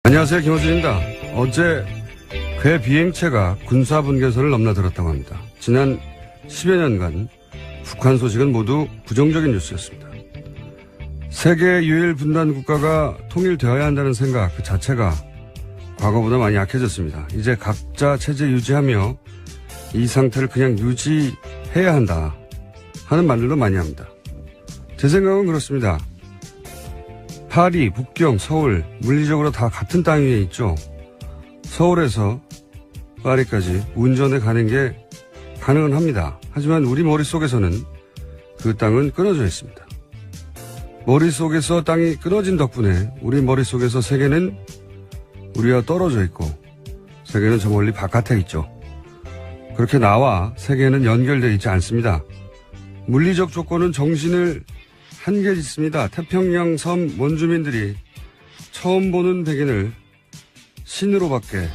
안녕하세요. 김호준입니다. 어제 괴 비행체가 군사분계선을 넘나들었다고 합니다. 지난 10여 년간 북한 소식은 모두 부정적인 뉴스였습니다. 세계 유일 분단 국가가 통일되어야 한다는 생각 그 자체가 과거보다 많이 약해졌습니다. 이제 각자 체제 유지하며 이 상태를 그냥 유지해야 한다 하는 말들도 많이 합니다. 제 생각은 그렇습니다. 파리, 북경, 서울 물리적으로 다 같은 땅 위에 있죠. 서울에서 파리까지 운전에 가는 게 가능은 합니다. 하지만 우리 머릿속에서는 그 땅은 끊어져 있습니다. 머릿속에서 땅이 끊어진 덕분에 우리 머릿속에서 세계는 우리와 떨어져 있고 세계는 저 멀리 바깥에 있죠. 그렇게 나와 세계는 연결되어 있지 않습니다. 물리적 조건은 정신을 한계 짓습니다. 태평양 섬 원주민들이 처음 보는 백인을 신으로밖에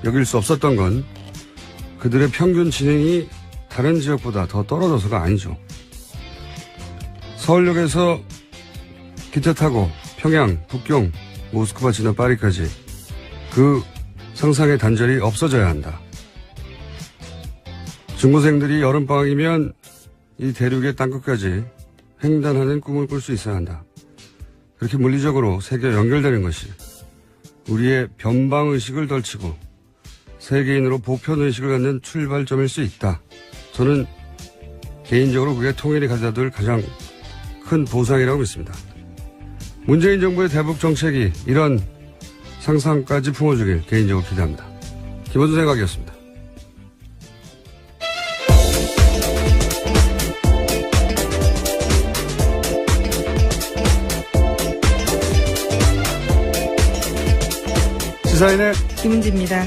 여길 수 없었던 건 그들의 평균 지능이 다른 지역보다 더 떨어져서가 아니죠. 서울역에서 기차 타고 평양, 북경, 모스크바 지나 파리까지 그 상상의 단절이 없어져야 한다. 중고생들이 여름방학이면 이 대륙의 땅끝까지 횡단하는 꿈을 꿀 수 있어야 한다. 그렇게 물리적으로 세계와 연결되는 것이 우리의 변방의식을 덜치고 세계인으로 보편의식을 갖는 출발점일 수 있다. 저는 개인적으로 그게 통일이 가져다 줄 가장 큰 보상이라고 믿습니다. 문재인 정부의 대북 정책이 이런 상상까지 품어주길 개인적으로 기대합니다. 김원준 생각이었습니다. 시사인의 김은지입니다.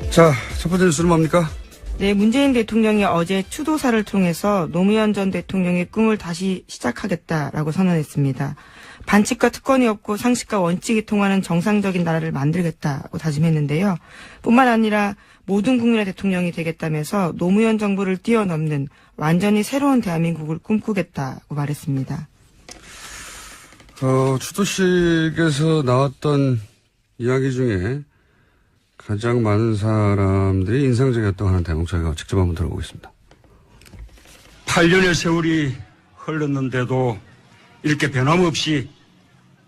자, 첫 번째 뉴스는 뭡니까? 네, 문재인 대통령이 어제 추도사를 통해서 노무현 전 대통령의 꿈을 다시 시작하겠다라고 선언했습니다. 반칙과 특권이 없고 상식과 원칙이 통하는 정상적인 나라를 만들겠다고 다짐했는데요. 뿐만 아니라 모든 국민의 대통령이 되겠다면서 노무현 정부를 뛰어넘는 완전히 새로운 대한민국을 꿈꾸겠다고 말했습니다. 추도식에서 나왔던 이야기 중에 가장 많은 사람들이 인상적이었다고 하는 대목 저희가 직접 한번 들어보겠습니다. 8년의 세월이 흘렀는데도 이렇게 변함없이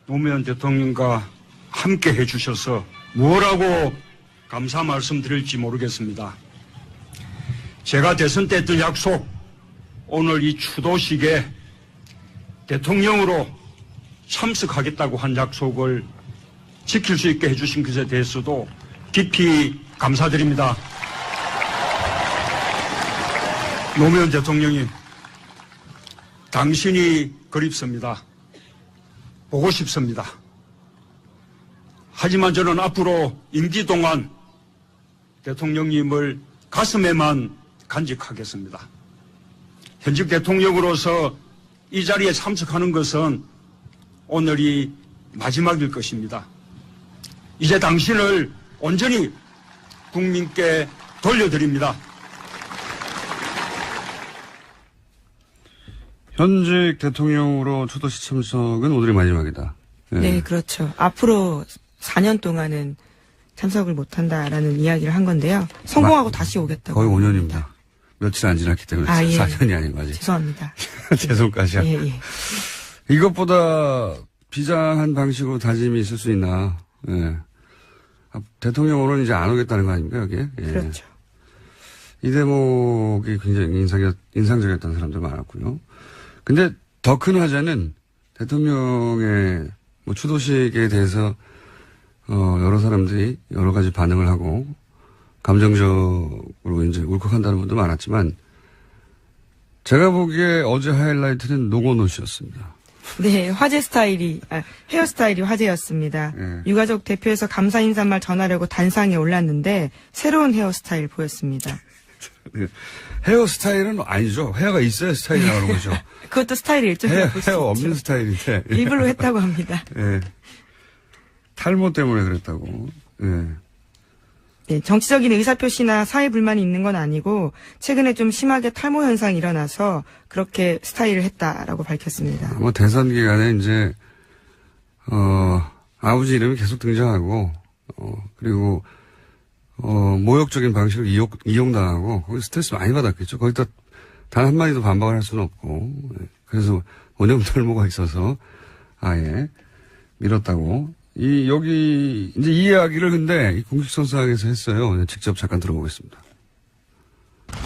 노무현 대통령과 함께 해주셔서 무엇라고 감사 말씀드릴지 모르겠습니다. 제가 대선 때 했던 약속, 오늘 이 추도식에 대통령으로 참석하겠다고 한 약속을 지킬 수 있게 해주신 것에 대해서도 깊이 감사드립니다. 노무현 대통령이 당신이 그립습니다. 보고 싶습니다. 하지만 저는 앞으로 임기 동안 대통령님을 가슴에만 간직하겠습니다. 현직 대통령으로서 이 자리에 참석하는 것은 오늘이 마지막일 것입니다. 이제 당신을 온전히 국민께 돌려드립니다. 현직 대통령으로 추도식 참석은 오늘이 마지막이다. 네, 그렇죠. 앞으로 4년 동안은 참석을 못한다라는 이야기를 한 건데요. 성공하고 다시 오겠다고. 거의 5년입니다. 며칠 안 지났기 때문에 4년이 아닌 거지. 죄송합니다. 죄송까지야. 예. 이것보다 비장한 방식으로 다짐이 있을 수 있나. 예. 대통령으로는 이제 안 오겠다는 거 아닙니까, 여기에? 예. 그렇죠. 이 대목이 굉장히 인상적이었던 사람들 많았고요. 근데 더 큰 화제는 대통령의 추도식에 대해서 여러 사람들이 여러 가지 반응을 하고 감정적으로 이제 울컥한다는 분도 많았지만 제가 보기에 어제 하이라이트는 노건호 씨였습니다. 네, 헤어스타일이 화제였습니다. 네. 유가족 대표에서 감사 인사말 전하려고 단상에 올랐는데 새로운 헤어스타일 보였습니다. 헤어스타일은 아니죠. 헤어가 있어야 스타일이 나오는 거죠. 그것도 스타일이 일종의 헤어 없는 스타일인데. 일부러 했다고 합니다. 예. 탈모 때문에 그랬다고. 예. 네, 정치적인 의사표시나 사회 불만이 있는 건 아니고 최근에 좀 심하게 탈모 현상이 일어나서 그렇게 스타일을 했다라고 밝혔습니다. 대선 기간에 이제 아버지 이름이 계속 등장하고, 그리고, 모욕적인 방식으로 이용당하고, 거기 스트레스 많이 받았겠죠. 거기다 단 한마디도 반박을 할 수는 없고, 그래서 원형털모가 있어서 아예 밀었다고. 여기, 이제 이 이야기를 근데 공식선상에서 했어요. 직접 잠깐 들어보겠습니다.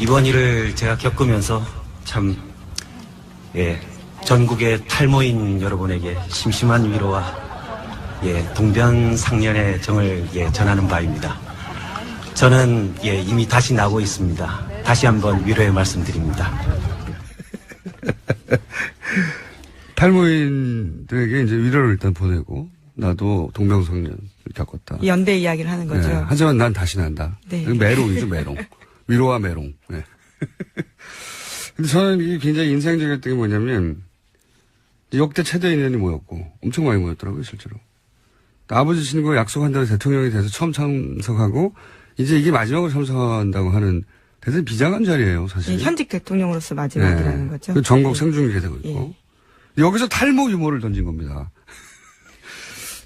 이번 일을 제가 겪으면서 참, 전국의 탈모인 여러분에게 심심한 위로와 동병상련의 정을 전하는 바입니다. 저는 이미 다시 나고 있습니다. 다시 한번 위로의 말씀드립니다. 탈모인들에게 이제 위로를 일단 보내고, 나도 동병상련을 겪었다. 연대 이야기를 하는 거죠. 네, 하지만 난 다시 난다. 네. 메롱이죠, 메롱. 위로와 메롱. 네. 근데 저는 이게 굉장히 인상적이었던 게 뭐냐면, 역대 최대 인원이 모였고, 엄청 많이 모였더라고요, 실제로. 아버지 친구가 약속한 대로 대통령이 돼서 처음 참석하고, 이제 이게 마지막으로 참석한다고 하는 대단히 비장한 자리예요, 사실. 현직 대통령으로서 마지막이라는 거죠. 그 전국 생중계 되고 있고. 여기서 탈모 유머를 던진 겁니다.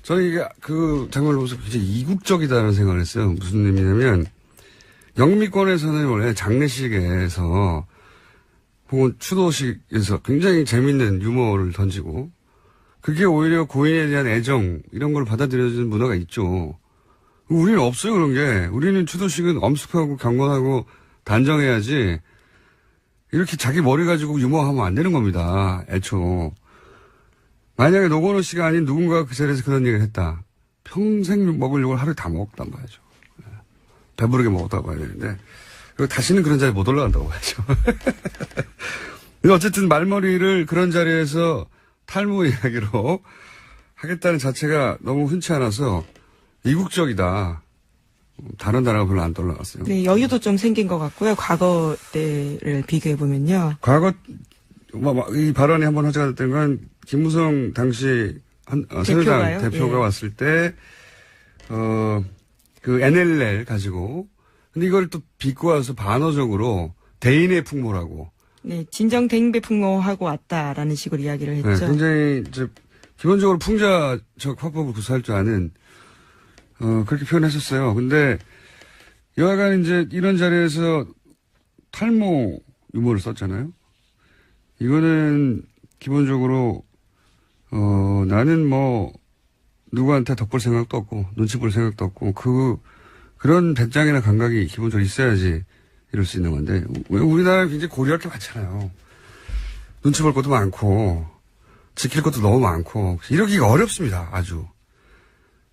저는 이게 그 장면을 보면서 굉장히 이국적이다는 생각을 했어요. 무슨 의미냐면, 영미권에서는 원래 장례식에서 혹은 추도식에서 굉장히 재밌는 유머를 던지고, 그게 오히려 고인에 대한 애정, 이런 걸 받아들여지는 문화가 있죠. 우리는 없어요, 그런 게. 우리는 추도식은 엄숙하고 경건하고 단정해야지, 이렇게 자기 머리 가지고 유머하면 안 되는 겁니다. 애초. 만약에 노건호 씨가 아닌 누군가가 그 자리에서 그런 얘기를 했다. 평생 먹을 욕을 하루에 다 먹었단 말이죠. 배부르게 먹었다고 봐야 되는데. 그리고 다시는 그런 자리에 못 올라간다고 봐야죠. 근데 어쨌든 말머리를 그런 자리에서 탈모 이야기로 하겠다는 자체가 너무 흔치 않아서 이국적이다. 다른 나라가 별로 안 떠올라갔어요. 네, 여유도 좀 생긴 것 같고요. 과거 때를 비교해보면요. 과거, 이 발언이 한번 화제가 됐던 건, 김무성 당시, 새누리당 대표가 왔을 때, 그 NLL 가지고, 근데 이걸 또 빚고 와서 반어적으로 대인의 풍모라고. 네, 진정 대인배 풍모하고 왔다라는 식으로 이야기를 했죠. 네, 굉장히, 기본적으로 풍자적 화법을 구사할 줄 아는, 그렇게 표현했었어요. 근데, 여하간 이제 이런 자리에서 탈모 유머를 썼잖아요. 이거는 기본적으로, 나는 뭐, 누구한테 덕볼 생각도 없고, 눈치 볼 생각도 없고, 그런 배짱이나 감각이 기본적으로 있어야지 이럴 수 있는 건데, 왜 우리나라는 굉장히 고려할 게 많잖아요. 눈치 볼 것도 많고, 지킬 것도 너무 많고, 이러기가 어렵습니다, 아주.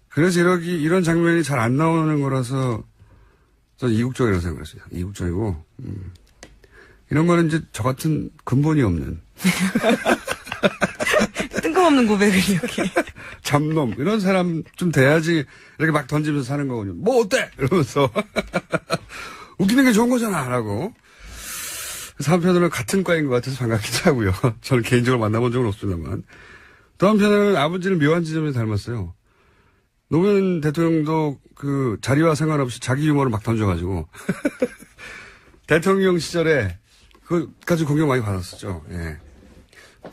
그래서 이런 장면이 잘 안 나오는 거라서, 저는 이국적이라고 생각했어요. 이국적이고, 이런 거는 이제 저 같은 근본이 없는. 뜬금없는 고백을 이렇게. 잡놈, 이런 사람 좀 돼야지 이렇게 막 던지면서 사는 거거든요. 뭐 어때? 이러면서. 웃기는 게 좋은 거잖아, 라고. 그래서 한편으로는 같은 과인 것 같아서 반갑기도 하고요. 저는 개인적으로 만나본 적은 없습니다만. 또 한편으로는 아버지를 묘한 지점에 닮았어요. 노무현 대통령도 그 자리와 상관없이 자기 유머를 막 던져가지고. 대통령 시절에 그까지 공격 많이 받았었죠. 예.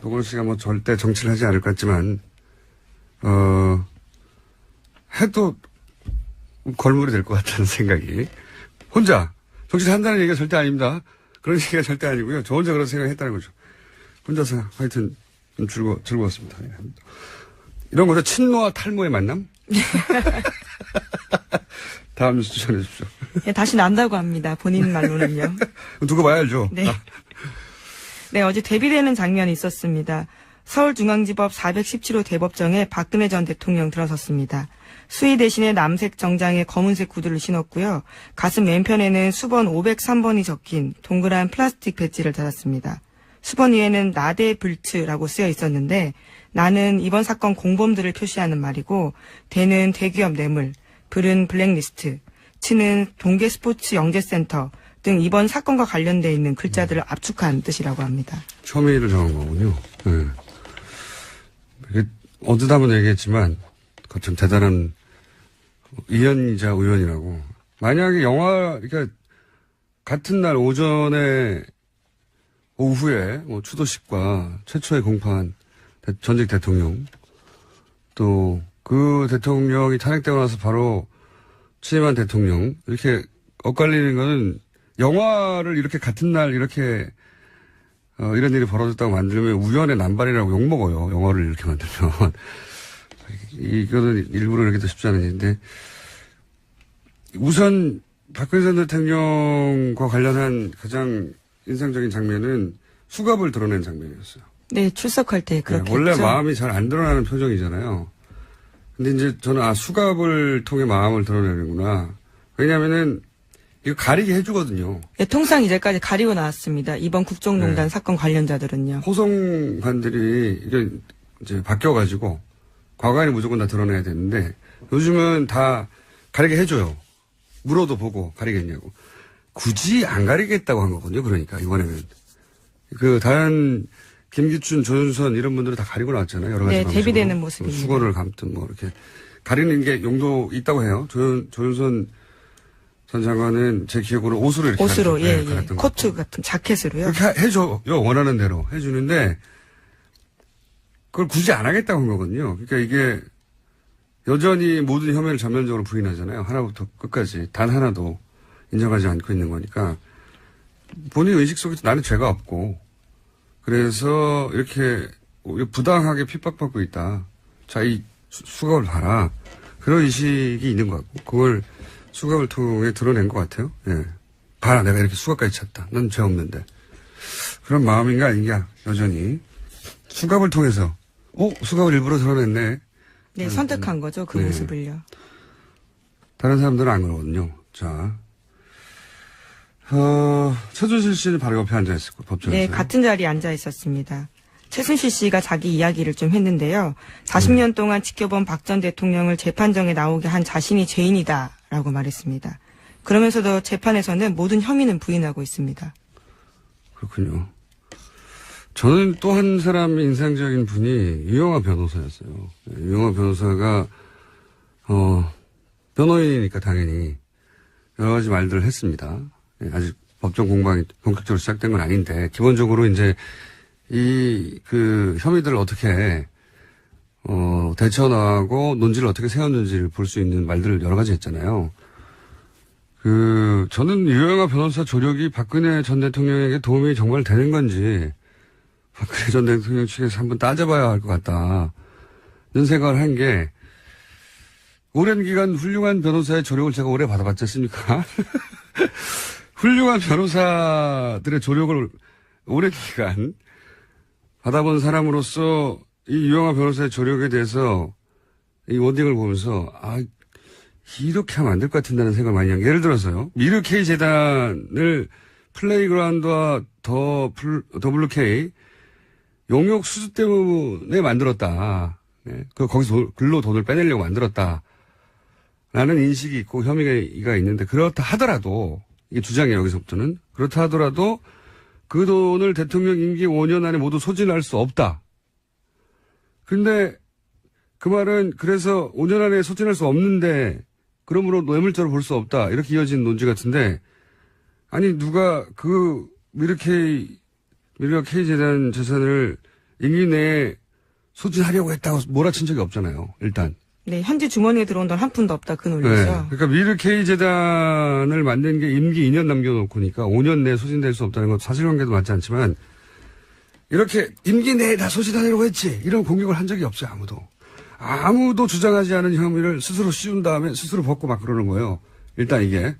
노건호 씨가 뭐 절대 정치를 하지 않을 것 같지만, 해도 걸물이 될 것 같다는 생각이. 혼자, 정치를 한다는 얘기가 절대 아닙니다. 그런 얘기가 절대 아니고요. 저 혼자 그런 생각을 했다는 거죠. 혼자서 하여튼 좀 즐거웠습니다. 이런 거죠. 친모와 탈모의 만남? 다음 뉴스 추천해 주십시오. 네, 다시 난다고 합니다. 본인 말로는요. 두고 봐야 알죠. 네. 네, 어제 대비되는 장면이 있었습니다. 서울중앙지법 417호 대법정에 박근혜 전 대통령 들어섰습니다. 수의 대신에 남색 정장에 검은색 구두를 신었고요. 가슴 왼편에는 수번 503번이 적힌 동그란 플라스틱 배지를 달았습니다. 수번 위에는 나대 불트라고 쓰여 있었는데, 나는 이번 사건 공범들을 표시하는 말이고, 대는 대기업 뇌물, 불은 블랙리스트, 치는 동계 스포츠 영재센터 등 이번 사건과 관련돼 있는 글자들을 압축한 뜻이라고 합니다. 혐의를 정한 거군요. 네. 이게 어디다 한번 얘기했지만, 그 참 대단한 의원이자 의원이라고. 만약에 그러니까 같은 날 오후에 추도식과 최초의 공판 전직 대통령, 또 그 대통령이 탄핵되고 나서 바로 취임한 대통령 이렇게 엇갈리는 거는 영화를 이렇게 같은 날 이렇게 이런 일이 벌어졌다고 만들면 우연의 남발이라고 욕먹어요. 영화를 이렇게 만들면. 이거는 일부러 이렇게 쉽지 않은 일인데 우선 박근혜 전 대통령과 관련한 가장 인상적인 장면은 수갑을 드러낸 장면이었어요. 네, 출석할 때 그렇게 원래 했죠. 마음이 잘 안 드러나는 표정이잖아요. 근데 이제 저는 수갑을 통해 마음을 드러내는구나. 왜냐면은 이거 가리게 해주거든요. 네, 통상 이제까지 가리고 나왔습니다. 이번 국정농단 네. 사건 관련자들은요. 호송관들이 이게 이제 바뀌어가지고 과거에는 무조건 다 드러내야 되는데 요즘은 다 가리게 해줘요. 물어도 보고 가리겠냐고. 굳이 안 가리겠다고 한 거거든요. 그러니까 이번에는 다른 김기춘, 조윤선 이런 분들은 다 가리고 나왔잖아요. 여러 가지 네, 방식으로. 대비되는 모습입니다. 수건을 감든 뭐 이렇게 가리는 게 용도 있다고 해요. 조윤선 전 장관은 제 기억으로 옷으로 이렇게 옷으로, 예, 예. 갈았던 것 코트 같고. 같은 자켓으로요. 그렇게 해줘요. 원하는 대로 해주는데 그걸 굳이 안 하겠다고 한 거거든요. 그러니까 이게 여전히 모든 혐의를 전면적으로 부인하잖아요. 하나부터 끝까지 단 하나도 인정하지 않고 있는 거니까 본인 의식 속에서 나는 죄가 없고 그래서 이렇게 부당하게 핍박받고 있다. 자, 이 수갑을 봐라. 그런 의식이 있는 것 같고 그걸 수갑을 통해 드러낸 것 같아요. 예. 봐라, 내가 이렇게 수갑까지 찼다. 난 죄 없는데. 그런 마음인가 아닌가, 여전히. 수갑을 통해서, 수갑을 일부러 드러냈네. 네, 선택한 거죠. 그 네. 모습을요. 다른 사람들은 안 그러거든요. 자. 최순실 씨는 바로 옆에 앉아있었고, 법정에서. 네, 같은 자리에 앉아 있었습니다. 최순실 씨가 자기 이야기를 좀 했는데요. 40년 동안 지켜본 박 전 대통령을 재판정에 나오게 한 자신이 죄인이다라고 말했습니다. 그러면서도 재판에서는 모든 혐의는 부인하고 있습니다. 그렇군요. 저는 또 한 사람 인상적인 분이 유영하 변호사였어요. 유영하 변호사가, 변호인이니까 당연히 여러 가지 말들을 했습니다. 아직 법정 공방이 본격적으로 시작된 건 아닌데, 기본적으로 이제 혐의들을 어떻게, 대처나가고 논지를 어떻게 세웠는지를 볼 수 있는 말들을 여러 가지 했잖아요. 저는 유영하 변호사 조력이 박근혜 전 대통령에게 도움이 정말 되는 건지, 박근혜 전 대통령 측에서 한번 따져봐야 할 것 같다. 이런 생각을 한 게, 오랜 기간 훌륭한 변호사의 조력을 제가 오래 받아봤지 않습니까? 훌륭한 변호사들의 조력을 오랜 기간 받아본 사람으로서 이 유영하 변호사의 조력에 대해서 이 워딩을 보면서, 이렇게 하면 안 될 것 같은다는 생각을 많이 한 게, 예를 들어서요. 미르 K 재단을 플레이그라운드와 WK 용역 수수 때문에 만들었다. 네. 거기서 글로 돈을 빼내려고 만들었다. 라는 인식이 있고 혐의가 있는데, 그렇다 하더라도, 이게 주장이에요, 여기서부터는. 그렇다 하더라도 그 돈을 대통령 임기 5년 안에 모두 소진할 수 없다. 근데 그 말은 그래서 5년 안에 소진할 수 없는데, 그러므로 뇌물죄로 볼 수 없다. 이렇게 이어진 논지 같은데, 아니, 누가 미르 K 재단 재산을 임기 내에 소진하려고 했다고 몰아친 적이 없잖아요, 일단. 네, 현지 주머니에 들어온 돈 한 푼도 없다. 그 논리죠. 네. 그러니까 미르 K 재단을 만든 게 임기 2년 남겨놓고니까 5년 내에 소진될 수 없다는 건 사실관계도 맞지 않지만, 이렇게 임기 내에 다 소진하려고 했지. 이런 공격을 한 적이 없어요, 아무도 주장하지 않은 혐의를 스스로 씌운 다음에 스스로 벗고 막 그러는 거예요. 일단 이게.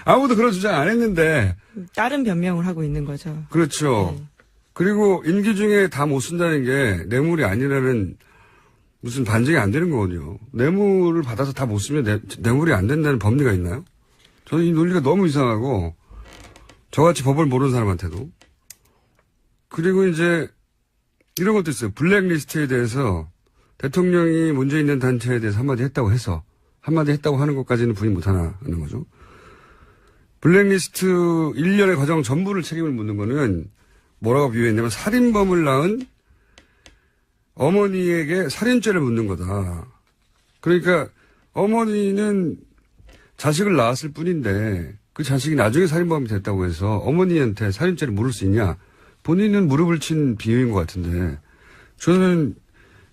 아무도 그런 주장 안 했는데. 다른 변명을 하고 있는 거죠. 그렇죠. 네. 그리고 임기 중에 다 못 쓴다는 게 뇌물이 아니라는 무슨 반증이 안 되는 거거든요. 뇌물을 받아서 다 못 쓰면 뇌물이 안 된다는 법리가 있나요? 저는 이 논리가 너무 이상하고, 저같이 법을 모르는 사람한테도. 그리고 이제 이런 것도 있어요. 블랙리스트에 대해서 대통령이 문제 있는 단체에 대해서 한마디 했다고 하는 것까지는 부인 못하는 거죠. 블랙리스트 1년의 과정 전부를 책임을 묻는 거는 뭐라고 비유했냐면, 살인범을 낳은 어머니에게 살인죄를 묻는 거다. 그러니까 어머니는 자식을 낳았을 뿐인데 그 자식이 나중에 살인범이 됐다고 해서 어머니한테 살인죄를 물을 수 있냐? 본인은 무릎을 친 비유인 것 같은데, 저는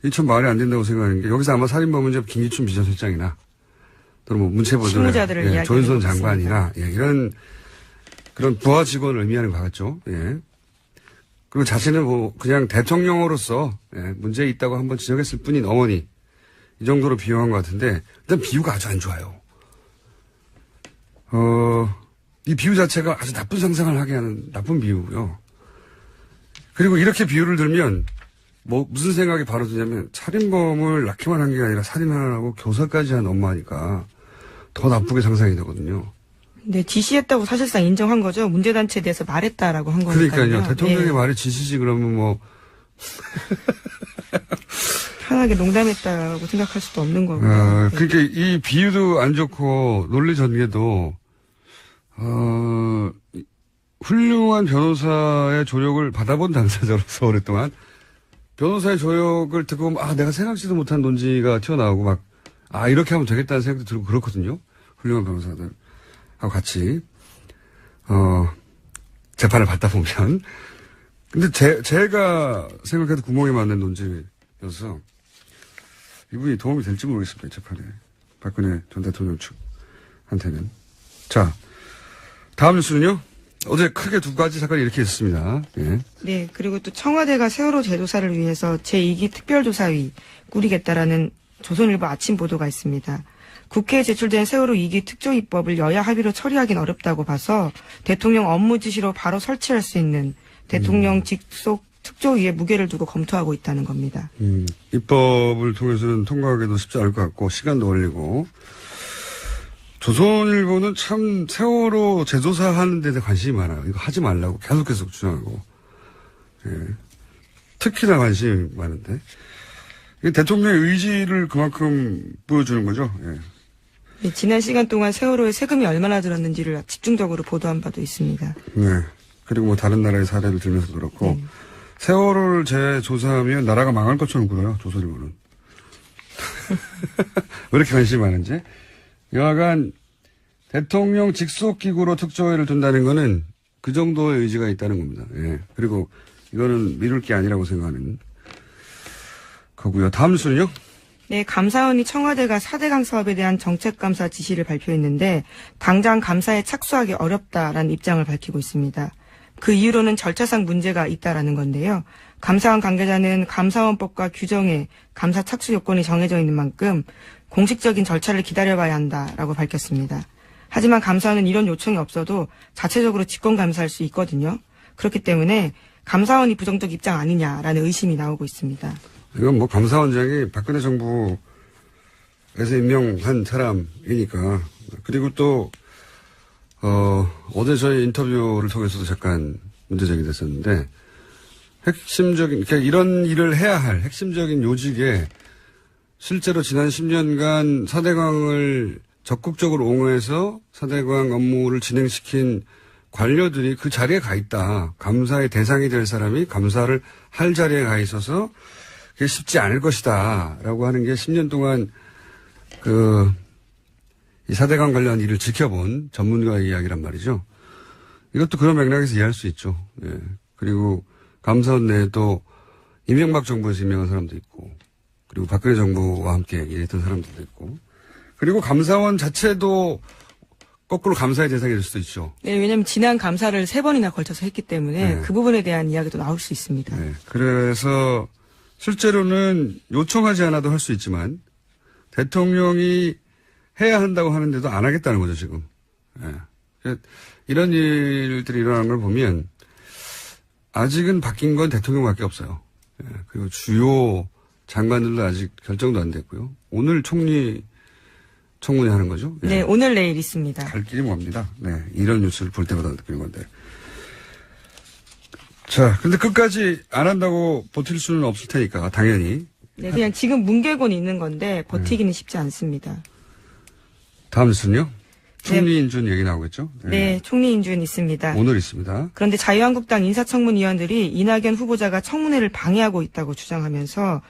이 참 말이 안 된다고 생각하는 게 여기서 아마 살인범은 이제 김기춘 비서실장이나 또는 뭐 문체부들 실무자들을 이야기하는 조윤선 것 장관이나 이런 그런 부하 직원을 의미하는 것 같죠. 예. 그리고 자신은 뭐 그냥 대통령으로서 문제 있다고 한번 지적했을 뿐인 어머니 이 정도로 비유한 것 같은데 일단 비유가 아주 안 좋아요. 이 비유 자체가 아주 나쁜 상상을 하게 하는 나쁜 비유고요. 그리고 이렇게 비유를 들면 뭐 무슨 생각이 바로 드냐면 살인범을 낳기만 한 게 아니라 살인하라고 교사까지 한 엄마니까 더 나쁘게 상상이 되거든요. 네, 지시했다고 사실상 인정한 거죠. 문제단체에 대해서 말했다라고 한 거니까요. 그러니까요. 대통령의 네. 말이 지시지 그러면 뭐 편하게 농담했다고 생각할 수도 없는 거고요. 네. 그러니까 이 비유도 안 좋고 논리 전개도 훌륭한 변호사의 조력을 받아본 당사자로서 오랫동안 변호사의 조력을 듣고 보면 내가 생각지도 못한 논지가 튀어나오고 막 이렇게 하면 되겠다는 생각도 들고 그렇거든요. 훌륭한 변호사들하고 같이 재판을 받다 보면 근데 제가 생각해도 구멍이 맞는 논지여서 이분이 도움이 될지 모르겠습니다. 재판에 박근혜 전 대통령 측한테는. 자, 다음 뉴스는요. 어제 크게 두 가지 사건이 이렇게 있었습니다. 예. 네, 그리고 또 청와대가 세월호 재조사를 위해서 제2기 특별조사위 꾸리겠다라는 조선일보 아침 보도가 있습니다. 국회에 제출된 세월호 2기 특조위법을 여야 합의로 처리하기는 어렵다고 봐서 대통령 업무 지시로 바로 설치할 수 있는 대통령 직속 특조위에 무게를 두고 검토하고 있다는 겁니다. 입법을 통해서는 통과하기도 쉽지 않을 것 같고 시간도 걸리고 조선일보는 참 세월호 재조사하는 데 관심이 많아요. 이거 하지 말라고 계속 주장하고 특히나 관심이 많은데 이게 대통령의 의지를 그만큼 보여주는 거죠. 네, 지난 시간 동안 세월호에 세금이 얼마나 들었는지를 집중적으로 보도한 바도 있습니다. 네. 그리고 뭐 다른 나라의 사례를 들면서도 그렇고 세월호를 재조사하면 나라가 망할 것처럼 굴어요. 조선일보는. 왜 이렇게 관심이 많은지. 여하간 대통령 직속기구로 특조위를 둔다는 거는 그 정도의 의지가 있다는 겁니다. 예. 그리고 이거는 미룰 게 아니라고 생각하는 거고요. 다음 뉴스는요. 네, 감사원이 청와대가 4대강 사업에 대한 정책감사 지시를 발표했는데 당장 감사에 착수하기 어렵다라는 입장을 밝히고 있습니다. 그 이유로는 절차상 문제가 있다라는 건데요. 감사원 관계자는 감사원법과 규정에 감사 착수 요건이 정해져 있는 만큼 공식적인 절차를 기다려봐야 한다라고 밝혔습니다. 하지만 감사원은 이런 요청이 없어도 자체적으로 직권 감사할 수 있거든요. 그렇기 때문에 감사원이 부정적 입장 아니냐라는 의심이 나오고 있습니다. 이건 뭐 감사원장이 박근혜 정부에서 임명한 사람이니까. 그리고 또 어제 저희 인터뷰를 통해서도 잠깐 문제제기 됐었는데 핵심적인 그러니까 이런 일을 해야 할 핵심적인 요직에 실제로 지난 10년간 4대강을 적극적으로 옹호해서 4대강 업무를 진행시킨 관료들이 그 자리에 가 있다. 감사의 대상이 될 사람이 감사를 할 자리에 가 있어서 그게 쉽지 않을 것이다. 라고 하는 게 10년 동안 이 4대강 관련 일을 지켜본 전문가의 이야기란 말이죠. 이것도 그런 맥락에서 이해할 수 있죠. 예. 그리고 감사원 내에도 이명박 정부에서 임명한 사람도 있고, 그리고 박근혜 정부와 함께 일했던 사람들도 있고, 그리고 감사원 자체도 거꾸로 감사의 대상이 될 수도 있죠. 네, 왜냐하면 지난 감사를 3번이나 걸쳐서 했기 때문에 네. 그 부분에 대한 이야기도 나올 수 있습니다. 네. 그래서 실제로는 요청하지 않아도 할 수 있지만 대통령이 해야 한다고 하는데도 안 하겠다는 거죠, 지금. 예. 이런 일들이 일어나는 걸 보면 아직은 바뀐 건 대통령밖에 없어요. 예. 그리고 주요 장관들도 아직 결정도 안 됐고요. 오늘 청문회 하는 거죠? 예. 네, 오늘 내일 있습니다. 갈 길이 멉니다. 네. 이런 뉴스를 볼 때마다 느끼는 건데. 자, 근데 끝까지 안 한다고 버틸 수는 없을 테니까, 당연히. 네, 그냥 지금 뭉개고는 있는 건데 버티기는 쉽지 않습니다. 다음 뉴스는요? 총리인준 얘기 나오겠죠? 네, 총리 인준 있습니다. 오늘 있습니다. 그런데 자유한국당 인사청문위원들이 이낙연 후보자가 청문회를 방해하고 있다고 주장하면서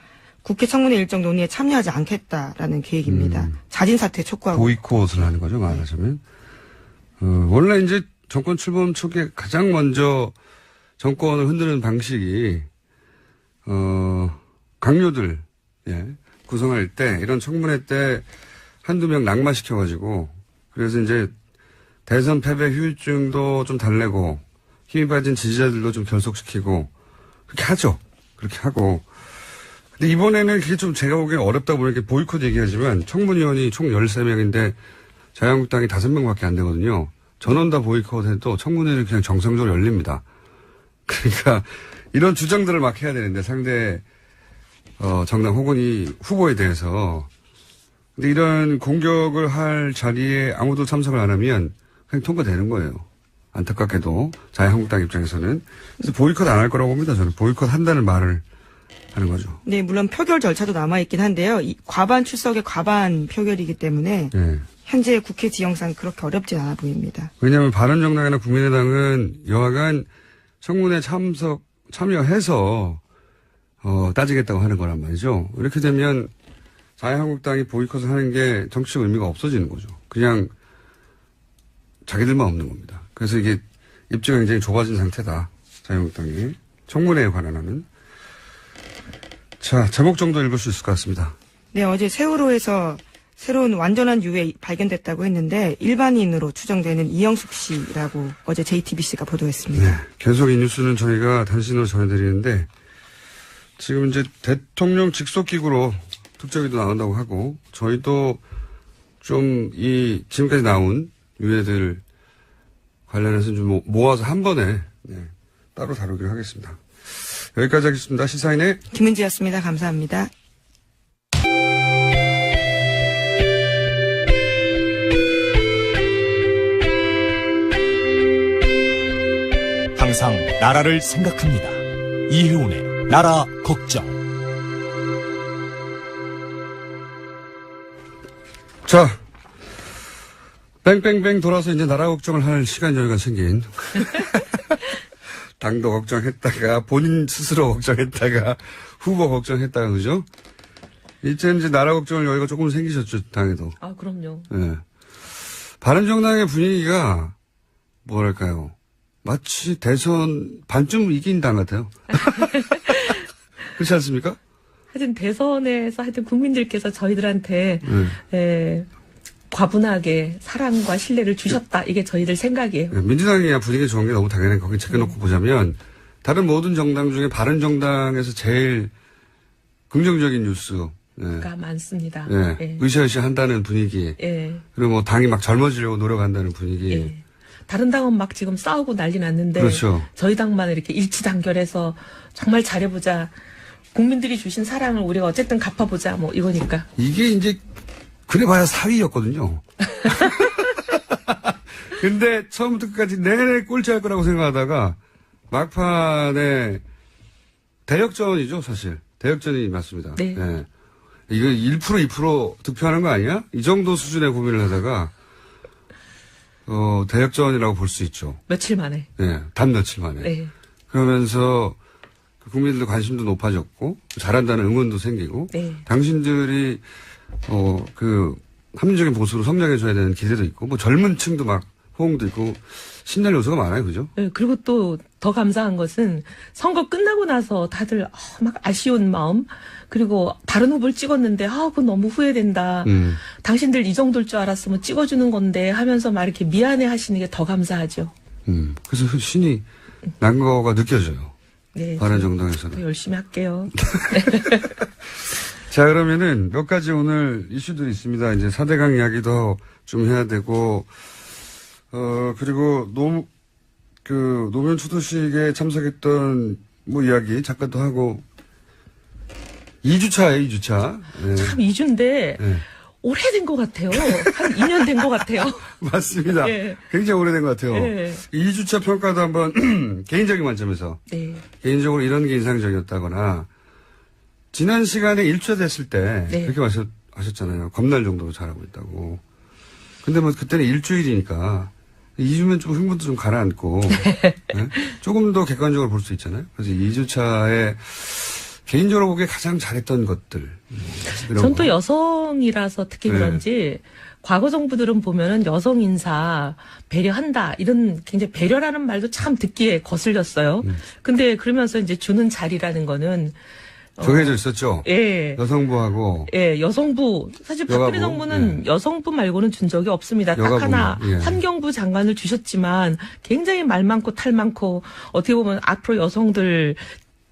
국회 청문회 일정 논의에 참여하지 않겠다라는 계획입니다. 자진 사퇴 촉구하고. 보이콧을 하는 거죠, 말하자면. 원래 이제 정권 출범 초기에 가장 먼저 정권을 흔드는 방식이, 강요들, 예, 구성할 때, 이런 청문회 때 한두 명 낙마시켜가지고, 그래서 이제 대선 패배 후유증도 좀 달래고, 힘이 빠진 지지자들도 좀 결속시키고, 그렇게 하죠. 그렇게 하고. 근데 이번에는 그게 좀 제가 보기엔 어렵다 보니까 보이콧 얘기하지만 청문위원이 총 13명인데 자유한국당이 5명밖에 안 되거든요. 전원 다 보이콧해도 청문회는 그냥 정상적으로 열립니다. 그러니까 이런 주장들을 막 해야 되는데 상대 정당 혹은 이 후보에 대해서. 근데 이런 공격을 할 자리에 아무도 참석을 안 하면 그냥 통과되는 거예요. 안타깝게도 자유한국당 입장에서는. 그래서 보이콧 안 할 거라고 봅니다. 저는 보이콧 한다는 말을 하는 거죠. 네, 물론 표결 절차도 남아있긴 한데요. 이 과반 출석의 과반 표결이기 때문에 네. 현재 국회 지형상 그렇게 어렵진 않아 보입니다. 왜냐하면 바른정당이나 국민의당은 여하간 청문회 참여해서 따지겠다고 하는 거란 말이죠. 이렇게 되면 자유한국당이 보이콧을 하는 게 정치적 의미가 없어지는 거죠. 그냥 자기들만 없는 겁니다. 그래서 이게 입지가 굉장히 좁아진 상태다. 자유한국당이. 청문회에 관한하는. 자, 제목 정도 읽을 수 있을 것 같습니다. 네, 어제 세월호에서 새로운 완전한 유해 발견됐다고 했는데 일반인으로 추정되는 이영숙 씨라고 어제 JTBC가 보도했습니다. 네, 계속 이 뉴스는 저희가 단신으로 전해드리는데 지금 이제 대통령 직속기구로 특정이도 나온다고 하고 저희도 좀 이 지금까지 나온 유해들 관련해서 좀 모아서 한 번에 따로 다루기로 하겠습니다. 여기까지 하겠습니다. 시사인의 김은지였습니다. 감사합니다. 항상 나라를 생각합니다. 이혜훈의 나라 걱정. 자, 뺑뺑뺑 돌아서 이제 나라 걱정을 할 시간 여유가 생긴. 당도 걱정했다가 본인 스스로 걱정했다가 후보 걱정했다가 그죠? 이제 나라 걱정을 여유가 조금 생기셨죠, 당에도. 아, 그럼요. 예. 바른정당의 분위기가 뭐랄까요? 마치 대선 반쯤 이긴 당 같아요. 그렇지 않습니까? 하여튼 대선에서 하여튼 국민들께서 저희들한테 과분하게 사랑과 신뢰를 주셨다. 이게 저희들 생각이에요. 민주당이 분위기 좋은 게 너무 당연한 거기 제껴놓고 보자면 다른 모든 정당 중에 바른정당에서 제일 긍정적인 뉴스가 많습니다. 예. 으쌰으쌰 한다는 분위기. 예. 그리고 뭐 당이 막 젊어지려고 노력한다는 분위기. 예. 다른 당은 막 지금 싸우고 난리 났는데 그렇죠. 저희 당만 이렇게 일치단결해서 정말 잘해보자. 국민들이 주신 사랑을 우리가 어쨌든 갚아보자. 뭐 이거니까. 이게 이제 그래봐야 사위였거든요. 근데 처음부터 끝까지 내내 꼴찌할 거라고 생각하다가 막판에 대역전이죠, 사실. 대역전이 맞습니다. 네. 예. 이거 1% 2% 득표하는 거 아니야? 이 정도 수준의 고민을 하다가 대역전이라고 볼 수 있죠. 며칠 만에. 예, 단 며칠 만에. 네. 그러면서 국민들도 관심도 높아졌고 잘한다는 응원도 생기고 네. 당신들이 합리적인 보수로 성장해줘야 되는 기대도 있고 뭐 젊은 층도 막 호응도 있고 신날 요소가 많아요, 그죠? 네, 그리고 또 더 감사한 것은 선거 끝나고 나서 다들 막 아쉬운 마음 그리고 다른 후보를 찍었는데 그건 너무 후회된다. 당신들 이 정도일 줄 알았으면 찍어주는 건데 하면서 막 이렇게 미안해 하시는 게 더 감사하죠. 그래서 신이 난 거가 느껴져요. 네, 바른정당에서는. 더 열심히 할게요. 자, 그러면은 몇 가지 오늘 이슈들이 있습니다. 이제 4대강 이야기도 좀 해야 되고, 그리고 노무현 추도식에 참석했던 뭐 이야기 잠깐 또 하고, 2주차예요, 2주차. 네. 참 2주인데 네. 오래된 것 같아요. 한 2년 된 것 같아요. 맞습니다. 네. 굉장히 오래된 것 같아요. 네. 2주차 평가도 한번 개인적인 관점에서 네. 개인적으로 이런 게 인상적이었다거나 지난 시간에 1주차 됐을 때 네. 그렇게 하셨잖아요. 겁날 정도로 잘하고 있다고. 근데 뭐 그때는 일주일이니까 2주면 좀 흥분도 좀 가라앉고 네? 조금 더 객관적으로 볼 수 있잖아요. 그래서 2주차에 개인적으로 보기에 가장 잘했던 것들. 전 또 여성이라서 특히 네. 그런지 과거 정부들은 보면은 여성 인사 배려한다 이런 굉장히 배려라는 말도 참 듣기에 거슬렸어요. 근데 그러면서 이제 주는 자리라는 거는 정해져 있었죠. 예. 여성부하고 예, 여성부. 사실 박근혜 여가부, 정부는 여성부 말고는 준 적이 없습니다. 딱 여가부, 하나 예. 환경부 장관을 주셨지만 굉장히 말 많고 탈 많고 어떻게 보면 앞으로 여성들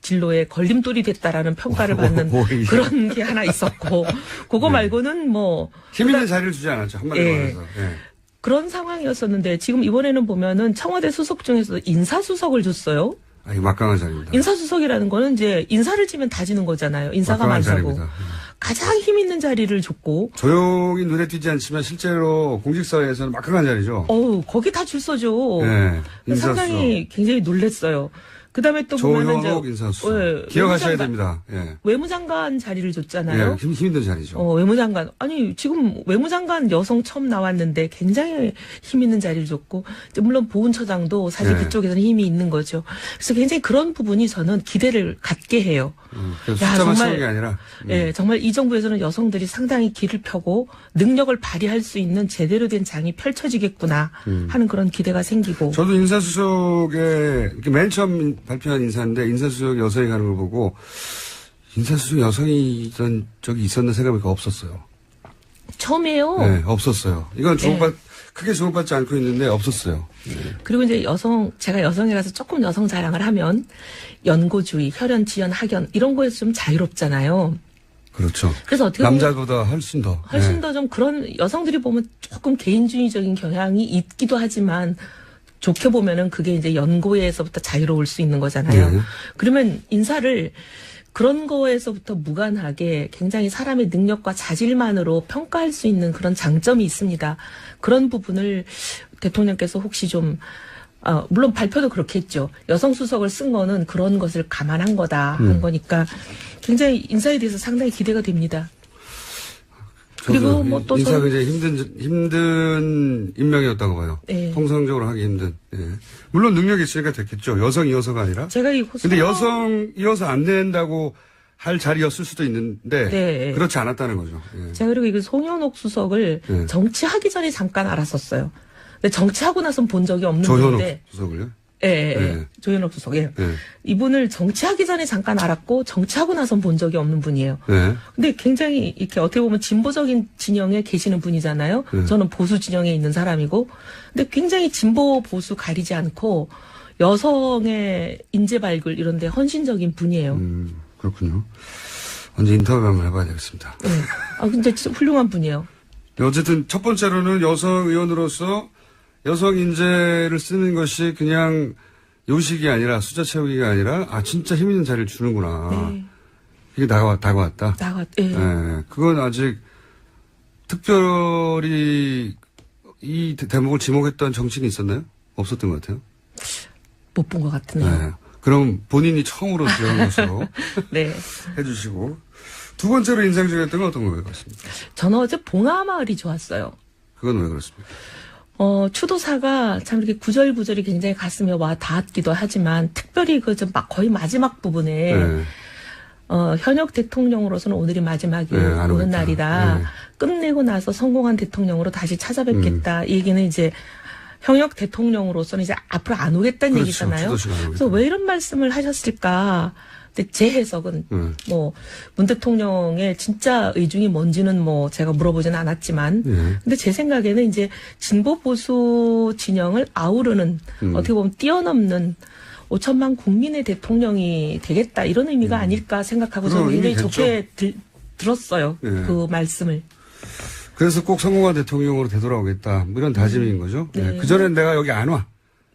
진로에 걸림돌이 됐다라는 평가를 받는 오히려. 그런 게 하나 있었고 그거 말고는 뭐 힘 있는 자리를 주지 않았죠. 한마디로 예. 말해서. 예. 그런 상황이었었는데 지금 이번에는 보면은 청와대 수석 중에서 인사수석을 줬어요. 아, 이거 막강한 자리입니다. 인사수석이라는 거는 이제 인사를 지면 다 지는 거잖아요. 인사가 막강한 많다고. 자리입니다. 가장 힘 있는 자리를 줬고 조용히 눈에 띄지 않지만 실제로 공직사회에서는 막강한 자리죠. 거기 다 줄 서죠. 네, 인사수석. 상당히 굉장히 놀랬어요. 그 다음에 또 보면은 조현옥 인사수석. 예, 기억하셔야 외무장관- 됩니다. 예. 외무장관 자리를 줬잖아요. 예, 힘 있는 자리죠. 외무장관. 아니, 지금 외무장관 여성 처음 나왔는데 굉장히 힘 있는 자리를 줬고, 이제 물론 보훈처장도 사실 네. 그쪽에서는 힘이 있는 거죠. 그래서 굉장히 그런 부분이 저는 기대를 갖게 해요. 그래서 야, 숫자만 정말- 채운 게 아니라. 예, 정말 이 정부에서는 여성들이 상당히 길을 펴고 능력을 발휘할 수 있는 제대로 된 장이 펼쳐지겠구나 하는 그런 기대가 생기고. 저도 인사수석에 이렇게 맨 처음 발표한 인사인데 인사수석 여성이 가는 걸 보고 인사수석 여성이 이런 적이 있었나 생각해보니까 없었어요. 처음이에요. 네, 없었어요. 이건 크게 주목받지 않고 있는데 없었어요. 그리고 이제 제가 여성이라서 조금 여성 자랑을 하면 연고주의, 혈연, 지연, 학연 이런 거에서 좀 자유롭잖아요. 그렇죠. 그래서 어떻게 보면 남자보다 훨씬 더. 훨씬 네. 더 좀 그런 여성들이 보면 조금 개인주의적인 경향이 있기도 하지만 좋게 보면은 그게 이제 연고에서부터 자유로울 수 있는 거잖아요. 네. 그러면 인사를 그런 거에서부터 무관하게 굉장히 사람의 능력과 자질만으로 평가할 수 있는 그런 장점이 있습니다. 그런 부분을 대통령께서 혹시 좀 물론 발표도 그렇게 했죠. 여성 수석을 쓴 거는 그런 것을 감안한 거다 한 거니까 굉장히 인사에 대해서 상당히 기대가 됩니다. 그리고 저도 뭐 또 인사가 이제 힘든 임명이었다고 봐요. 네. 통상적으로 하기 힘든. 예. 물론 능력이 있으니까 됐겠죠. 여성이어서가 아니라. 제가 근데 여성이어서 안 된다고 할 자리였을 수도 있는데 네. 그렇지 않았다는 거죠. 예. 제가 그리고 이거 송현옥 수석을 네. 정치하기 전에 잠깐 알았었어요. 근데 정치하고 나선 본 적이 없는 조현옥 분인데, 수석을요? 예. 조현옥 수석, 예. 예. 이분을 정치하기 전에 잠깐 알았고 정치하고 나선 본 적이 없는 분이에요. 네. 근데 굉장히 이렇게 어떻게 보면 진보적인 진영에 계시는 분이잖아요. 네. 저는 보수 진영에 있는 사람이고, 근데 굉장히 진보 보수 가리지 않고 여성의 인재 발굴 이런데 헌신적인 분이에요. 그렇군요. 언제 인터뷰 한번 해봐야 되겠습니다. 예. 근데 진짜 훌륭한 분이에요. 어쨌든 첫 번째로는 여성 의원으로서 여성 인재를 쓰는 것이 그냥 요식이 아니라 숫자 채우기가 아니라 진짜 힘 있는 자리를 주는구나. 네. 이게 다가왔다. 예. 예, 그건 아직 특별히 이 대목을 지목했던 정치인이 있었나요? 없었던 것 같아요. 못 본 것 같으네요. 네. 그럼 본인이 처음으로 들어간 것으로 네. 해주시고 두 번째로 인상적이었던 건 어떤 거예요, 같습니다. 저는 어제 봉하마을이 좋았어요. 그건 왜 그렇습니까? 추도사가 참 이렇게 구절구절이 굉장히 가슴에 와 닿았기도 하지만 특별히 거의 마지막 부분에 네. 현역 대통령으로서는 오늘이 마지막이 네, 안 오는 오겠다. 날이다. 네. 끝내고 나서 성공한 대통령으로 다시 찾아뵙겠다. 이 얘기는 이제 현역 대통령으로서는 이제 앞으로 안 오겠다는 그렇죠. 얘기잖아요. 추도식은 안 그래서 오겠다. 왜 이런 말씀을 하셨을까? 근데 제 해석은 문 대통령의 진짜 의중이 뭔지는 제가 물어보지는 않았지만 근데 제 생각에는 이제 진보 보수 진영을 아우르는 어떻게 보면 뛰어넘는 5천만 국민의 대통령이 되겠다 이런 의미가 아닐까 생각하고 저는 그런 굉장히 의미 좋게 들었어요. 예. 그 말씀을. 그래서 꼭 성공한 대통령으로 되돌아오겠다. 뭐 이런 다짐인 거죠. 네. 그전엔 내가 여기 안 와.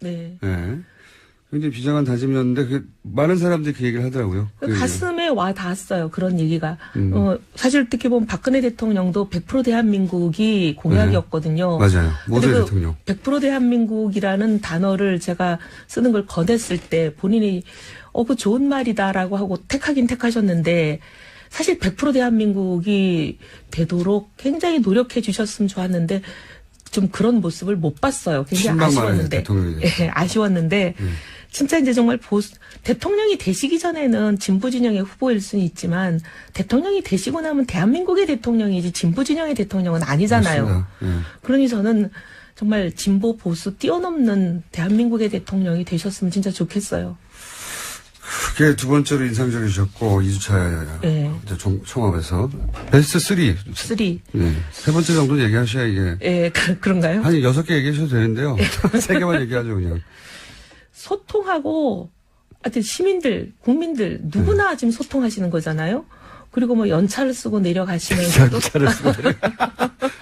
네. 예. 굉장히 비장한 다짐이었는데 많은 사람들이 그 얘기를 하더라고요. 그 얘기를. 가슴에 와 닿았어요. 그런 얘기가. 사실 어떻게 보면 박근혜 대통령도 100% 대한민국이 공약이었거든요. 맞아요. 모두의 근데 대통령. 100% 대한민국이라는 단어를 제가 쓰는 걸 권했을 때 본인이 그 좋은 말이다라고 하고 택하긴 택하셨는데 사실 100% 대한민국이 되도록 굉장히 노력해 주셨으면 좋았는데 좀 그런 모습을 못 봤어요. 굉장히 아쉬웠는데. 대통령이 됐어요. 예, 아쉬웠는데 진짜 이제 정말 대통령이 되시기 전에는 진보 진영의 후보일 수는 있지만 대통령이 되시고 나면 대한민국의 대통령이지 진보 진영의 대통령은 아니잖아요. 맞습니다. 예. 그러니 저는 정말 진보 보수 뛰어넘는 대한민국의 대통령이 되셨으면 진짜 좋겠어요. 그게 두 번째로 인상적이셨고 2주차 네. 이제 총합에서 베스트 3. 3. 네. 세 번째 정도 얘기하셔야 이게 예, 그런가요? 한 6개 얘기하셔도 되는데요. 3개만 얘기하죠 그냥. 소통하고 하여튼 시민들, 국민들 누구나 지금 소통하시는 거잖아요. 그리고 뭐 연차를 쓰고 내려가시면서도 연차를 쓰고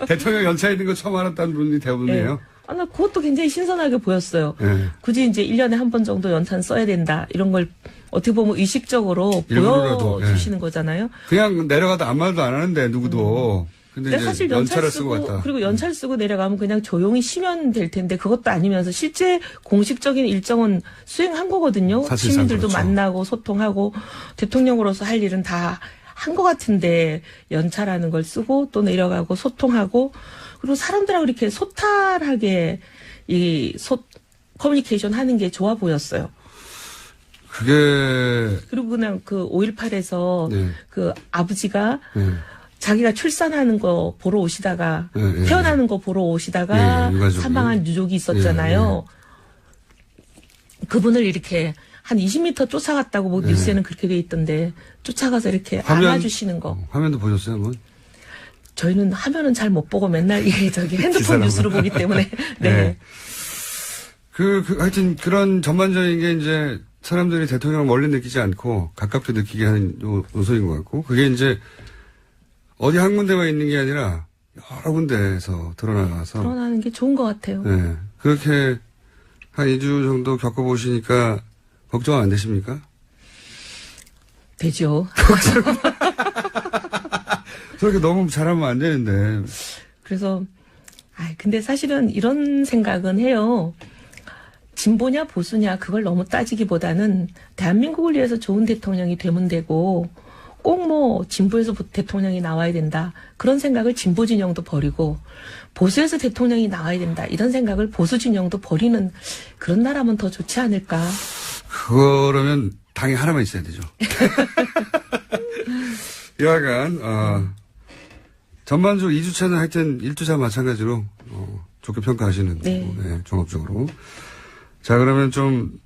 대통령 연차 있는 거 처음 알았다는 분이 대부분이에요. 예. 아, 나 그것도 굉장히 신선하게 보였어요. 네. 굳이 이제 1년에 한 번 정도 연차는 써야 된다. 이런 걸 어떻게 보면 의식적으로 일부러라도, 보여주시는 거잖아요. 그냥 내려가다 아무 말도 안 하는데 누구도. 근데 근데 이제 사실 연차를 쓰고 갔다. 그리고 연차를 쓰고 내려가면 그냥 조용히 쉬면 될 텐데 그것도 아니면서 실제 공식적인 일정은 수행한 거거든요. 사실상 시민들도 그렇죠. 만나고 소통하고 대통령으로서 할 일은 다 한 것 같은데 연차라는 걸 쓰고 또 내려가고 소통하고 그리고 사람들하고 이렇게 소탈하게 커뮤니케이션 하는 게 좋아 보였어요. 그게 그리고 그냥 그 5.18에서 네. 그 아버지가 네. 자기가 출산하는 거 보러 오시다가 네, 태어나는 거 보러 오시다가 네, 유가족이. 사망한 유족이 있었잖아요. 그분을 이렇게 한 20m 쫓아갔다고 뭐 뉴스에는 그렇게 돼 있던데 쫓아가서 이렇게 안아주시는 거. 화면도 보셨어요 한번? 저희는 화면은 잘 못 보고 맨날 핸드폰 기사로만. 뉴스로 보기 때문에 네. 하여튼 그런 전반적인 게 이제 사람들이 대통령을 멀리 느끼지 않고 가깝게 느끼게 하는 요소인 것 같고 그게 이제 어디 한 군데만 있는 게 아니라 여러 군데에서 드러나서 드러나는 게 좋은 것 같아요. 네. 그렇게 한 2주 정도 겪어보시니까 걱정 안 되십니까? 되죠. 그렇게 너무 잘하면 안 되는데. 그래서 근데 사실은 이런 생각은 해요. 진보냐 보수냐 그걸 너무 따지기보다는 대한민국을 위해서 좋은 대통령이 되면 되고 꼭 뭐 진보에서 대통령이 나와야 된다. 그런 생각을 진보 진영도 버리고 보수에서 대통령이 나와야 된다. 이런 생각을 보수 진영도 버리는 그런 나라면 더 좋지 않을까. 그러면 당이 하나만 있어야 되죠. 여하간 전반적으로 2주차는 하여튼 1주차 마찬가지로 좋게 평가하시는 네. 거고, 네, 종합적으로. 자 그러면 좀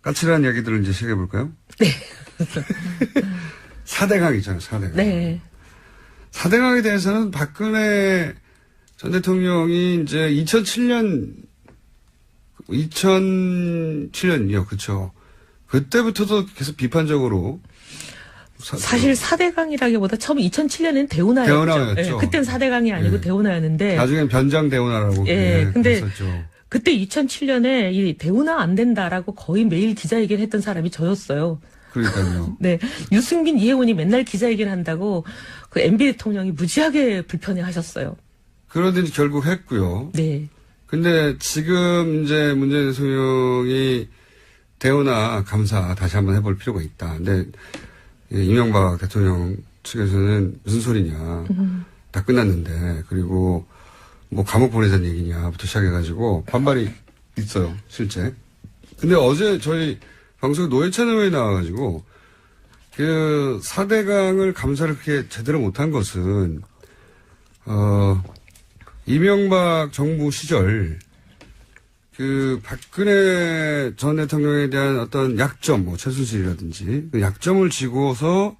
까칠한 이야기들을 이제 시작해 볼까요? 네. 4대강 있잖아요. 4대강. 네. 4대강에 대해서는 박근혜 전 대통령이 이제 2007년이요. 그렇죠. 그때부터도 계속 비판적으로 사실 4대강이라기보다 처음 2007년에는 대운하였죠. 대운하였죠. 네, 그땐 4대강이 아니고 네. 대운하였는데. 나중엔 변장 대운하라고. 예, 근데 그랬었죠. 그때 2007년에 이 대운하 안 된다라고 거의 매일 기자회견 했던 사람이 저였어요. 그러니까요. 네. 유승민, 이혜원이 맨날 기자회견 한다고 그 MB 대통령이 무지하게 불편해 하셨어요. 그러더니 결국 했고요. 네. 근데 지금 이제 문재인 대통령이 대운하 감사 다시 한번 해볼 필요가 있다. 근데 이명박 대통령 측에서는 무슨 소리냐. 다 끝났는데. 그리고 뭐 감옥 보내자는 얘기냐부터 시작해가지고 반발이 있어요. 실제. 근데 어제 저희 방송에 노회찬 의원이 나와가지고 그 4대강을 감사를 그렇게 제대로 못한 것은 이명박 정부 시절 그 박근혜 전 대통령에 대한 어떤 약점, 뭐 최순실이라든지 그 약점을 지고서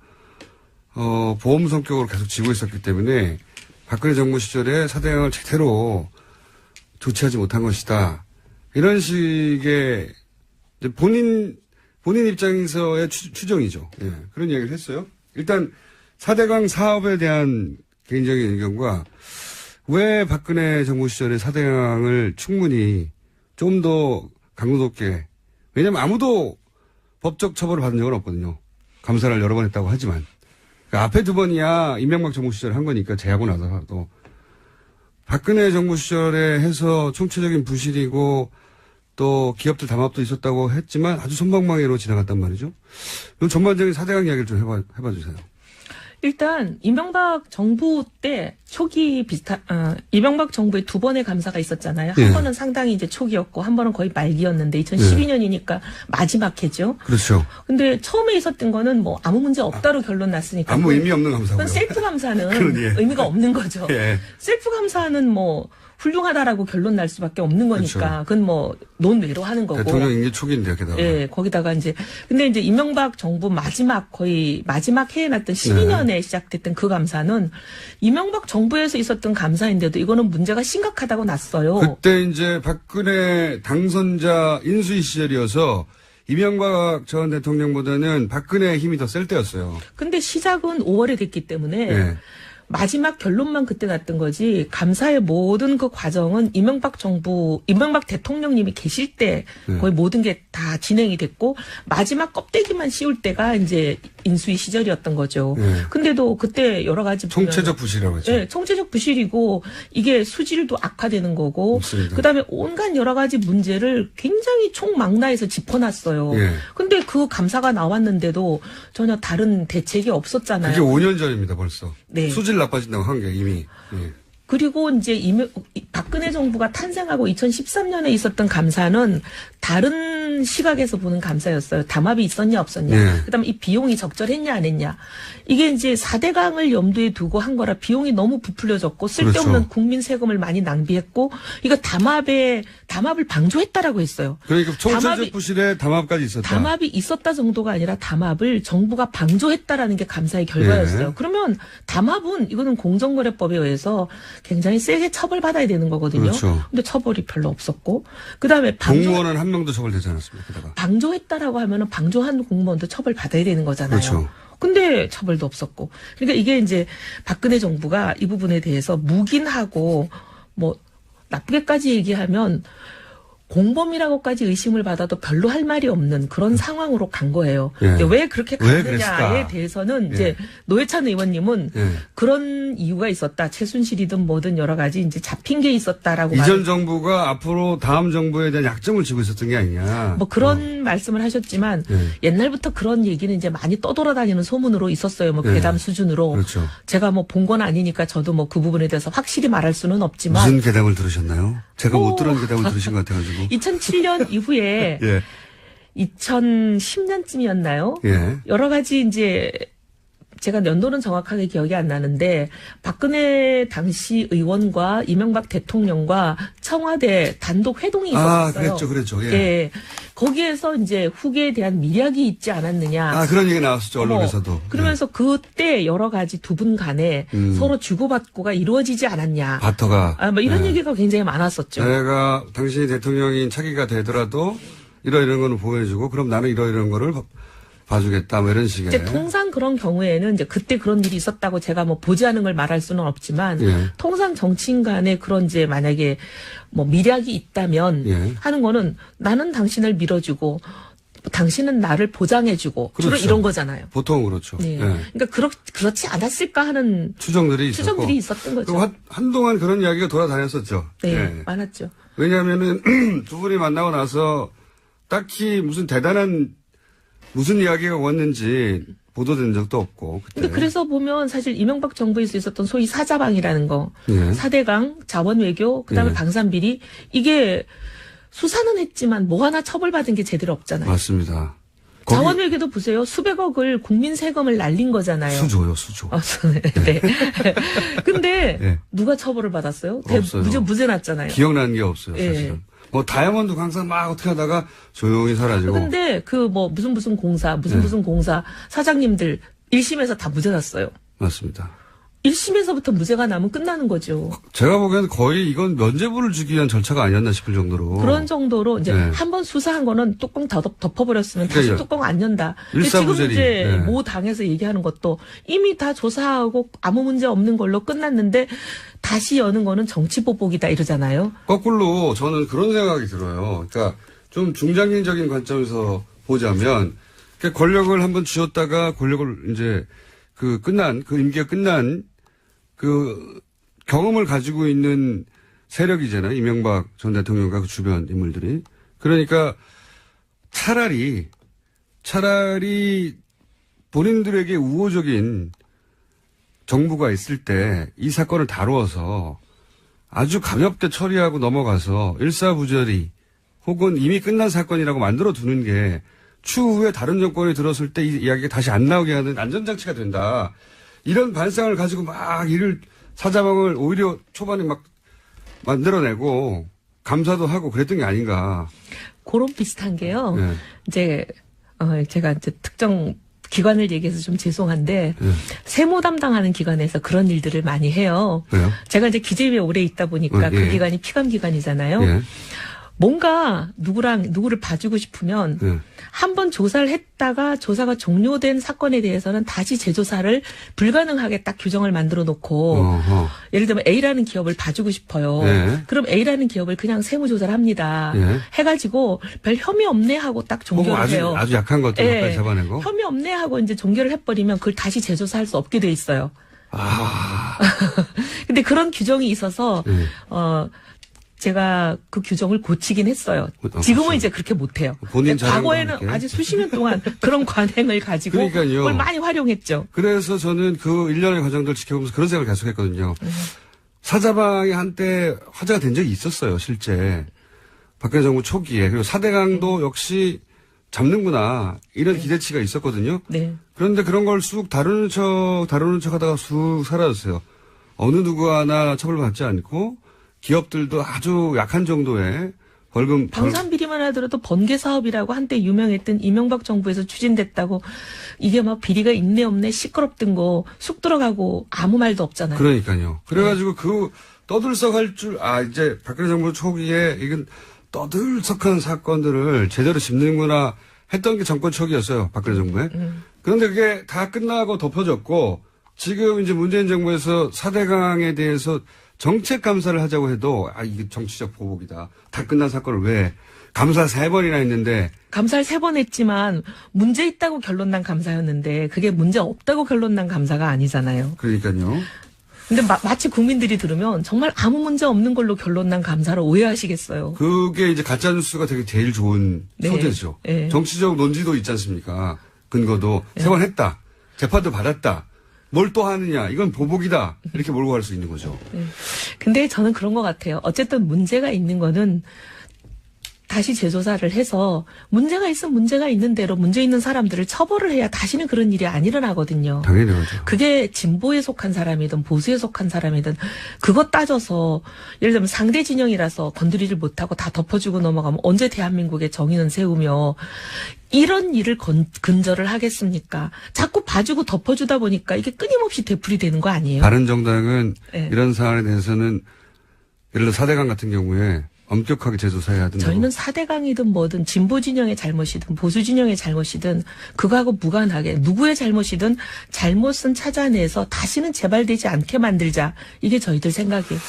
보험 성격으로 계속 지고 있었기 때문에 박근혜 정부 시절에 4대강을 제대로 조치하지 못한 것이다. 이런 식의 이제 본인 입장에서의 추정이죠. 예, 그런 이야기를 했어요. 일단 4대강 사업에 대한 개인적인 의견과 왜 박근혜 정부 시절에 4대강을 충분히 좀 더 강도 높게, 왜냐면 아무도 법적 처벌을 받은 적은 없거든요. 감사를 여러 번 했다고 하지만. 그러니까 앞에 두 번이야 이명박 정부 시절에 한 거니까 제하고 나서도. 박근혜 정부 시절에 해서 총체적인 부실이고 또 기업들 담합도 있었다고 했지만 아주 솜방망이로 지나갔단 말이죠. 그럼 전반적인 4대강 이야기를 좀 해봐 주세요. 일단 이명박 정부 때 초기 이명박 정부의 두 번의 감사가 있었잖아요. 예. 한 번은 상당히 이제 초기였고 한 번은 거의 말기였는데 2012년이니까 마지막 해죠. 그렇죠. 근데 처음에 있었던 거는 뭐 아무 문제 없다로 결론 났으니까. 아무 의미 없는 감사고요. 그건 셀프 감사는 그러니. 의미가 없는 거죠. 예. 셀프 감사는 뭐 훌륭하다라고 결론 날 수밖에 없는 거니까. 그렇죠. 그건 뭐 논외로 하는 거고. 대통령 임기 초기인데요, 게다가. 예, 거기다가 근데 이제 이명박 정부 거의 마지막 해에 났던 12년에 시작됐던 그 감사는 이명박 정부에서 있었던 감사인데도 이거는 문제가 심각하다고 났어요. 그때 이제 박근혜 당선자 인수위 시절이어서 이명박 전 대통령보다는 박근혜의 힘이 더 셀 때였어요. 근데 시작은 5월에 됐기 때문에 예. 마지막 결론만 그때 났던 거지 감사의 모든 그 과정은 이명박 대통령님이 계실 때 거의 모든 게 다 진행이 됐고 마지막 껍데기만 씌울 때가 이제 인수위 시절이었던 거죠. 네. 근데도 그때 여러 가지 총체적 부실이라고 했죠. 네, 총체적 부실이고 이게 수질도 악화되는 거고 맞습니다. 그다음에 온갖 여러 가지 문제를 굉장히 총망라해서 짚어놨어요. 예. 근데 그 감사가 나왔는데도 전혀 다른 대책이 없었잖아요. 그게 5년 전입니다, 벌써. 네. 수질 나빠진다고 한 게 이미. 예. 그리고 이제 박근혜 정부가 탄생하고 2013년에 있었던 감사는 다른 시각에서 보는 감사였어요. 담합이 있었냐 없었냐. 네. 그다음에 이 비용이 적절했냐 안 했냐. 이게 이제 4대강을 염두에 두고 한 거라 비용이 너무 부풀려졌고 쓸데없는 그렇죠. 국민 세금을 많이 낭비했고 이거 담합을 방조했다라고 했어요. 그러니까 총체적 담합이- 부실에 담합까지 있었다. 담합이 있었다 정도가 아니라 담합을 정부가 방조했다라는 게 감사의 결과였어요. 네. 그러면 담합은 이거는 공정거래법에 의해서 굉장히 세게 처벌받아야 되는 거거든요. 그렇죠. 근데 처벌이 별로 없었고 그다음에 공무원은 한 명도 처벌되지 않았습니다. 게다가. 방조했다라고 하면은 방조한 공무원도 처벌받아야 되는 거잖아요. 그렇죠. 근데 처벌도 없었고. 그러니까 이게 이제 박근혜 정부가 이 부분에 대해서 묵인하고 뭐 나쁘게까지 얘기하면 공범이라고까지 의심을 받아도 별로 할 말이 없는 그런 상황으로 간 거예요. 예. 근데 왜 그렇게 왜 갔느냐에 그랬을까? 대해서는 예. 이제 노회찬 의원님은 예. 그런 이유가 있었다. 최순실이든 뭐든 여러 가지 이제 잡힌 게 있었다라고 이전 정부가 앞으로 다음 정부에 대한 약점을 지고 있었던 게 아니냐. 뭐 그런 말씀을 하셨지만 예. 옛날부터 그런 얘기는 이제 많이 떠돌아다니는 소문으로 있었어요. 뭐 예. 괴담 수준으로. 그렇죠. 제가 뭐 본 건 아니니까 저도 뭐 그 부분에 대해서 확실히 말할 수는 없지만 무슨 괴담을 들으셨나요? 제가 못 오. 들은 괴담을 들으신 것 같아가지고. 2007년 이후에 예. 2010년쯤이었나요? 예. 여러 가지 이제 제가 연도는 정확하게 기억이 안 나는데 박근혜 당시 의원과 이명박 대통령과 청와대 단독 회동이 있었어요. 그랬죠. 예. 예. 거기에서 이제 후계에 대한 미략이 있지 않았느냐. 그런 얘기 나왔었죠, 언론에서도. 그러면서 그때 여러 가지 두 분 간에 서로 주고받고가 이루어지지 않았냐. 바터가. 뭐 이런 예. 얘기가 굉장히 많았었죠. 내가 당신이 대통령인 차기가 되더라도 이런 거는 보여주고 그럼 나는 이런 거를 봐주겠다 뭐 이런 식의. 이제 통상 그런 경우에는 이제 그때 그런 일이 있었다고 제가 뭐 보지 않은 걸 말할 수는 없지만 예. 통상 정치인 간에 그런 이제 만약에 뭐 미략이 있다면 예. 하는 거는 나는 당신을 밀어주고 당신은 나를 보장해주고 주로 그렇죠. 이런 거잖아요. 보통 그렇죠. 네. 예. 그러니까 그렇지 않았을까 하는 추정들이 있었고. 추정들이 있었던 거죠. 그리고 한동안 그런 이야기가 돌아다녔었죠. 네, 예. 많았죠. 왜냐하면은 두 분이 만나고 나서 딱히 무슨 이야기가 왔는지 보도된 적도 없고. 그때. 근데 그래서 보면 사실 이명박 정부에서 있었던 소위 사자방이라는 거, 예. 4대강, 자원외교, 그다음에 예. 방산비리 이게 수사는 했지만 뭐 하나 처벌받은 게 제대로 없잖아요. 맞습니다. 자원외교도 보세요. 수백억을 국민 세금을 날린 거잖아요. 수조요, 수조. 네. 근데 예. 누가 처벌을 받았어요? 없어요. 무죄 났잖아요. 기억나는 게 없어요, 예. 사실은. 뭐 다이아몬드 광산 막 어떻게 하다가 조용히 사라지고. 근데 그 뭐 무슨 공사, 네. 무슨 공사 사장님들 1심에서 다 무죄 났어요. 맞습니다. 1심에서부터 무죄가 나면 끝나는 거죠. 제가 보기에는 거의 이건 면죄부를 주기 위한 절차가 아니었나 싶을 정도로. 그런 정도로 이제 네. 한번 수사한 거는 뚜껑 덮어버렸으면 다시 그러니까 뚜껑 안 연다. 근데 지금 일사부재리. 이제 네. 모 당에서 얘기하는 것도 이미 다 조사하고 아무 문제 없는 걸로 끝났는데 다시 여는 거는 정치보복이다 이러잖아요. 거꾸로 저는 그런 생각이 들어요. 그러니까 좀 중장기적인 관점에서 보자면 그러니까 권력을 한번 쥐었다가 권력을 이제 그 임기가 끝난 그 경험을 가지고 있는 세력이잖아요. 이명박 전 대통령과 그 주변 인물들이. 그러니까 차라리 본인들에게 우호적인 정부가 있을 때 이 사건을 다루어서 아주 가볍게 처리하고 넘어가서 일사부절이 혹은 이미 끝난 사건이라고 만들어 두는 게 추후에 다른 정권이 들었을 때 이 이야기가 다시 안 나오게 하는 안전장치가 된다. 이런 반상을 가지고 막 이를 사자방을 오히려 초반에 막 만들어내고 감사도 하고 그랬던 게 아닌가. 그런 비슷한 게요. 네. 이제 제가 이제 특정 기관을 얘기해서 좀 죄송한데 네. 세무 담당하는 기관에서 그런 일들을 많이 해요. 왜요? 제가 이제 기재위에 오래 있다 보니까 예. 그 기관이 피감 기관이잖아요. 예. 뭔가 누구를 봐주고 싶으면 예. 한번 조사를 했다가 조사가 종료된 사건에 대해서는 다시 재조사를 불가능하게 딱 규정을 만들어 놓고 어허. 예를 들면 A라는 기업을 봐주고 싶어요. 네. 그럼 A라는 기업을 그냥 세무조사를 합니다. 네. 해가지고 별 혐의 없네 하고 딱 혹은 종결을 해요. 아주 약한 것들까지 예. 잡아내고. 혐의 없네 하고 이제 종결을 해버리면 그걸 다시 재조사할 수 없게 돼 있어요. 근데 그런 규정이 있어서 네. 제가 그 규정을 고치긴 했어요. 그렇죠. 지금은 이제 그렇게 못해요. 본인 자랑도 과거에는 이렇게. 아주 수십 년 동안 그런 관행을 가지고 그러니까요. 그걸 많이 활용했죠. 그래서 저는 그 일련의 과정들 지켜보면서 그런 생각을 계속 했거든요. 사자방이 한때 화제가 된 적이 있었어요, 실제. 박근혜 정부 초기에. 그리고 4대강도 역시 잡는구나. 이런 기대치가 있었거든요. 네. 그런데 그런 걸 쑥 다루는 척 하다가 쑥 사라졌어요. 어느 누구 하나 처벌받지 않고 기업들도 아주 약한 정도의 벌금. 방산 비리만 하더라도 번개 사업이라고 한때 유명했던 이명박 정부에서 추진됐다고 이게 막 비리가 있네 없네 시끄럽던 거 쑥 들어가고 아무 말도 없잖아요. 그러니까요. 그래가지고 그 떠들썩할 줄, 이제 박근혜 정부 초기에 이건 떠들썩한 사건들을 제대로 짚는구나 했던 게 정권 초기였어요. 박근혜 정부에. 그런데 그게 다 끝나고 덮어졌고 지금 이제 문재인 정부에서 4대강에 대해서 정책 감사를 하자고 해도 이게 정치적 보복이다. 다 끝난 사건을 왜 감사 3번이나 했는데 감사를 3번 했지만 문제 있다고 결론 난 감사였는데 그게 문제 없다고 결론 난 감사가 아니잖아요. 그러니까요. 근데 마치 국민들이 들으면 정말 아무 문제 없는 걸로 결론 난 감사를 오해하시겠어요. 그게 이제 가짜뉴스가 되게 제일 좋은 네. 소재죠. 네. 정치적 논지도 있지 않습니까? 근거도 3번 했다. 재판도 받았다. 뭘 또 하느냐. 이건 보복이다. 이렇게 몰고 갈 수 있는 거죠. 근데 저는 그런 것 같아요. 어쨌든 문제가 있는 거는 다시 재조사를 해서 문제가 있으면 문제가 있는 대로 문제 있는 사람들을 처벌을 해야 다시는 그런 일이 안 일어나거든요. 당연히 그렇죠. 그게 진보에 속한 사람이든 보수에 속한 사람이든 그것 따져서 예를 들면 상대 진영이라서 건드리질 못하고 다 덮어주고 넘어가면 언제 대한민국의 정의는 세우며 이런 일을 근절을 하겠습니까? 자꾸 봐주고 덮어주다 보니까 이게 끊임없이 되풀이되는 거 아니에요? 바른정당은 네. 이런 사안에 대해서는 예를 들어 4대강 같은 경우에 엄격하게 재조사해야 된다고. 저희는 4대강이든 뭐든 진보 진영의 잘못이든 보수 진영의 잘못이든 그거하고 무관하게 누구의 잘못이든 잘못은 찾아내서 다시는 재발되지 않게 만들자. 이게 저희들 생각이에요.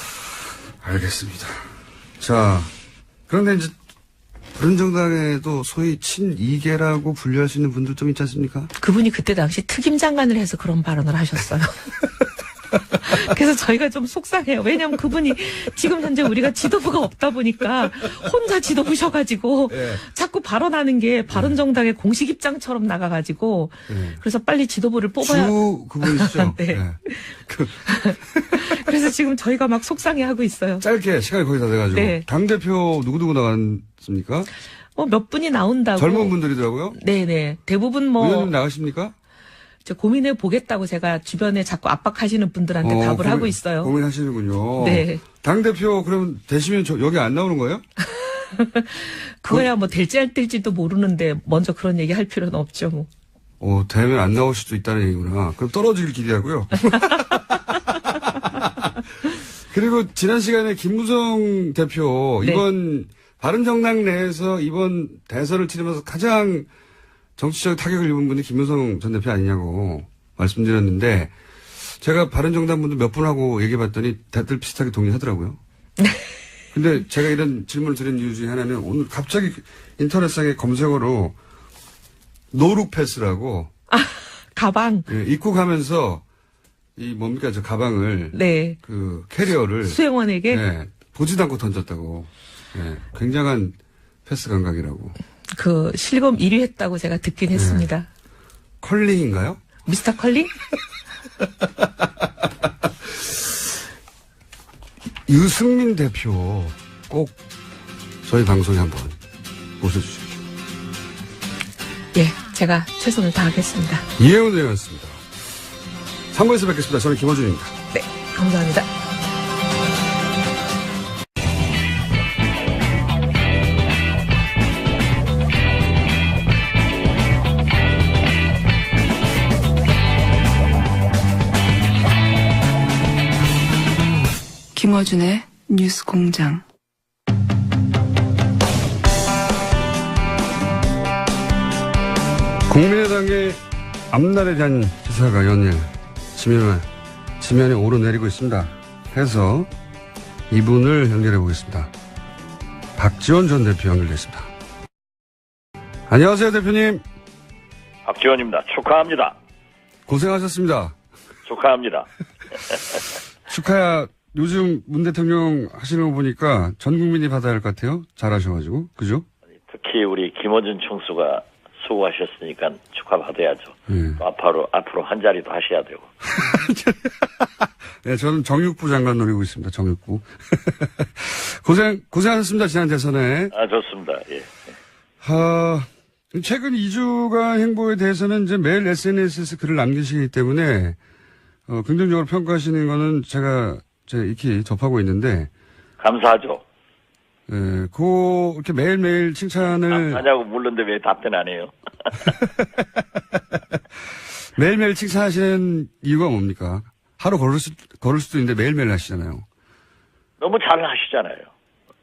알겠습니다. 자, 그런데 이제 바른정당에도 소위 친이계라고 분류할 수 있는 분들 좀 있지 않습니까? 그분이 그때 당시 특임 장관을 해서 그런 발언을 하셨어요. 그래서 저희가 좀 속상해요. 왜냐하면 그분이 지금 현재 우리가 지도부가 없다 보니까 혼자 지도부셔가지고 예. 자꾸 발언하는 게 바른정당의 공식 입장처럼 나가가지고 예. 그래서 빨리 지도부를 뽑아야. 주 그분이시죠? 네. 예. 그래서 지금 저희가 막 속상해하고 있어요. 짧게 시간이 거의 다 돼가지고. 네. 당대표 누구누구 나갔습니까? 몇 분이 나온다고. 젊은 분들이더라고요. 네네. 대부분 의원님 나가십니까? 저 고민해 보겠다고 제가 주변에 자꾸 압박하시는 분들한테 답을 하고 있어요. 고민하시는군요. 네. 당대표 그럼 되시면 여기 안 나오는 거예요? 그거야 뭐 될지 안 될지도 모르는데 먼저 그런 얘기 할 필요는 없죠 뭐. 되면 안 나올 수도 있다는 얘기구나. 그럼 떨어지길 기대하고요. 그리고 지난 시간에 김무성 대표 네. 이번 바른정당 내에서 이번 대선을 치르면서 가장 정치적 타격을 입은 분이 김무성 전 대표 아니냐고 말씀드렸는데 제가 바른정당 분들 몇 분하고 얘기해봤더니 다들 비슷하게 동의하더라고요. 근데 제가 이런 질문을 드린 이유 중에 하나는 오늘 갑자기 인터넷상에 검색어로 노룩패스라고 가방. 예, 입국하면서 뭡니까 저 가방을 네. 그 캐리어를 수행원에게. 예, 보지도 않고 던졌다고. 예, 굉장한 패스 감각이라고. 그 실검 1위 했다고 제가 듣긴 했습니다. 컬링인가요? 미스터 컬링? 유승민 대표 꼭 저희 방송에 한번 모셔주십시오. 예, 제가 최선을 다하겠습니다. 이혜훈 의원이었습니다. 3부에서 뵙겠습니다. 저는 김어준입니다. 네, 감사합니다. 김어준의 뉴스 공장. 국민의당의 앞날에 대한 기사가 연일 지면에 오르내리고 있습니다. 해서 이분을 연결해 보겠습니다. 박지원 전 대표 연결됐습니다. 안녕하세요, 대표님. 박지원입니다. 축하합니다. 고생하셨습니다. 축하합니다. 축하야. 요즘 문 대통령 하시는 거 보니까 전 국민이 받아야 할 것 같아요. 잘하셔가지고. 그죠? 특히 우리 김어준 총수가 수고하셨으니까 축하받아야죠. 네. 또 앞으로 한 자리도 하셔야 되고. 네, 저는 정육부 장관 노리고 있습니다. 정육부. 고생하셨습니다. 지난 대선에. 좋습니다. 예. 최근 2주간 행보에 대해서는 이제 매일 SNS에서 글을 남기시기 때문에, 긍정적으로 평가하시는 거는 제가 익히 접하고 있는데. 감사하죠. 예, 이렇게 매일매일 칭찬을. 하냐고 물는데 왜 답변 안 해요? 매일매일 칭찬하시는 이유가 뭡니까? 하루 걸을 수도 있는데 매일매일 하시잖아요. 너무 잘 하시잖아요.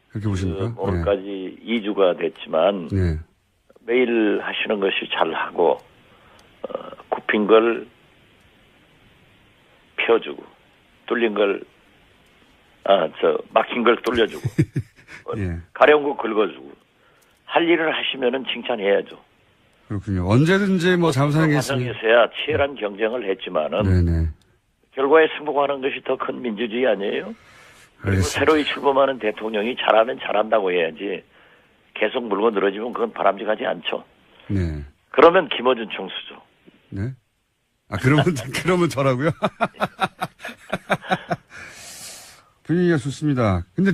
그렇게 보십니까? 오늘까지 2주가 됐지만. 네. 매일 하시는 것이 잘하고, 굽힌 걸 펴주고, 뚫린 걸, 막힌 걸 뚫려주고, 예. 가려운 거 긁어주고, 할 일을 하시면은 칭찬해야죠. 그렇군요. 언제든지 뭐 잘못하는 게 있으면. 과정에서야 치열한 경쟁을 했지만은, 네네. 결과에 승복하는 것이 더 큰 민주주의 아니에요? 그리고 알겠습니다. 새로이 출범하는 대통령이 잘하면 잘한다고 해야지, 계속 물고 늘어지면 그건 바람직하지 않죠. 네. 그러면 김어준 총수죠. 네. 그러면 저라고요? 분위기가 좋습니다. 근데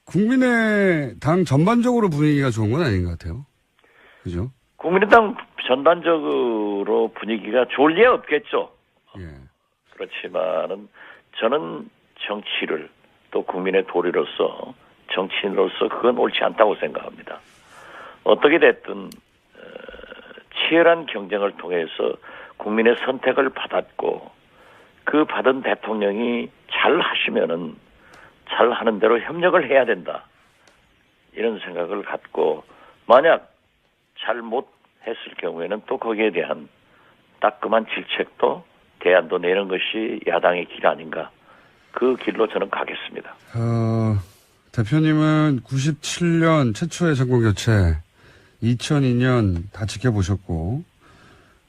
국민의당 전반적으로 분위기가 좋은 건 아닌 것 같아요. 그죠? 국민의당 전반적으로 분위기가 좋을 리 없겠죠. 예. 그렇지만은 저는 정치를 또 국민의 도리로서 정치인으로서 그건 옳지 않다고 생각합니다. 어떻게 됐든 치열한 경쟁을 통해서 국민의 선택을 받았고 그 받은 대통령이 잘 하시면은 잘 하는 대로 협력을 해야 된다. 이런 생각을 갖고 만약 잘 못했을 경우에는 또 거기에 대한 따끔한 질책도 대안도 내는 것이 야당의 길 아닌가. 그 길로 저는 가겠습니다. 대표님은 97년 최초의 정권교체, 2002년 다 지켜보셨고,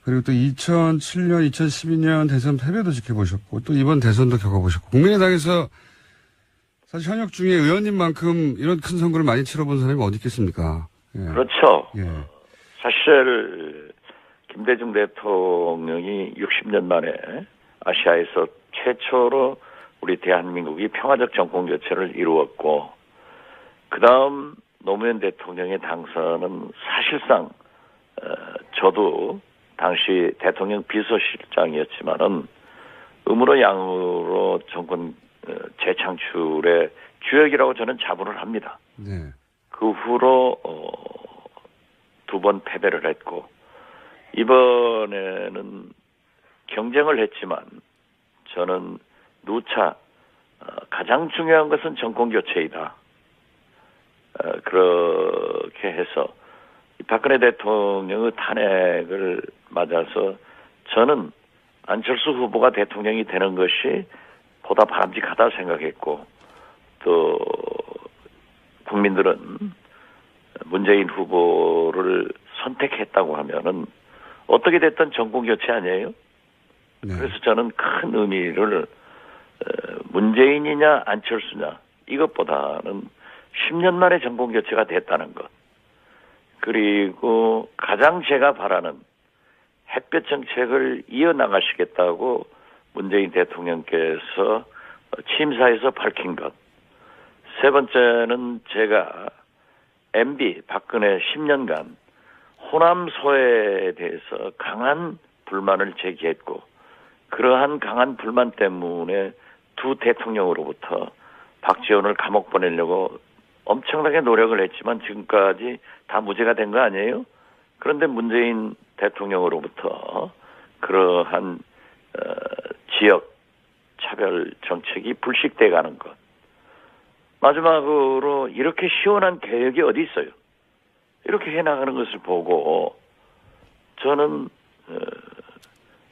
그리고 또 2007년, 2012년 대선 패배도 지켜보셨고, 또 이번 대선도 겪어보셨고, 국민의당에서 사실 현역 중에 의원님만큼 이런 큰 선거를 많이 치러본 사람이 어디 있겠습니까? 예. 그렇죠. 예. 사실 김대중 대통령이 60년 만에 아시아에서 최초로 우리 대한민국이 평화적 정권 교체를 이루었고 그 다음 노무현 대통령의 당선은 사실상 저도 당시 대통령 비서실장이었지만은 음으로 양으로 정권 재창출의 주역이라고 저는 자부를 합니다. 네. 그 후로 2번 패배를 했고 이번에는 경쟁을 했지만 저는 누차 가장 중요한 것은 정권 교체이다. 그렇게 해서 박근혜 대통령의 탄핵을 맞아서 저는 안철수 후보가 대통령이 되는 것이 보다 바람직하다 생각했고 또 국민들은 문재인 후보를 선택했다고 하면은 어떻게 됐든 정권 교체 아니에요? 네. 그래서 저는 큰 의미를 문재인이냐 안철수냐 이것보다는 10년 만에 정권 교체가 됐다는 것 그리고 가장 제가 바라는 햇볕 정책을 이어나가시겠다고 문재인 대통령께서 취임사에서 밝힌 것. 세 번째는 제가 MB 박근혜 10년간 호남 소외에 대해서 강한 불만을 제기했고 그러한 강한 불만 때문에 두 대통령으로부터 박지원을 감옥 보내려고 엄청나게 노력을 했지만 지금까지 다 무죄가 된 거 아니에요? 그런데 문재인 대통령으로부터 그러한 지역 차별 정책이 불식돼 가는 것. 마지막으로 이렇게 시원한 개혁이 어디 있어요? 이렇게 해나가는 것을 보고 저는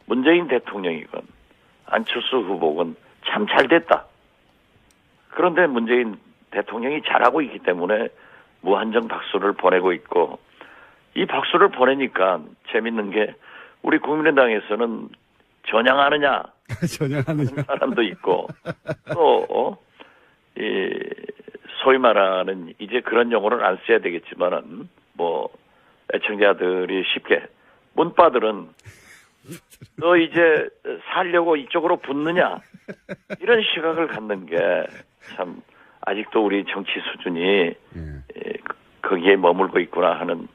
문재인 대통령이건 안철수 후보건 참 잘됐다. 그런데 문재인 대통령이 잘하고 있기 때문에 무한정 박수를 보내고 있고 이 박수를 보내니까 재밌는 게 우리 국민의당에서는 전향하느냐 전향하느냐 사람도 있고 또 소위 말하는 이제 그런 용어를 안 써야 되겠지만은 뭐 애청자들이 쉽게 문바들은 너 이제 살려고 이쪽으로 붙느냐 이런 시각을 갖는 게 참 아직도 우리 정치 수준이 거기에 머물고 있구나 하는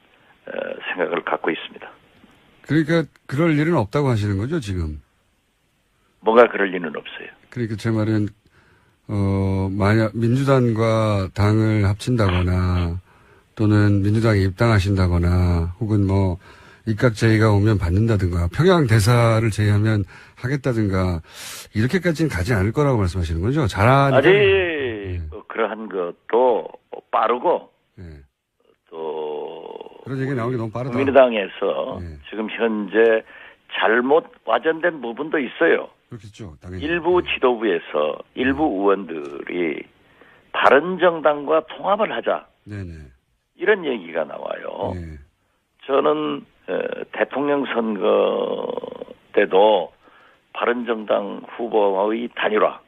생각을 갖고 있습니다. 그러니까 그럴 일은 없다고 하시는 거죠 지금? 뭔가 그럴 리는 없어요. 그러니까 제 말은 만약 민주당과 당을 합친다거나 또는 민주당에 입당하신다거나 혹은 뭐 입각 제의가 오면 받는다든가 평양 대사를 제의하면 하겠다든가 이렇게까지는 가지 않을 거라고 말씀하시는 거죠? 잘하니까. 아직 그러한 것도 빠르고 또 그런 얘기 나오기 너무 빠르다. 국민의당에서 지금 현재 잘못 와전된 부분도 있어요. 그렇겠죠. 당연히. 일부 지도부에서 일부 의원들이 바른정당과 통합을 하자. 네네. 이런 얘기가 나와요. 네. 저는 대통령 선거 때도 바른정당 후보와의 단일화,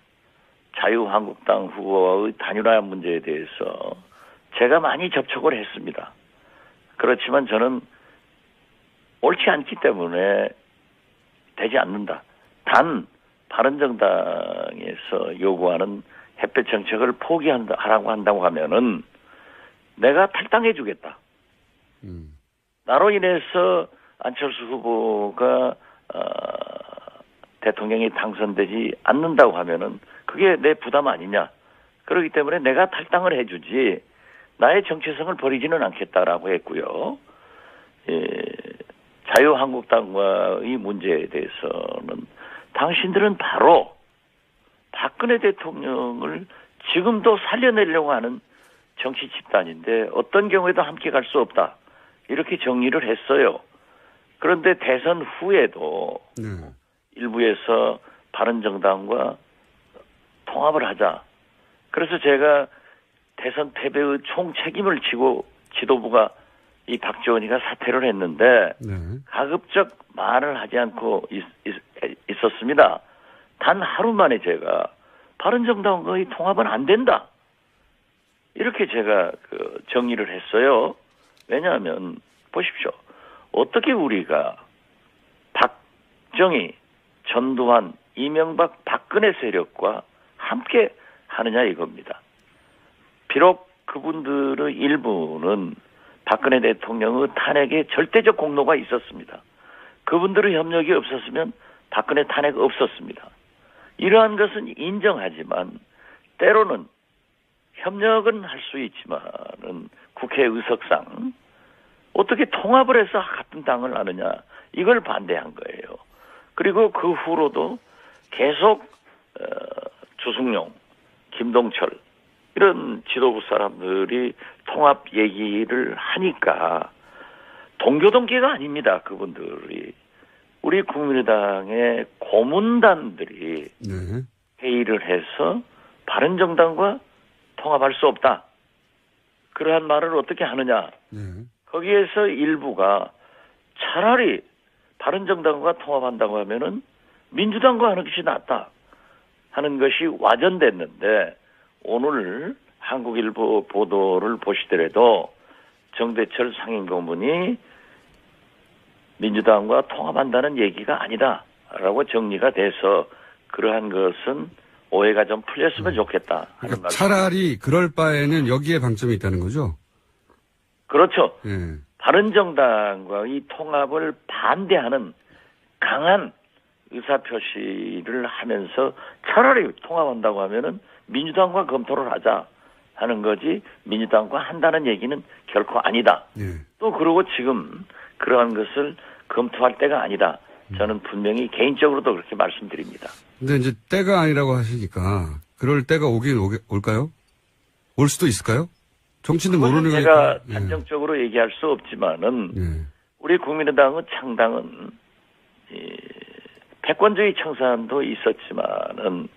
자유한국당 후보와의 단일화 문제에 대해서 제가 많이 접촉을 했습니다. 그렇지만 저는 옳지 않기 때문에 되지 않는다. 단 바른정당에서 요구하는 햇볕 정책을 포기하라고 한다고 하면은 내가 탈당해 주겠다. 나로 인해서 안철수 후보가 대통령이 당선되지 않는다고 하면은 그게 내 부담 아니냐. 그렇기 때문에 내가 탈당을 해주지 나의 정체성을 버리지는 않겠다라고 했고요. 자유한국당과의 문제에 대해서는 당신들은 바로 박근혜 대통령을 지금도 살려내려고 하는 정치 집단인데 어떤 경우에도 함께 갈 수 없다. 이렇게 정리를 했어요. 그런데 대선 후에도 일부에서 바른정당과 통합을 하자. 그래서 제가 대선 패배의 총 책임을 지고 지도부가 이 박지원이가 사퇴를 했는데 가급적 말을 하지 않고 있었습니다. 단 하루 만에 제가 바른정당과의 통합은 안 된다. 이렇게 제가 정리를 했어요. 왜냐하면 보십시오. 어떻게 우리가 박정희, 전두환, 이명박, 박근혜 세력과 함께 하느냐 이겁니다. 비록 그분들의 일부는 박근혜 대통령의 탄핵에 절대적 공로가 있었습니다. 그분들의 협력이 없었으면 박근혜 탄핵 없었습니다. 이러한 것은 인정하지만 때로는 협력은 할 수 있지만은 국회 의석상 어떻게 통합을 해서 같은 당을 하느냐 이걸 반대한 거예요. 그리고 그 후로도 계속 주승용, 김동철 이런 지도부 사람들이 통합 얘기를 하니까 동교동계가 아닙니다. 그분들이. 우리 국민의당의 고문단들이 회의를 해서 바른정당과 통합할 수 없다. 그러한 말을 어떻게 하느냐. 거기에서 일부가 차라리 바른정당과 통합한다고 하면은 민주당과 하는 것이 낫다 하는 것이 와전됐는데 오늘 한국일보 보도를 보시더라도 정대철 상임고문이 민주당과 통합한다는 얘기가 아니다라고 정리가 돼서 그러한 것은 오해가 좀 풀렸으면 좋겠다 하는 그러니까 말씀. 차라리 그럴 바에는 여기에 방점이 있다는 거죠? 그렇죠. 예. 바른정당과의 통합을 반대하는 강한 의사표시를 하면서 차라리 통합한다고 하면은 민주당과 검토를 하자 하는 거지 민주당과 한다는 얘기는 결코 아니다. 예. 또 그러고 지금 그러한 것을 검토할 때가 아니다. 저는 분명히 개인적으로도 그렇게 말씀드립니다. 근데 이제 때가 아니라고 하시니까 그럴 때가 올까요? 올 수도 있을까요? 정치는 모르는 제가 거니까. 단정적으로 얘기할 수 없지만은 예. 우리 국민의당의 창당은 패권주의 청산도 있었지만은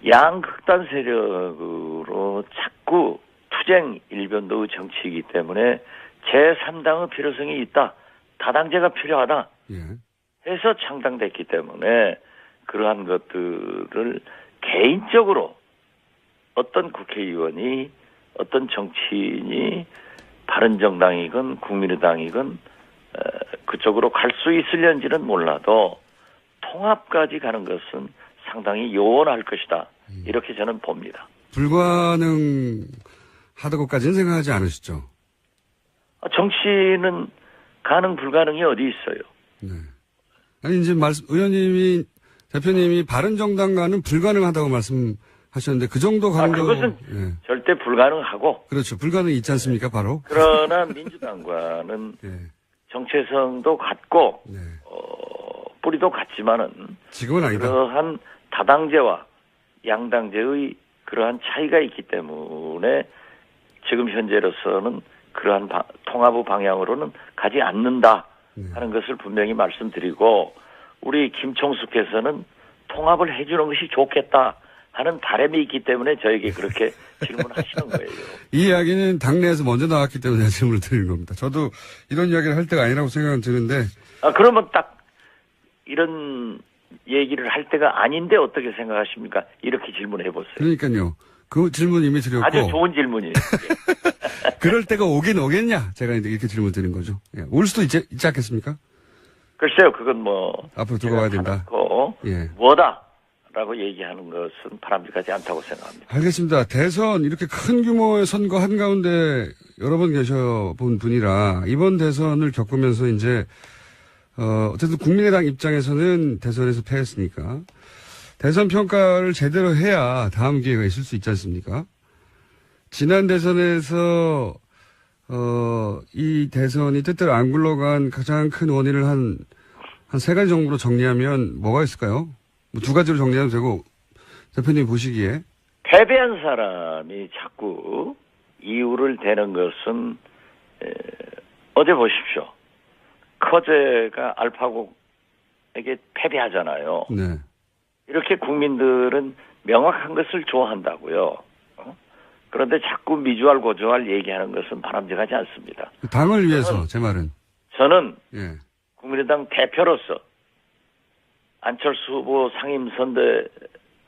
양극단 세력으로 자꾸 투쟁 일변도의 정치이기 때문에 제3당의 필요성이 있다. 다당제가 필요하다. 예. 해서 창당됐기 때문에 그러한 것들을 개인적으로 어떤 국회의원이 어떤 정치인이 바른정당이건 국민의당이건 그쪽으로 갈 수 있을는지는 몰라도 통합까지 가는 것은 상당히 요원할 것이다. 이렇게 저는 봅니다. 불가능하다고까지는 생각하지 않으시죠? 정치는 가능 불가능이 어디 있어요? 네. 아니 이제 의원님이 대표님이 바른정당과는 불가능하다고 말씀하셨는데 그 정도 가는 그것은 예. 절대 불가능하고 그렇죠. 불가능이 있지 않습니까? 바로. 그러나 민주당과는 예. 정체성도 같고 네. 뿌리도 같지만은 지금은 아니다. 그러한 다당제와 양당제의 그러한 차이가 있기 때문에 지금 현재로서는 그러한 통합의 방향으로는 가지 않는다 하는 것을 분명히 말씀드리고 우리 김총수께서는 통합을 해주는 것이 좋겠다 하는 바람이 있기 때문에 저에게 그렇게 질문하시는 거예요. 이 이야기는 당내에서 먼저 나왔기 때문에 질문을 드리는 겁니다. 저도 이런 이야기를 할 때가 아니라고 생각은 드는데. 그러면 딱 이런 얘기를 할 때가 아닌데 어떻게 생각하십니까? 이렇게 질문해 보세요. 그러니까요. 그 질문 이미 드렸고. 아주 좋은 질문이에요. 그럴 때가 오긴 오겠냐? 제가 이렇게 질문 드린 거죠. 예. 올 수도 있지 않겠습니까? 글쎄요, 그건 뭐. 앞으로 두고 봐야 된다. 예. 뭐다라고 얘기하는 것은 바람직하지 않다고 생각합니다. 알겠습니다. 대선 이렇게 큰 규모의 선거 한가운데 여러 번 계셔본 분이라 이번 대선을 겪으면서 이제 어쨌든 국민의당 입장에서는 대선에서 패했으니까 대선 평가를 제대로 해야 다음 기회가 있을 수 있지 않습니까? 지난 대선에서 이 대선이 뜻대로 안 굴러간 가장 큰 원인을 한 세 가지 정도로 정리하면 뭐가 있을까요? 뭐 두 가지로 정리하면 되고 대표님 보시기에 패배한 사람이 자꾸 이유를 대는 것은 어제 보십시오. 커제가 알파고에게 패배하잖아요. 네. 이렇게 국민들은 명확한 것을 좋아한다고요. 그런데 자꾸 미주알 고주알 얘기하는 것은 바람직하지 않습니다. 당을 위해서 제 말은 저는 예. 국민의당 대표로서 안철수 후보 상임선대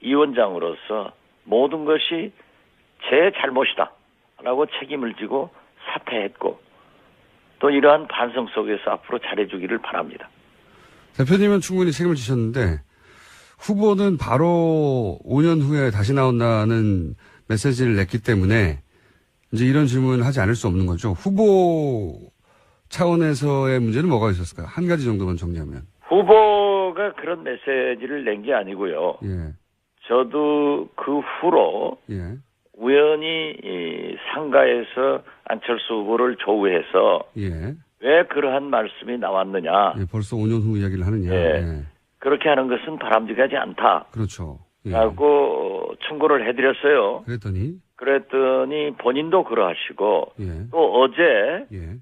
위원장으로서 모든 것이 제 잘못이다 라고 책임을 지고 사퇴했고 또 이러한 반성 속에서 앞으로 잘해주기를 바랍니다. 대표님은 충분히 책임을 지셨는데 후보는 바로 5년 후에 다시 나온다는 메시지를 냈기 때문에 이제 이런 질문을 하지 않을 수 없는 거죠. 후보 차원에서의 문제는 뭐가 있었을까요? 한 가지 정도만 정리하면. 후보가 그런 메시지를 낸 게 아니고요. 예. 저도 그 후로 예. 우연히 이 상가에서 안철수 후보를 조우해서 예. 왜 그러한 말씀이 나왔느냐. 예. 벌써 5년 후 이야기를 하느냐. 예. 예. 그렇게 하는 것은 바람직하지 않다. 그렇죠. 예. 라고 충고를 해드렸어요. 그랬더니 본인도 그러하시고 예. 또 어제 예.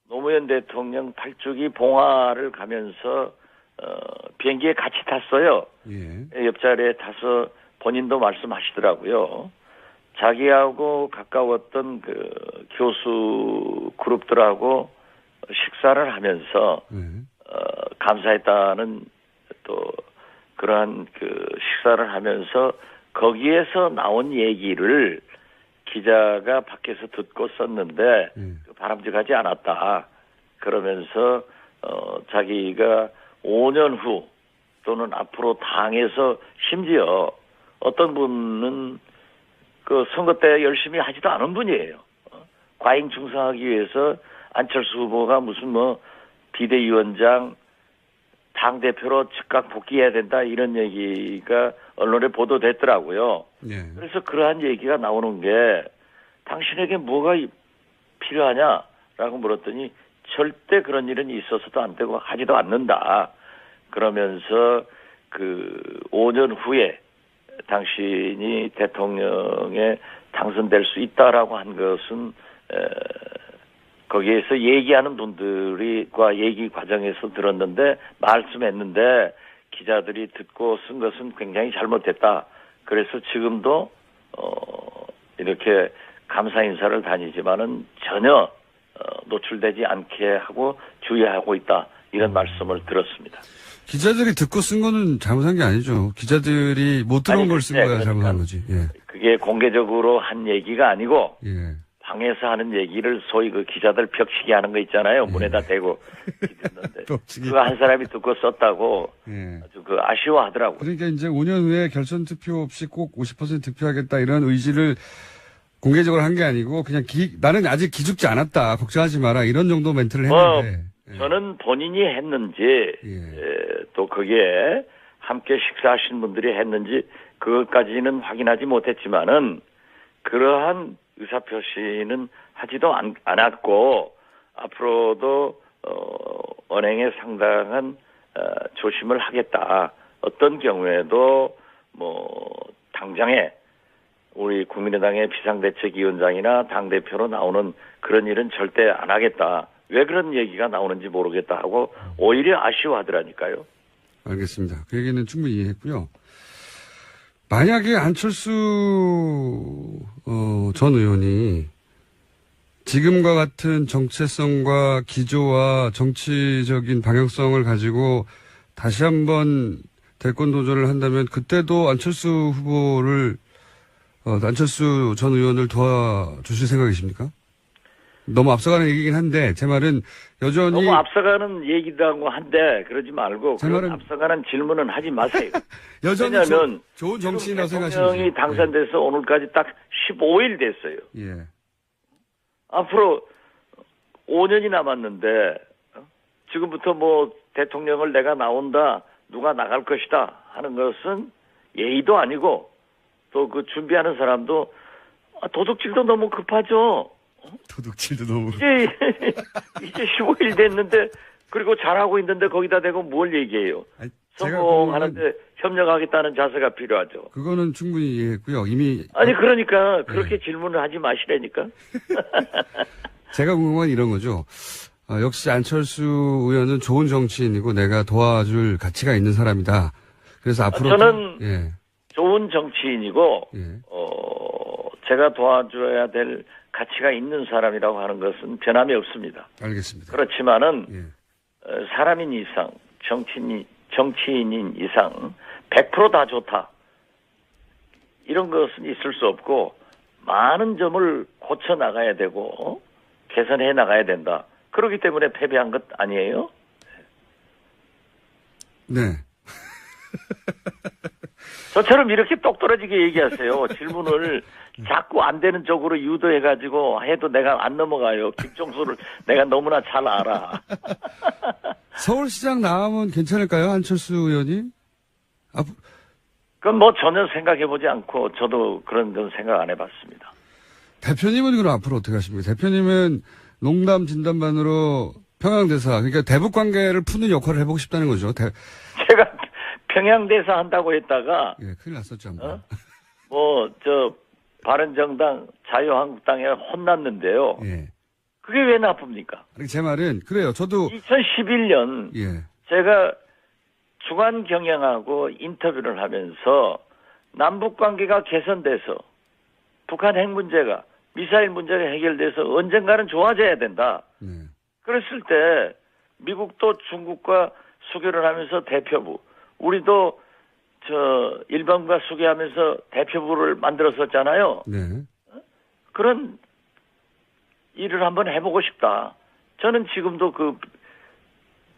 노무현 대통령 8주기 봉화를 가면서 비행기에 같이 탔어요. 예. 옆자리에 타서 본인도 말씀하시더라고요. 자기하고 가까웠던 그 교수 그룹들하고 식사를 하면서 감사했다는 또 그러한 그 식사를 하면서 거기에서 나온 얘기를 기자가 밖에서 듣고 썼는데 바람직하지 않았다. 그러면서 자기가 5년 후 또는 앞으로 당에서 심지어 어떤 분은 그 선거 때 열심히 하지도 않은 분이에요. 과잉 중상하기 위해서 안철수 후보가 무슨 뭐 비대위원장 당대표로 즉각 복귀해야 된다 이런 얘기가 언론에 보도됐더라고요. 예. 그래서 그러한 얘기가 나오는 게 당신에게 뭐가 필요하냐라고 물었더니 절대 그런 일은 있어서도 안 되고 하지도 않는다. 그러면서 그 5년 후에 당신이 대통령에 당선될 수 있다라고 한 것은 거기에서 얘기하는 분들과 얘기 과정에서 들었는데 말씀했는데 기자들이 듣고 쓴 것은 굉장히 잘못됐다. 그래서 지금도 이렇게 감사 인사를 다니지만은 전혀 노출되지 않게 하고 주의하고 있다. 이런 말씀을 들었습니다. 기자들이 듣고 쓴 거는 잘못한 게 아니죠. 기자들이 못 들어온 걸 쓴 거야 잘못한 거지. 예. 그게 공개적으로 한 얘기가 아니고 예. 방에서 하는 얘기를 소위 그 기자들 벽치기 하는 거 있잖아요. 문에다 대고 듣는데 벽치기. 그거 한 사람이 듣고 썼다고 예. 아주 그 아쉬워하더라고요. 그러니까 이제 5년 후에 결선 투표 없이 꼭 50% 득표하겠다 이런 의지를 공개적으로 한 게 아니고 그냥 나는 아직 기죽지 않았다. 걱정하지 마라. 이런 정도 멘트를 했는데. 예. 저는 본인이 했는지 예. 또 거기에 함께 식사하신 분들이 했는지 그것까지는 확인하지 못했지만은 그러한 의사표시는 하지도 않았고 앞으로도 언행에 상당한 조심을 하겠다. 어떤 경우에도 뭐 당장에 우리 국민의당의 비상대책위원장이나 당대표로 나오는 그런 일은 절대 안 하겠다. 왜 그런 얘기가 나오는지 모르겠다 하고 오히려 아쉬워하더라니까요. 알겠습니다. 그 얘기는 충분히 이해했고요. 만약에 안철수 전 의원이 지금과 같은 정체성과 기조와 정치적인 방향성을 가지고 다시 한번 대권 도전을 한다면 그때도 안철수 전 의원을 도와주실 생각이십니까? 너무 앞서가는 얘기긴 한데 제 말은 여전히 너무 앞서가는 얘기도 한데 그러지 말고 제 그런 말은 앞서가는 질문은 하지 마세요. 여전히 왜냐하면 좋은 정치인이라고 생각하시죠. 대통령이 당선돼서 오늘까지 딱 15일 됐어요. 예. 앞으로 5년이 남았는데 지금부터 뭐 대통령을 내가 나온다 누가 나갈 것이다 하는 것은 예의도 아니고 또 그 준비하는 사람도 도둑질도 너무 급하죠. 도둑질도 너무 이제 15일 됐는데 그리고 잘하고 있는데 거기다 대고 뭘 얘기해요. 아니, 성공하는데 협력하겠다는 자세가 필요하죠. 그거는 충분히 이해했고요. 이미 아니 그러니까 그렇게 질문을 하지 마시라니까. 제가 궁금한 건 이런 거죠. 역시 안철수 의원은 좋은 정치인이고 내가 도와줄 가치가 있는 사람이다. 그래서 앞으로 저는 좋은 정치인이고 예. 제가 도와줘야 될 가치가 있는 사람이라고 하는 것은 변함이 없습니다. 알겠습니다. 그렇지만은 예. 사람인 이상, 정치인인 이상 100% 다 좋다. 이런 것은 있을 수 없고 많은 점을 고쳐 나가야 되고 개선해 나가야 된다. 그렇기 때문에 패배한 것 아니에요? 네. 저처럼 이렇게 똑떨어지게 얘기하세요. 질문을 자꾸 안 되는 쪽으로 유도해가지고 해도 내가 안 넘어가요. 김종수를 내가 너무나 잘 알아. 서울시장 나오면 괜찮을까요? 안철수 의원이? 그건 뭐 전혀 생각해보지 않고 저도 그런 건 생각 안 해봤습니다. 대표님은 그럼 앞으로 어떻게 하십니까? 대표님은 농담 진담반으로 평양대사, 그러니까 대북 관계를 푸는 역할을 해보고 싶다는 거죠. 제가 평양대사 한다고 했다가 예, 큰일 났었죠. 한번. 바른정당 자유한국당에 혼났는데요. 예. 그게 왜 나쁩니까? 제 말은 그래요. 저도 2011년 예. 제가 중앙경영하고 인터뷰를 하면서 남북관계가 개선돼서 북한 핵 문제가 미사일 문제가 해결돼서 언젠가는 좋아져야 된다. 네. 그랬을 때 미국도 중국과 수교를 하면서 대표부, 우리도 일본과 수교하면서 대표부를 만들었었잖아요. 네. 그런 일을 한번 해보고 싶다. 저는 지금도 그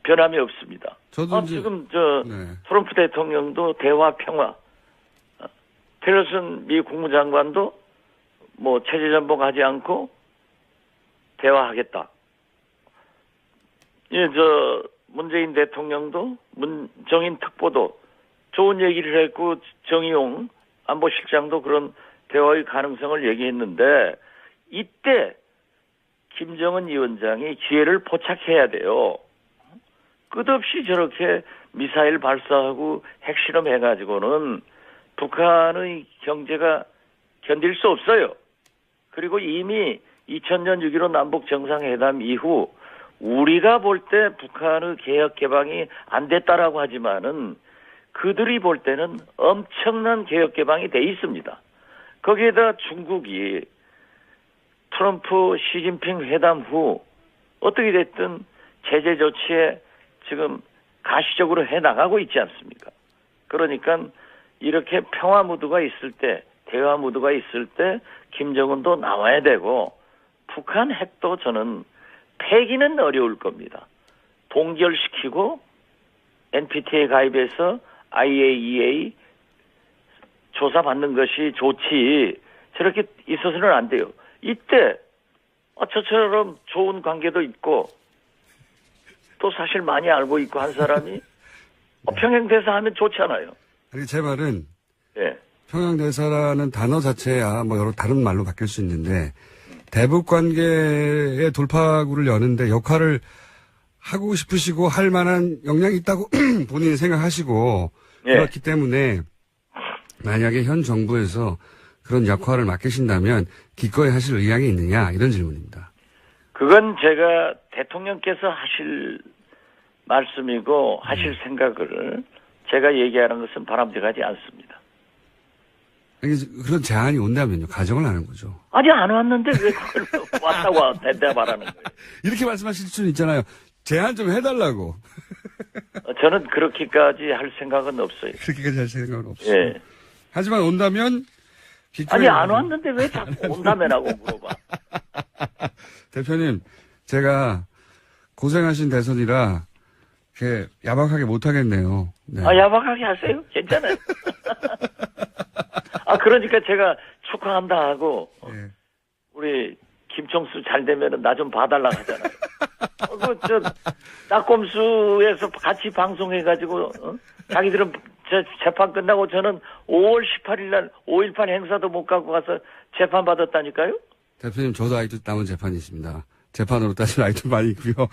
변함이 없습니다. 저도 이제- 지금 네. 트럼프 대통령도 대화 평화, 틸러슨 미 국무장관도 뭐 체제 전복하지 않고 대화하겠다. 예, 문재인 대통령도 문정인 특보도 좋은 얘기를 했고 정의용 안보실장도 그런 대화의 가능성을 얘기했는데 이때 김정은 위원장이 기회를 포착해야 돼요. 끝없이 저렇게 미사일 발사하고 핵실험 해가지고는 북한의 경제가 견딜 수 없어요. 그리고 이미 2000년 6.15 남북 정상회담 이후 우리가 볼 때 북한의 개혁 개방이 안 됐다라고 하지만은 그들이 볼 때는 엄청난 개혁 개방이 돼 있습니다. 거기에다 중국이 트럼프 시진핑 회담 후 어떻게 됐든 제재 조치에 지금 가시적으로 해 나가고 있지 않습니까? 그러니까 이렇게 평화 무드가 있을 때, 대화 무드가 있을 때 김정은도 나와야 되고 북한 핵도 저는 폐기는 어려울 겁니다. 동결시키고 NPT에 가입해서 IAEA 조사받는 것이 좋지 저렇게 있어서는 안 돼요. 이때 저처럼 좋은 관계도 있고 또 사실 많이 알고 있고 한 사람이 평양대사 하면 좋잖아요. 아니, 제 말은 예. 평양대사라는 단어 자체야 뭐 여러 다른 말로 바뀔 수 있는데 대북 관계의 돌파구를 여는데 역할을 하고 싶으시고 할 만한 역량이 있다고 본인이 생각하시고 예. 그렇기 때문에 만약에 현 정부에서 그런 역할을 맡기신다면 기꺼이 하실 의향이 있느냐 이런 질문입니다. 그건 제가 대통령께서 하실 말씀이고 하실 생각을 제가 얘기하는 것은 바람직하지 않습니다. 아니, 그런 제안이 온다면요. 가정을 하는 거죠. 아니 안 왔는데 왜 그걸 왔다고 대답하라는 거예요. 이렇게 말씀하실 수는 있잖아요. 제안 좀 해달라고. 저는 그렇게까지 할 생각은 없어요. 그렇게까지 할 생각은 없어요. 예. 하지만 온다면 기꺼이 아니 안 하죠. 왔는데 왜 자꾸 온다면하고 물어봐. 대표님, 제가 고생하신 대선이라 이렇게 야박하게 못하겠네요. 네. 야박하게 하세요. 괜찮아요. 그러니까 제가 축하한다 하고 예. 우리 김총수 잘 되면은 나 좀 봐달라 하잖아요. 낙검수에서 같이 방송해가지고 자기들은 재판 끝나고 저는 5월 18일 날 5.18 행사도 못 가고 가서 재판 받았다니까요. 대표님, 저도 아직도 남은 재판이 있습니다. 재판으로 따지면 아직도 많이 있고요.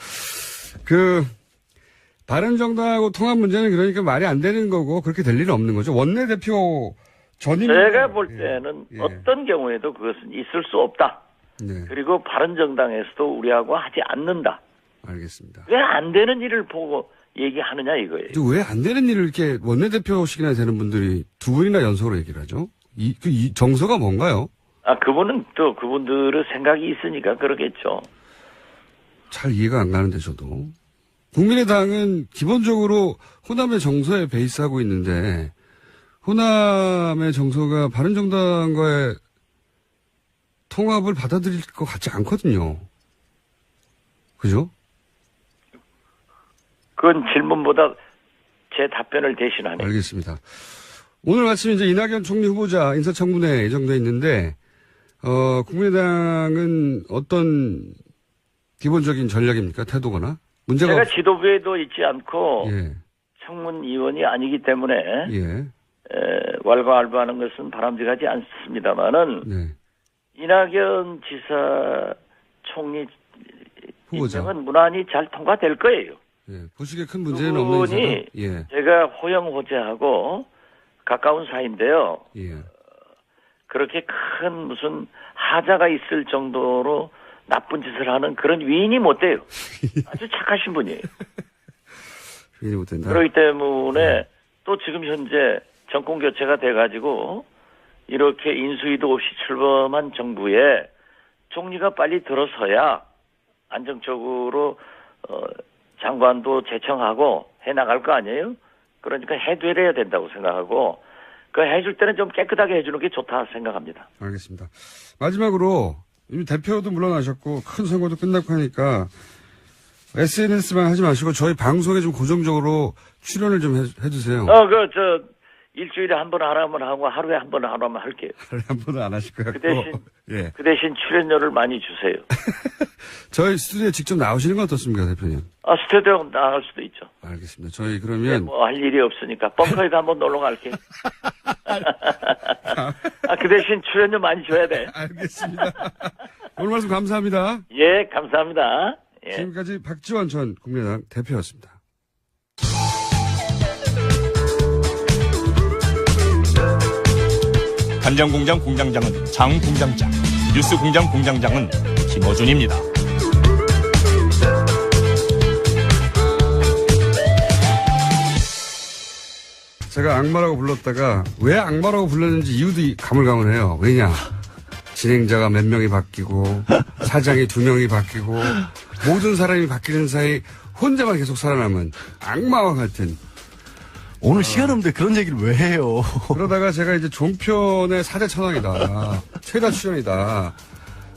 바른정당하고 통합 문제는 그러니까 말이 안 되는 거고 그렇게 될 일은 없는 거죠. 원내대표 전임. 제가 볼 때는 예. 어떤 경우에도 그것은 있을 수 없다. 네. 그리고 바른정당에서도 우리하고 하지 않는다. 알겠습니다. 왜 안 되는 일을 보고 얘기하느냐 이거예요. 왜 안 되는 일을 이렇게 원내대표식이나 되는 분들이 두 분이나 연속으로 얘기를 하죠? 이 정서가 뭔가요? 그분은 또 그분들의 생각이 있으니까 그러겠죠. 잘 이해가 안 가는데 저도. 국민의당은 기본적으로 호남의 정서에 베이스하고 있는데 호남의 정서가 바른정당과의 통합을 받아들일 것 같지 않거든요. 그죠? 그건 질문보다 제 답변을 대신하네요. 알겠습니다. 오늘 아침 이제 이낙연 총리 후보자 인사청문회 예정돼 있는데 국민의당은 어떤 기본적인 전략입니까? 태도거나? 문제가 제가 지도부에도 있지 않고 예. 청문위원이 아니기 때문에 예. 왈가왈부하는 것은 바람직하지 않습니다만은 네. 이낙연 지사 총리 후보자. 임명은 무난히 잘 통과될 거예요. 예. 보시기에 큰 문제는 없는 그분이 이상. 예. 제가 호영호재하고 가까운 사이인데요. 예. 그렇게 큰 무슨 하자가 있을 정도로 나쁜 짓을 하는 그런 위인이 못 돼요. 아주 착하신 분이에요. 괜히 못된다. 그렇기 때문에 또 지금 현재 정권 교체가 돼가지고 이렇게 인수위도 없이 출범한 정부에 총리가 빨리 들어서야 안정적으로 장관도 제청하고 해나갈 거 아니에요? 그러니까 해드려야 된다고 생각하고 그 해줄 때는 좀 깨끗하게 해주는 게 좋다 생각합니다. SNS만 하지 마시고 저희 방송에 좀 고정적으로 출연을 좀 해주세요. 일주일에 한 번 하라면 하고 하루에 한 번 하라면 할게요. 하루에 한 번은 안 하실 것 같고. 예. 그 대신 출연료를 많이 주세요. 저희 스튜디오에 직접 나오시는 건 어떻습니까, 대표님? 스튜디오 나갈 수도 있죠. 알겠습니다. 저희 그러면. 뭐 할 일이 없으니까 벙커에도 한번 놀러 갈게. 그 대신 출연료 많이 줘야 돼. 알겠습니다. 오늘 말씀 감사합니다. 예, 감사합니다. 예. 지금까지 박지원 전 국민의당 대표였습니다. 간장공장 공장장은 장 공장장, 뉴스공장 공장장은 김어준입니다. 제가 악마라고 불렀다가 왜 악마라고 불렀는지 이유도 가물가물해요. 왜냐? 진행자가 몇 명이 바뀌고 사장이 2명이 바뀌고 모든 사람이 바뀌는 사이 혼자만 계속 살아남은 악마와 같은. 오늘 시간 없는데 그런 얘기를 왜 해요? 그러다가 제가 이제 종편의 4대 천왕이다. 최다 출연이다.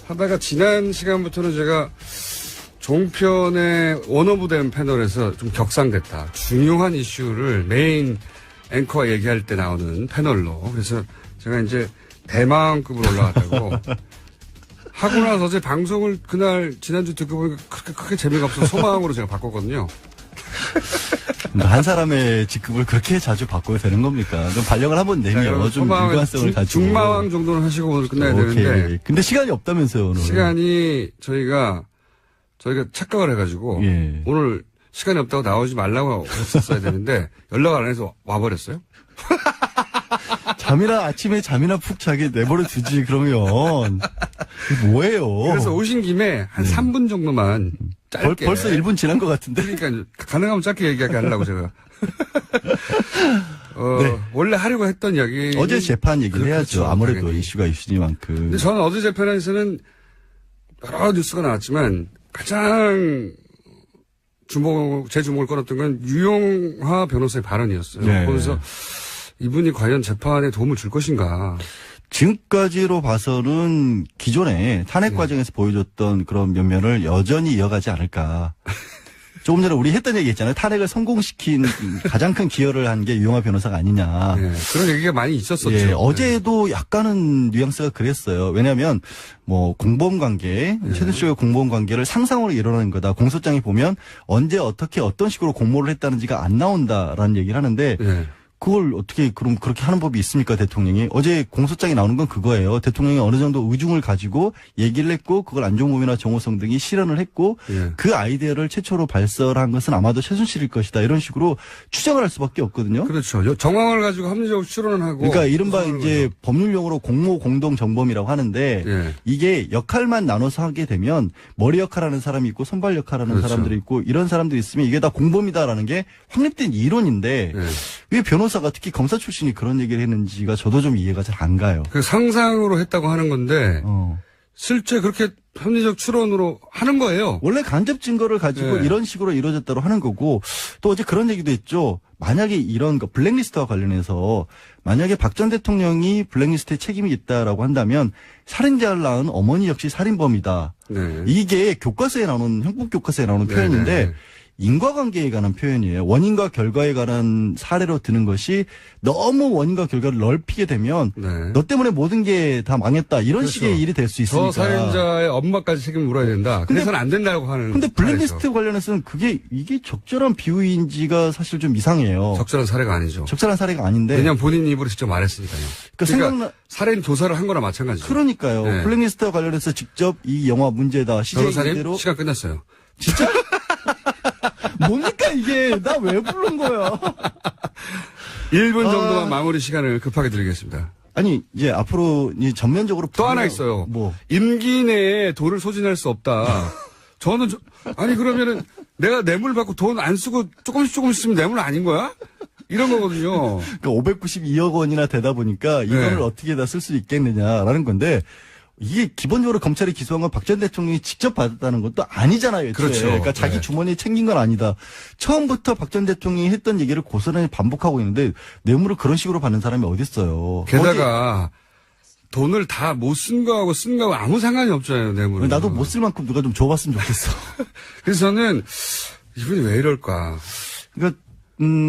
하다가 지난 시간부터는 제가 종편의 원오브된 패널에서 좀 격상됐다. 중요한 이슈를 메인 앵커가 얘기할 때 나오는 패널로. 그래서 제가 이제 대망급으로 올라갔다고. 하고 나서 어제 방송을 그날 지난주 듣고 보니까 그렇게 크게 재미가 없어서 소망으로 제가 바꿨거든요. 한 사람의 직급을 그렇게 자주 바꿔야 되는 겁니까? 좀 발령을 한번 내면 좀 일관성을 가지고. 중마왕 정도는 하시고 오늘 끝나야 오케이. 되는데. 근데 시간이 없다면서요, 오늘. 시간이 저희가 착각을 해가지고. 예. 오늘 시간이 없다고 나오지 말라고 했었어야 되는데 연락을 안 해서 와버렸어요. 아침에 잠이나 푹 자게 내버려 두지, 그러면. 이게 뭐예요? 그래서 오신 김에 한 3분 정도만 짧게. 벌써 1분 지난 것 같은데? 그러니까 가능하면 짧게 얘기하게 하려고 제가. 원래 하려고 했던 이야기. 어제 재판 얘기를 해야죠. 그렇죠, 아무래도 당연히. 이슈가 이슈니만큼. 근데 저는 어제 재판에서는 여러 뉴스가 나왔지만 가장 제 주목을 끌었던 건 유용화 변호사의 발언이었어요. 네. 그래서 이분이 과연 재판에 도움을 줄 것인가. 지금까지로 봐서는 기존에 탄핵 과정에서 보여줬던 그런 면면을 여전히 이어가지 않을까. 조금 전에 우리 했던 얘기 있잖아요. 탄핵을 성공시킨 가장 큰 기여를 한 게 유영하 변호사가 아니냐. 네, 그런 얘기가 많이 있었었죠. 예, 어제도 약간은 뉘앙스가 그랬어요. 왜냐하면 뭐 공범 관계, 최순실의 공범 관계를 상상으로 일어나는 거다. 공소장에 보면 언제 어떻게 어떤 식으로 공모를 했다는지가 안 나온다라는 얘기를 하는데 네. 그걸 어떻게 그럼 그렇게 하는 법이 있습니까, 대통령이? 어제 공소장에 나오는 건 그거예요. 대통령이 어느 정도 의중을 가지고 얘기를 했고 그걸 안종범이나 정호성 등이 실현을 했고 예. 그 아이디어를 최초로 발설한 것은 아마도 최순실일 것이다. 이런 식으로 추정을 할 수밖에 없거든요. 그렇죠. 정황을 가지고 합리적으로 추론을 하고. 그러니까 이른바 추론을 이제 하죠. 법률용어로 공모 공동 정범이라고 하는데 예. 이게 역할만 나눠서 하게 되면 머리 역할하는 사람이 있고 손발 역할하는 그렇죠. 사람들이 있고 이런 사람들이 있으면 이게 다 공범이다라는 게 확립된 이론인데 예. 왜 변호사가 특히 검사 출신이 그런 얘기를 했는지가 저도 좀 이해가 잘 안 가요. 그 상상으로 했다고 하는 건데 실제 그렇게 합리적 추론으로 하는 거예요. 원래 간접 증거를 가지고 네. 이런 식으로 이루어졌다고 하는 거고 또 어제 그런 얘기도 했죠. 만약에 이런 거 블랙리스트와 관련해서 만약에 박 전 대통령이 블랙리스트에 책임이 있다라고 한다면 살인자를 낳은 어머니 역시 살인범이다. 네. 이게 교과서에 나오는 형법 교과서에 나오는 네, 표현인데 네. 인과관계에 관한 표현이에요. 원인과 결과에 관한 사례로 드는 것이 너무 원인과 결과를 넓히게 되면 네. 너 때문에 모든 게 다 망했다. 이런 그렇죠. 식의 일이 될 수 있으니까. 저 살인자의 엄마까지 책임을 물어야 된다. 그래서는 안 된다고 하는. 근데 블랙리스트 사례죠. 관련해서는 이게 적절한 비유인지가 사실 좀 이상해요. 적절한 사례가 아니죠. 적절한 사례가 아닌데. 왜냐하면 본인 입으로 직접 말했으니까요. 그러니까 살인 조사를 한 거나 마찬가지죠. 그러니까요. 네. 블랙리스트와 관련해서 직접 이 영화 문제다. 시제 변호사님 이대로. 시간 끝났어요. 진짜? 뭡니까 이게? 나 왜 부른 거야? 1분 정도만 마무리 시간을 급하게 드리겠습니다. 아니 이제 앞으로 이제 전면적으로 또 하나 있어요. 뭐 임기 내에 돈을 소진할 수 없다. 저는 아니 그러면은 내가 뇌물 받고 돈 안 쓰고 조금씩 쓰면 뇌물 아닌 거야? 이런 거거든요. 그러니까 592억 원이나 되다 보니까 이 돈을 네. 어떻게 다 쓸 수 있겠느냐라는 건데 이게 기본적으로 검찰이 기소한 건 박 전 대통령이 직접 받았다는 것도 아니잖아요. 애초에. 그렇죠. 그러니까 자기 네. 주머니에 챙긴 건 아니다. 처음부터 박 전 대통령이 했던 얘기를 고스란히 반복하고 있는데 뇌물을 그런 식으로 받는 사람이 어디 있어요. 게다가 돈을 다 못 쓴 거하고 쓴 거하고 아무 상관이 없잖아요, 뇌물은. 나도 못 쓸 만큼 누가 좀 줘봤으면 좋겠어. 그래서 저는 이분이 왜 이럴까. 그러니까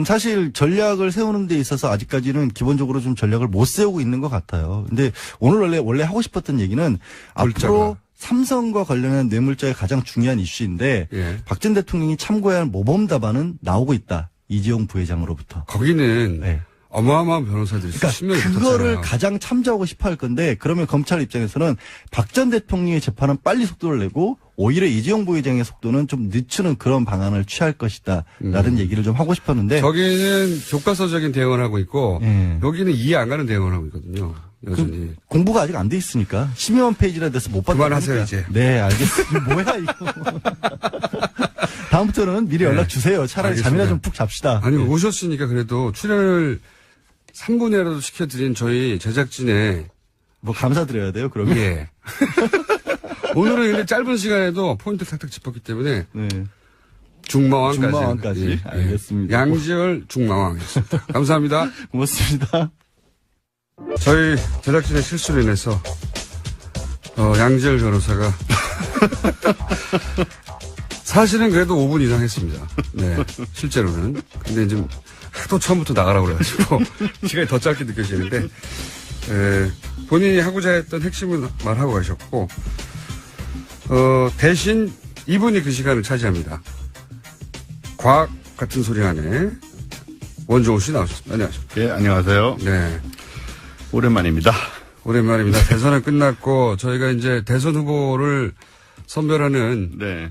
사실 전략을 세우는 데 있어서 아직까지는 기본적으로 좀 전략을 못 세우고 있는 것 같아요. 근데 오늘 원래 하고 싶었던 얘기는 앞으로 삼성과 관련한 뇌물죄의 가장 중요한 이슈인데 예. 박 전 대통령이 참고해야 할 모범 답안은 나오고 있다. 이재용 부회장으로부터. 거기는 네. 어마어마한 변호사들이 수십 명이 그러니까 그거를 붙었잖아요. 가장 참조하고 싶어 할 건데 그러면 검찰 입장에서는 박 전 대통령의 재판은 빨리 속도를 내고 오히려 이재용 부회장의 속도는 좀 늦추는 그런 방안을 취할 것이다 라는 얘기를 좀 하고 싶었는데 저기는 교과서적인 대응을 하고 있고 예. 여기는 이해 안 가는 대응을 하고 있거든요. 여전히. 공부가 아직 안 돼 있으니까 10만 페이지나 돼서 못 받는 그만하세요, 거니까. 이제. 네, 알겠습니다. 뭐야 이거. 다음부터는 미리 연락 주세요. 차라리 알겠습니다. 잠이나 좀 푹 잡시다. 아니 네. 오셨으니까 그래도 출연을 3분이라도 시켜드린 저희 제작진의 뭐 감사드려야 돼요. 그러면. 예. 오늘은 근데 짧은 시간에도 포인트 탁탁 짚었기 때문에 네. 중마왕까지. 중마왕까지. 알겠습니다. 양지열 중마왕이었습니다. 감사합니다. 고맙습니다. 저희 제작진의 실수로 인해서 양지열 변호사가 사실은 그래도 5분 이상 했습니다. 네, 실제로는. 근데 이제 하도 처음부터 나가라고 그래가지고 시간이 더 짧게 느껴지는데 본인이 하고자 했던 핵심은 말하고 가셨고 대신 이분이 그 시간을 차지합니다. 과학 같은 소리 안에 원종우 씨 나오셨습니다. 안녕하십니까. 예, 안녕하세요. 네. 오랜만입니다. 오랜만입니다. 대선은 끝났고 저희가 이제 대선 후보를 선별하는 네.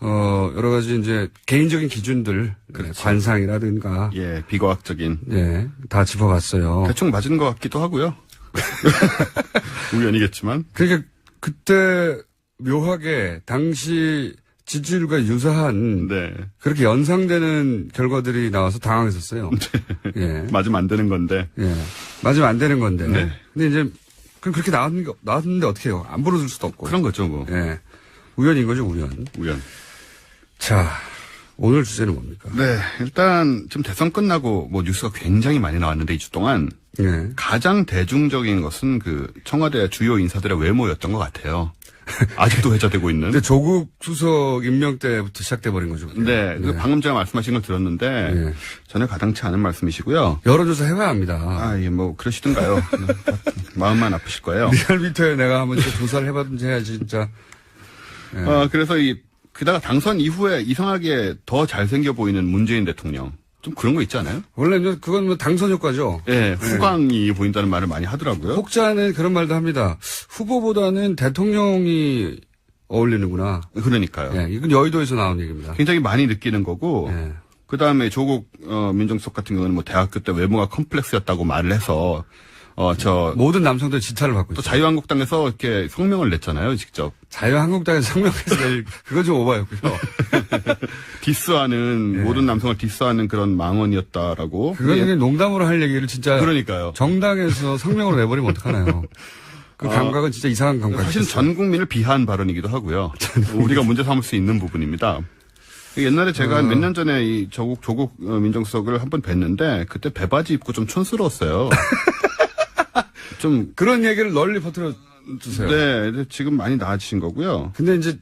여러 가지 이제 개인적인 기준들, 그렇죠. 관상이라든가, 예, 비과학적인. 예, 다 짚어봤어요. 대충 맞은 것 같기도 하고요. 우연이겠지만. 그러니까 그때 묘하게 당시 지지율과 유사한 네. 그렇게 연상되는 결과들이 나와서 당황했었어요. 예, 맞으면 안 되는 건데. 예, 맞으면 안 되는 건데. 네. 근데 이제 그럼 그렇게 나왔는데 어떻게 해요? 안 불어줄 수도 없고. 그런 거죠, 뭐. 예, 우연인 거죠, 우연. 우연. 자, 오늘 주제는 뭡니까? 네, 일단 지금 대선 끝나고 뭐 뉴스가 굉장히 많이 나왔는데 2주 동안 예. 가장 대중적인 것은 그 청와대 주요 인사들의 외모였던 것 같아요. 아직도 회자되고 있는. 근데 조국 수석 임명 때부터 시작돼 버린 거죠. 네, 그 방금 제가 말씀하신 걸 들었는데 네. 전혀 가당치 않은 말씀이시고요. 여론조사 해봐야 합니다. 아, 예, 뭐 그러시든가요. 마음만 아프실 거예요. 리얼미터에 내가 한번 진짜 조사를 해봤든지 해야지 진짜. 예. 그래서 게다가 당선 이후에 이상하게 더 잘생겨 보이는 문재인 대통령. 좀 그런 거 있지 않아요? 원래 그건 뭐 당선 효과죠. 예, 후광이 보인다는 말을 많이 하더라고요. 혹자는 그런 말도 합니다. 후보보다는 대통령이 어울리는구나. 그러니까요. 예, 이건 여의도에서 나온 얘기입니다. 굉장히 많이 느끼는 거고, 예. 그 다음에 조국 민정수석 같은 경우는 뭐 대학교 때 외모가 컴플렉스였다고 말을 해서, 모든 남성들 지탄을 받고 또 있어요. 자유한국당에서 이렇게 성명을 냈잖아요, 직접. 자유한국당에서 성명해서 그건 좀 오바였고요. 디스하는, 모든 남성을 디스하는 그런 망언이었다라고. 그건 그냥 농담으로 할 얘기를 진짜. 그러니까요. 정당에서 성명으로 내버리면 어떡하나요? 그 감각은 진짜 이상한 감각이죠. 사실 전 국민을 비하한 발언이기도 하고요. 우리가 문제 삼을 수 있는 부분입니다. 옛날에 제가 몇 년 전에 이 조국 민정수석을 한번 뵀는데 그때 배바지 입고 좀 촌스러웠어요. 좀 그런 얘기를 널리 퍼뜨려 주세요. 네, 지금 많이 나아지신 거고요. 근데 이제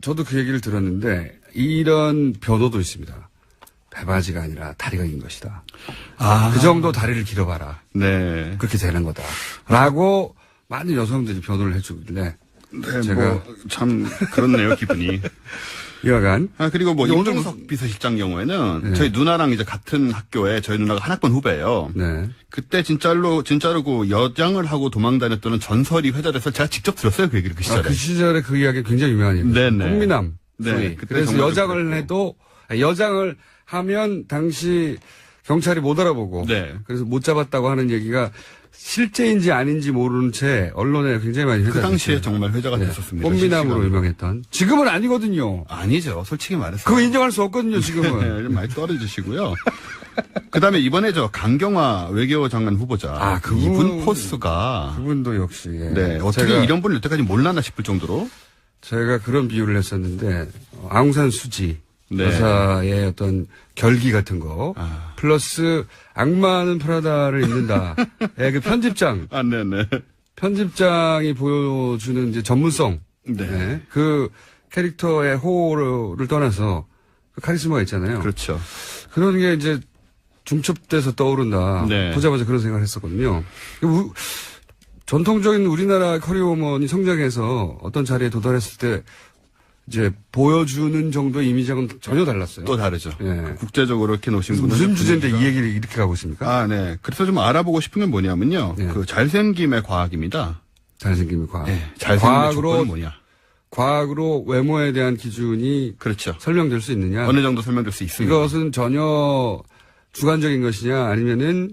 저도 그 얘기를 들었는데 이런 변호도 있습니다. 배바지가 아니라 다리가 긴 것이다. 그 정도 다리를 길어봐라. 네. 그렇게 되는 거다. 라고 많은 여성들이 변호를 해주길래 네, 제가 참 그렇네요, 기분이. 여하간. 그리고 뭐 오늘 임종석 비서실장 경우에는 네. 저희 누나랑 이제 같은 학교에 저희 누나가 한 학번 후배예요. 네. 그때 진짜로 그 여장을 하고 도망 다녔던 전설이 회자돼서 제가 직접 들었어요, 그 얘기를 그 시절에. 그 시절에 그 이야기 굉장히 유명한 얘기죠. 네네. 꽃미남. 네. 소위. 그때 그래서 정말 여장을 해도 여장을 하면 당시 경찰이 못 알아보고 네. 그래서 못 잡았다고 하는 얘기가 실제인지 아닌지 모르는 채 언론에 굉장히 많이 회자됐어요. 그 당시에 정말 회자가 됐었습니다. 꽃미남으로 실시간으로. 유명했던. 지금은 아니거든요. 아니죠. 솔직히 말해서. 그거 인정할 수 없거든요, 지금은. 네, 좀 많이 떨어지시고요. 그 다음에 이번에 강경화 외교부 장관 후보자. 이분 포스가. 그분도 역시. 예. 네. 어떻게 이런 분을 여태까지 몰랐나 싶을 정도로. 제가 그런 비유를 했었는데, 아웅산 수지. 네. 여사의 어떤 결기 같은 거 아. 플러스 악마는 프라다를 입는다. 그 편집장. 아, 네네. 편집장이 보여주는 이제 전문성. 네. 그 캐릭터의 호를 떠나서 그 카리스마가 있잖아요. 그렇죠. 그런 게 이제 중첩돼서 떠오른다. 네. 보자마자 그런 생각을 했었거든요. 전통적인 우리나라 커리어우먼이 성장해서 어떤 자리에 도달했을 때 이제 보여주는 정도의 이미지하고는 전혀 달랐어요. 또 다르죠. 예. 국제적으로 이렇게 놓으신 분은 무슨 주제인데 이 얘기를 이렇게 가고 있습니까? 아, 네. 그래서 좀 알아보고 싶은 게 뭐냐면요. 네. 그 잘생김의 과학입니다. 잘생김의 과학. 네. 잘생김의 조건은 뭐냐? 과학으로 외모에 대한 기준이 그렇죠. 설명될 수 있느냐? 어느 정도 설명될 수 있습니다. 이것은 전혀 주관적인 것이냐 아니면은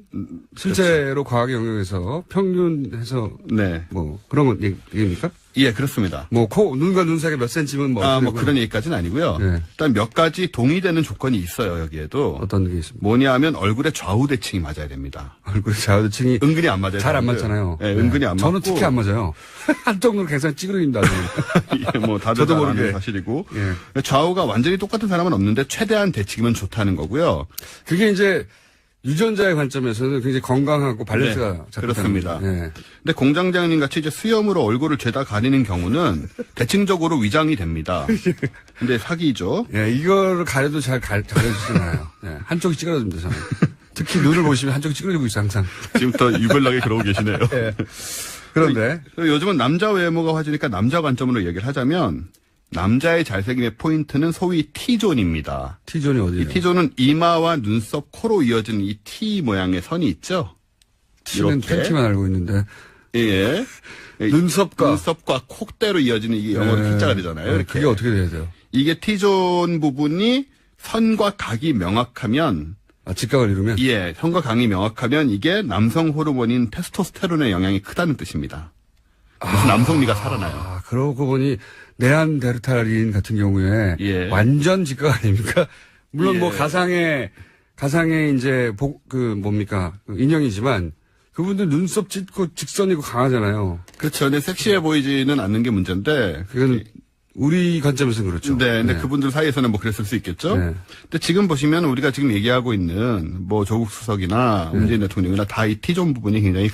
실제로 과학 영역에서 평균해서 네. 뭐 그런 건 얘기입니까? 예, 그렇습니다. 뭐 눈과 눈 사이가 몇 센치면 뭐 뭐 그런 얘기까지는 아니고요. 네. 일단 몇 가지 동의되는 조건이 있어요, 여기에도. 어떤 게 있습니까? 뭐냐 하면 얼굴의 좌우 대칭이 맞아야 됩니다. 얼굴 좌우대칭이 은근히 안 맞아요. 잘 안 사람들. 맞잖아요. 네, 은근히 안 맞고. 저는 특히 안 맞아요. 한쪽 눈 계산 찌그러집니다. 예, 뭐 다들 저도 잘 아는 모르게. 사실이고. 예. 좌우가 완전히 똑같은 사람은 없는데 최대한 대칭이면 좋다는 거고요. 그게 이제 유전자의 관점에서는 굉장히 건강하고 밸런스가 네, 잡혔다는 그렇습니다. 거죠. 예. 근데 공장장님 같이 이제 수염으로 얼굴을 죄다 가리는 경우는 대칭적으로 위장이 됩니다. 근데 사기죠. 예, 이거를 가려도 잘 가려지잖아요. 예, 한쪽이 찌그러집니다, 저는. 특히 눈을 보시면 한쪽이 찌그러지고 있어요, 항상. 지금부터 유별나게 그러고 계시네요. 예. 그런데. 요즘은 남자 외모가 화제니까 남자 관점으로 얘기를 하자면 남자의 잘생김의 포인트는 소위 T존입니다. T존이 어디예요? 이 T존은 이마와 눈썹, 코로 이어지는 이 T 모양의 선이 있죠. T는 이렇게. 팬티만 알고 있는데. 예. 눈썹과 콧대로 이어지는 이게 영어로 T자가 되잖아요. 이렇게. 그게 어떻게 돼야 돼요? 이게 T존 부분이 선과 각이 명확하면 직각을 이루면? 예, 선과 각이 명확하면 이게 남성 호르몬인 테스토스테론의 영향이 크다는 뜻입니다. 그래서 남성미가 살아나요. 그러고 보니 네안데르탈인 같은 경우에 예. 완전 직각 아닙니까? 물론 예. 뭐 가상의 이제 뭡니까? 인형이지만 그분들 눈썹 짙고 직선이고 강하잖아요. 그렇죠. 근데 섹시해 보이지는 않는 게 문제인데. 그건 우리 관점에서는 그렇죠. 네, 근데 네. 그분들 사이에서는 뭐 그랬을 수 있겠죠. 네. 근데 지금 보시면 우리가 지금 얘기하고 있는 뭐 조국 수석이나 문재인 대통령이나 다 이 T존 부분이 굉장히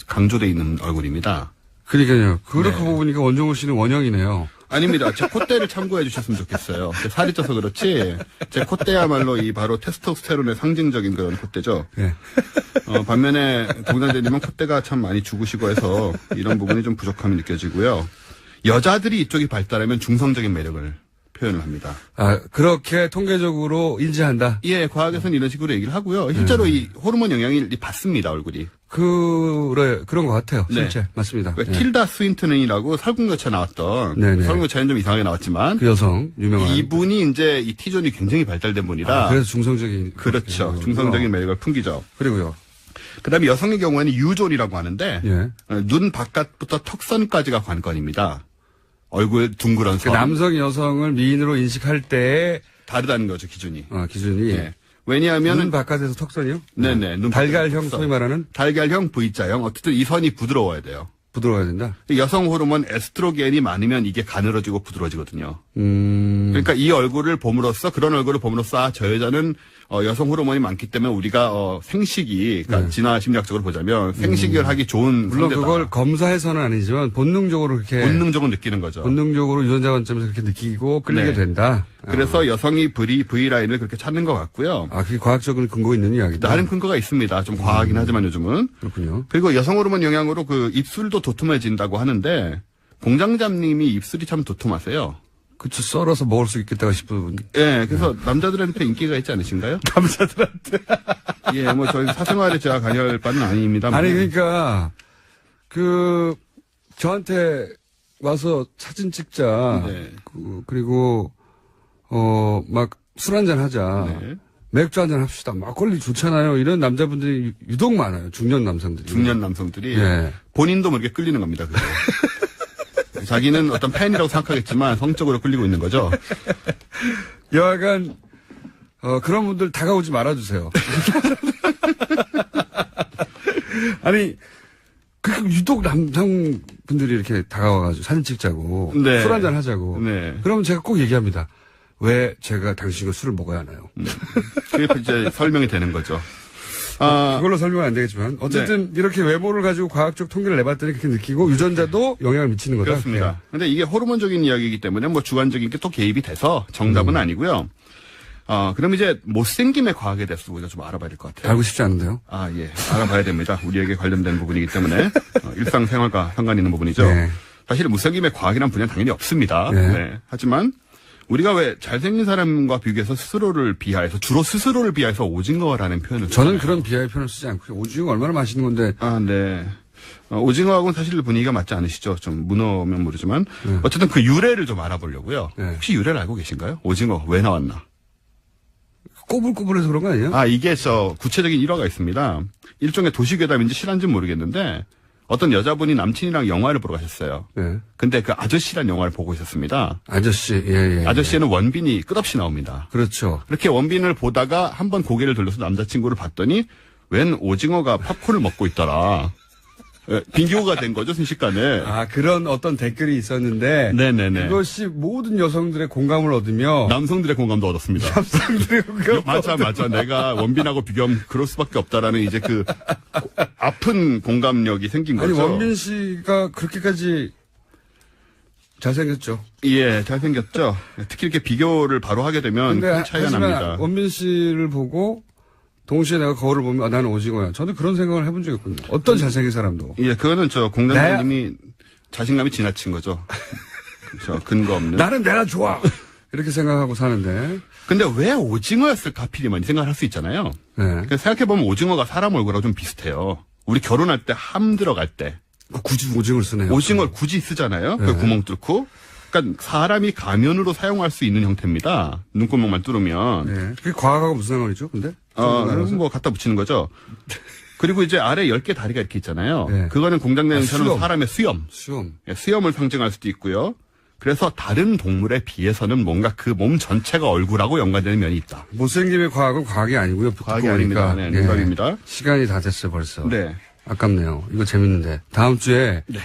강조돼 있는 얼굴입니다. 그러니까요. 그렇게 네. 보니까 원종우 씨는 원형이네요. 아닙니다. 제 콧대를 참고해 주셨으면 좋겠어요. 살이 쪄서 그렇지. 제 콧대야말로 이 바로 테스토스테론의 상징적인 그런 콧대죠. 네. 반면에 동단대님은 콧대가 참 많이 죽으시고 해서 이런 부분이 좀 부족함이 느껴지고요. 여자들이 이쪽이 발달하면 중성적인 매력을 표현을 합니다. 그렇게 통계적으로 인지한다? 예, 과학에서는 이런 식으로 얘기를 하고요. 실제로 이 호르몬 영향이 받습니다, 얼굴이. 그런 것 같아요. 네. 실제. 맞습니다. 네. 틸다 스윈튼이라고 설국열차 나왔던, 네네. 설국열차는 좀 이상하게 나왔지만, 그 여성, 유명한. 이분이 이제 이 T존이 굉장히 발달된 분이라. 그래서 중성적인. 그렇죠. 중성적인 매력을 풍기죠. 그리고요. 그 다음에 여성의 경우에는 U존이라고 하는데, 예. 눈 바깥부터 턱선까지가 관건입니다. 얼굴 둥그런 선. 남성, 여성을 미인으로 인식할 때 다르다는 거죠, 기준이. 기준이. 예. 왜냐하면 눈 바깥에서 턱선이요? 네네. 눈 달걀형 턱선. 소위 말하는 달걀형 V자형. 어쨌든 이 선이 부드러워야 돼요. 부드러워야 된다. 여성 호르몬 에스트로겐이 많으면 이게 가늘어지고 부드러워지거든요. 그러니까 이 얼굴을 봄으로써 그런 얼굴을 봄으로써 저 여자는 여성 호르몬이 많기 때문에 우리가 생식이 그러니까 진화 심리학적으로 보자면 생식을 하기 좋은 물론 상대다. 그걸 검사해서는 아니지만 본능적으로 그렇게 본능적으로 느끼는 거죠. 본능적으로 유전자 관점에서 그렇게 느끼고 끌리게 네. 된다. 그래서 여성이 V라인을 그렇게 찾는 것 같고요. 그게 과학적으로 근거 있는 이야기다. 다른 근거가 있습니다. 좀 과하긴 하지만 요즘은. 그렇군요. 그리고 여성 호르몬 영향으로 그 입술도 도톰해진다고 하는데 공장장님이 입술이 참 도톰하세요. 그쵸, 썰어서 먹을 수 있겠다 싶은. 예, 그래서 남자들한테 인기가 있지 않으신가요? 남자들한테. 예, 뭐 저희 사생활에 제가 관여할 바는 아닙니다만. 아니, 그러니까, 저한테 와서 사진 찍자. 네. 그리고, 막 술 한잔 하자. 네. 맥주 한잔 합시다. 막걸리 좋잖아요. 이런 남자분들이 유독 많아요. 중년 남성들이. 중년 남성들이. 예. 본인도 모르게 끌리는 겁니다. 그게. 자기는 어떤 팬이라고 생각하겠지만 성적으로 끌리고 있는 거죠. 여하간, 그런 분들 다가오지 말아주세요. 아니, 유독 남성분들이 이렇게 다가와가지고 사진 찍자고. 네. 술 한잔 하자고. 네. 그러면 제가 꼭 얘기합니다. 왜 제가 당신과 술을 먹어야 하나요? 그게 이제 설명이 되는 거죠. 그걸로 설명은 안 되겠지만 어쨌든 이렇게 외모를 가지고 과학적 통계를 내봤더니 그렇게 느끼고 유전자도 영향을 미치는 거다. 그렇습니다. 근데 이게 호르몬적인 이야기이기 때문에 뭐 주관적인 게 또 개입이 돼서 정답은 아니고요. 그럼 이제 못생김의 과학에 대해서 우리가 좀 알아봐야 될 것 같아요. 알고 싶지 않은데요? 예. 알아봐야 됩니다. 우리에게 관련된 부분이기 때문에. 일상생활과 상관 있는 부분이죠. 네. 사실 못생김의 과학이란 분야는 당연히 없습니다. 네. 네. 하지만 우리가 왜 잘생긴 사람과 비교해서 주로 스스로를 비하해서 오징어라는 표현을 저는 쓰잖아요. 그런 비하의 표현을 쓰지 않고요. 오징어 얼마나 맛있는 건데. 네. 오징어하고는 사실 분위기가 맞지 않으시죠? 좀 문어면 모르지만. 어쨌든 그 유래를 좀 알아보려고요. 네. 혹시 유래를 알고 계신가요? 오징어 왜 나왔나? 꼬불꼬불해서 그런 거 아니에요? 이게 구체적인 일화가 있습니다. 일종의 도시괴담인지 실화인지는 모르겠는데 어떤 여자분이 남친이랑 영화를 보러 가셨어요. 네. 근데 그 아저씨란 영화를 보고 있었습니다. 아저씨, 예. 아저씨에는 원빈이 끝없이 나옵니다. 그렇죠. 그렇게 원빈을 보다가 한번 고개를 돌려서 남자친구를 봤더니 웬 오징어가 팝콘을 먹고 있더라. 빙교가 된 거죠, 순식간에. 그런 어떤 댓글이 있었는데. 네네네. 그것이 모든 여성들의 공감을 얻으며. 남성들의 공감도 얻었습니다. 남성들의 공감을 맞아. 내가 원빈하고 비교하면 그럴 수밖에 없다라는 이제 그 아픈 공감력이 생긴 거죠. 아니, 원빈 씨가 그렇게까지 잘생겼죠. 예, 잘생겼죠. 특히 이렇게 비교를 바로 하게 되면 큰 차이가 하지만 납니다. 원빈 씨를 보고 동시에 내가 거울을 보면 나는 오징어야. 저는 그런 생각을 해본 적이 없거든요. 어떤 잘생긴 사람도. 예, 그거는 공장장님이 자신감이 지나친 거죠. 그렇죠. 근거 없는. 나는 내가 좋아. 이렇게 생각하고 사는데. 근데 왜 오징어였을까 하필이면 이 생각을 할 수 있잖아요. 네. 생각해보면 오징어가 사람 얼굴하고 좀 비슷해요. 우리 결혼할 때 함 들어갈 때. 굳이 오징어를 쓰네요. 오징어를 굳이 쓰잖아요. 네. 그 구멍 뚫고. 그러니까 사람이 가면으로 사용할 수 있는 형태입니다. 눈구멍만 뚫으면. 네. 그게 과학하고 무슨 상관이죠, 근데? 뭐 갖다 붙이는 거죠. 그리고 이제 아래 10개 다리가 이렇게 있잖아요. 네. 그거는 공장내에서는 수염. 사람의 수염. 예, 수염을 상징할 수도 있고요. 그래서 다른 동물에 비해서는 뭔가 그 몸 전체가 얼굴하고 연관되는 면이 있다. 못생김의 과학은 과학이 아니고요. 과학이 아닙니다. 네, 농담입니다. 시간이 다 됐어요, 벌써. 네. 아깝네요. 이거 재밌는데. 다음 주에 네.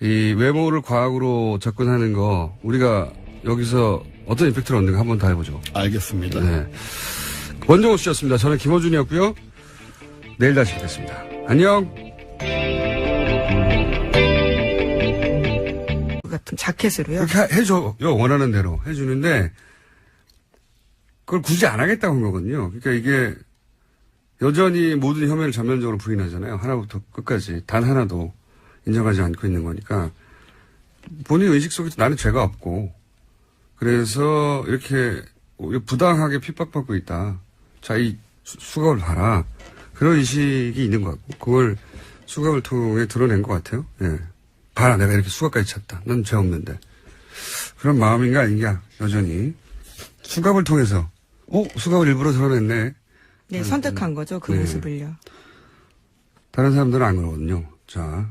이 외모를 과학으로 접근하는 거 우리가 여기서 어떤 임팩트를 얻는가 한번 다 해보죠. 알겠습니다. 네. 원정호 씨였습니다. 저는 김호준이었고요. 내일 다시 뵙겠습니다. 안녕. 같은 자켓으로요. 그렇게 해줘요. 원하는 대로 해주는데 그걸 굳이 안 하겠다고 한 거거든요. 그러니까 이게 여전히 모든 혐의를 전면적으로 부인하잖아요. 하나부터 끝까지 단 하나도 인정하지 않고 있는 거니까 본인 의식 속에서 나는 죄가 없고 그래서 이렇게 부당하게 핍박받고 있다. 자, 이 수갑을 봐라. 그런 의식이 있는 것 같고 그걸 수갑을 통해 드러낸 것 같아요. 예. 봐라, 내가 이렇게 수갑까지 찼다. 난 죄 없는데. 그런 마음인가 아닌가 여전히 수갑을 통해서 수갑을 일부러 드러냈네. 네, 선택한 거죠. 그 네. 모습을요. 다른 사람들은 안 그러거든요. 자,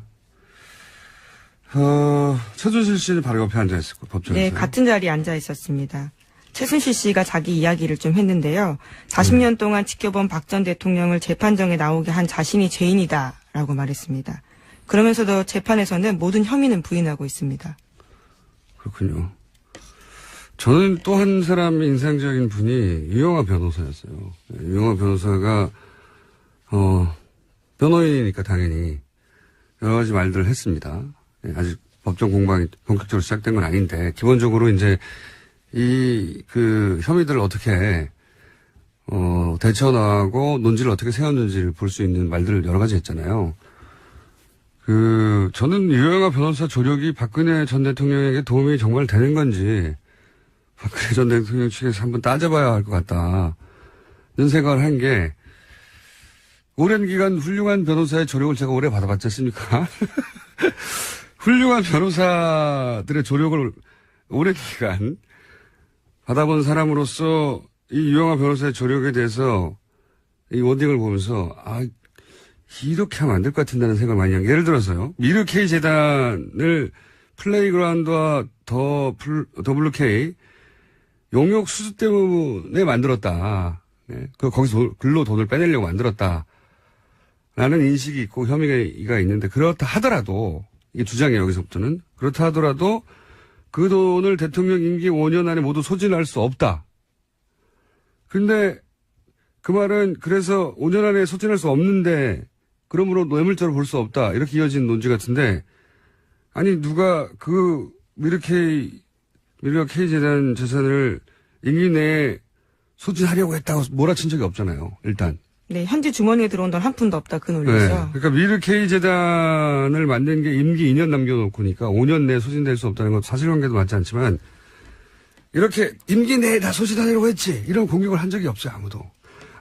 최준실 씨는 바로 옆에 앉아 있었고 법정에서. 네, 같은 자리에 앉아 있었습니다. 최순실 씨가 자기 이야기를 좀 했는데요. 40년 동안 지켜본 박 전 대통령을 재판정에 나오게 한 자신이 죄인이다라고 말했습니다. 그러면서도 재판에서는 모든 혐의는 부인하고 있습니다. 그렇군요. 저는 또 한 사람 인상적인 분이 유영하 변호사였어요. 유영하 변호사가 변호인이니까 당연히 여러 가지 말들을 했습니다. 아직 법정 공방이 본격적으로 시작된 건 아닌데 기본적으로 이제 이 그 혐의들을 어떻게 대처나가고 논지를 어떻게 세웠는지를 볼 수 있는 말들을 여러 가지 했잖아요. 저는 유영하 변호사 조력이 박근혜 전 대통령에게 도움이 정말 되는 건지 박근혜 전 대통령 측에서 한번 따져봐야 할 것 같다. 이런 생각을 한 게 오랜 기간 훌륭한 변호사의 조력을 제가 오래 받아봤지 않습니까? 훌륭한 변호사들의 조력을 오랜 기간 받아본 사람으로서 이 유영하 변호사의 조력에 대해서 이 워딩을 보면서 이렇게 하면 안 될 것 같은다는 생각을 많이 한 게 예를 들어서요. 미르 K 재단을 플레이그라운드와 WK 용역 수수 때문에 만들었다. 네. 거기서 글로 돈을 빼내려고 만들었다. 라는 인식이 있고 혐의가 있는데 그렇다 하더라도 이게 주장이에요. 여기서부터는. 그렇다 하더라도 그 돈을 대통령 임기 5년 안에 모두 소진할 수 없다. 근데 그 말은 그래서 5년 안에 소진할 수 없는데 그러므로 뇌물죄로 볼 수 없다. 이렇게 이어진 논지 같은데 아니 누가 그 미르 K 재단 재산을 임기 내에 소진하려고 했다고 몰아친 적이 없잖아요. 일단. 네, 현지 주머니에 들어온 돈 한 푼도 없다 그 논리죠. 네, 그러니까 미르 K 재단을 만든 게 임기 2년 남겨놓고니까 5년 내에 소진될 수 없다는 건 사실관계도 맞지 않지만 이렇게 임기 내에 다 소진하려고 했지 이런 공격을 한 적이 없어요.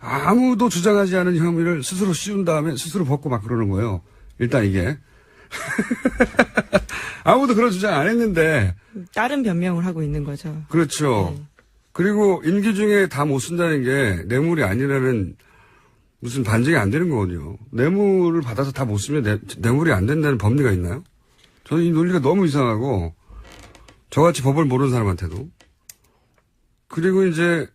아무도 주장하지 않은 혐의를 스스로 씌운 다음에 스스로 벗고 막 그러는 거예요. 일단 이게 아무도 그런 주장 안 했는데 다른 변명을 하고 있는 거죠. 그렇죠. 네. 그리고 임기 중에 다 못 쓴다는 게 뇌물이 아니라는 무슨 반증이 안 되는 거거든요. 뇌물을 받아서 다 못 쓰면 뇌물이 안 된다는 법리가 있나요? 저는 이 논리가 너무 이상하고 저같이 법을 모르는 사람한테도. 그리고 이제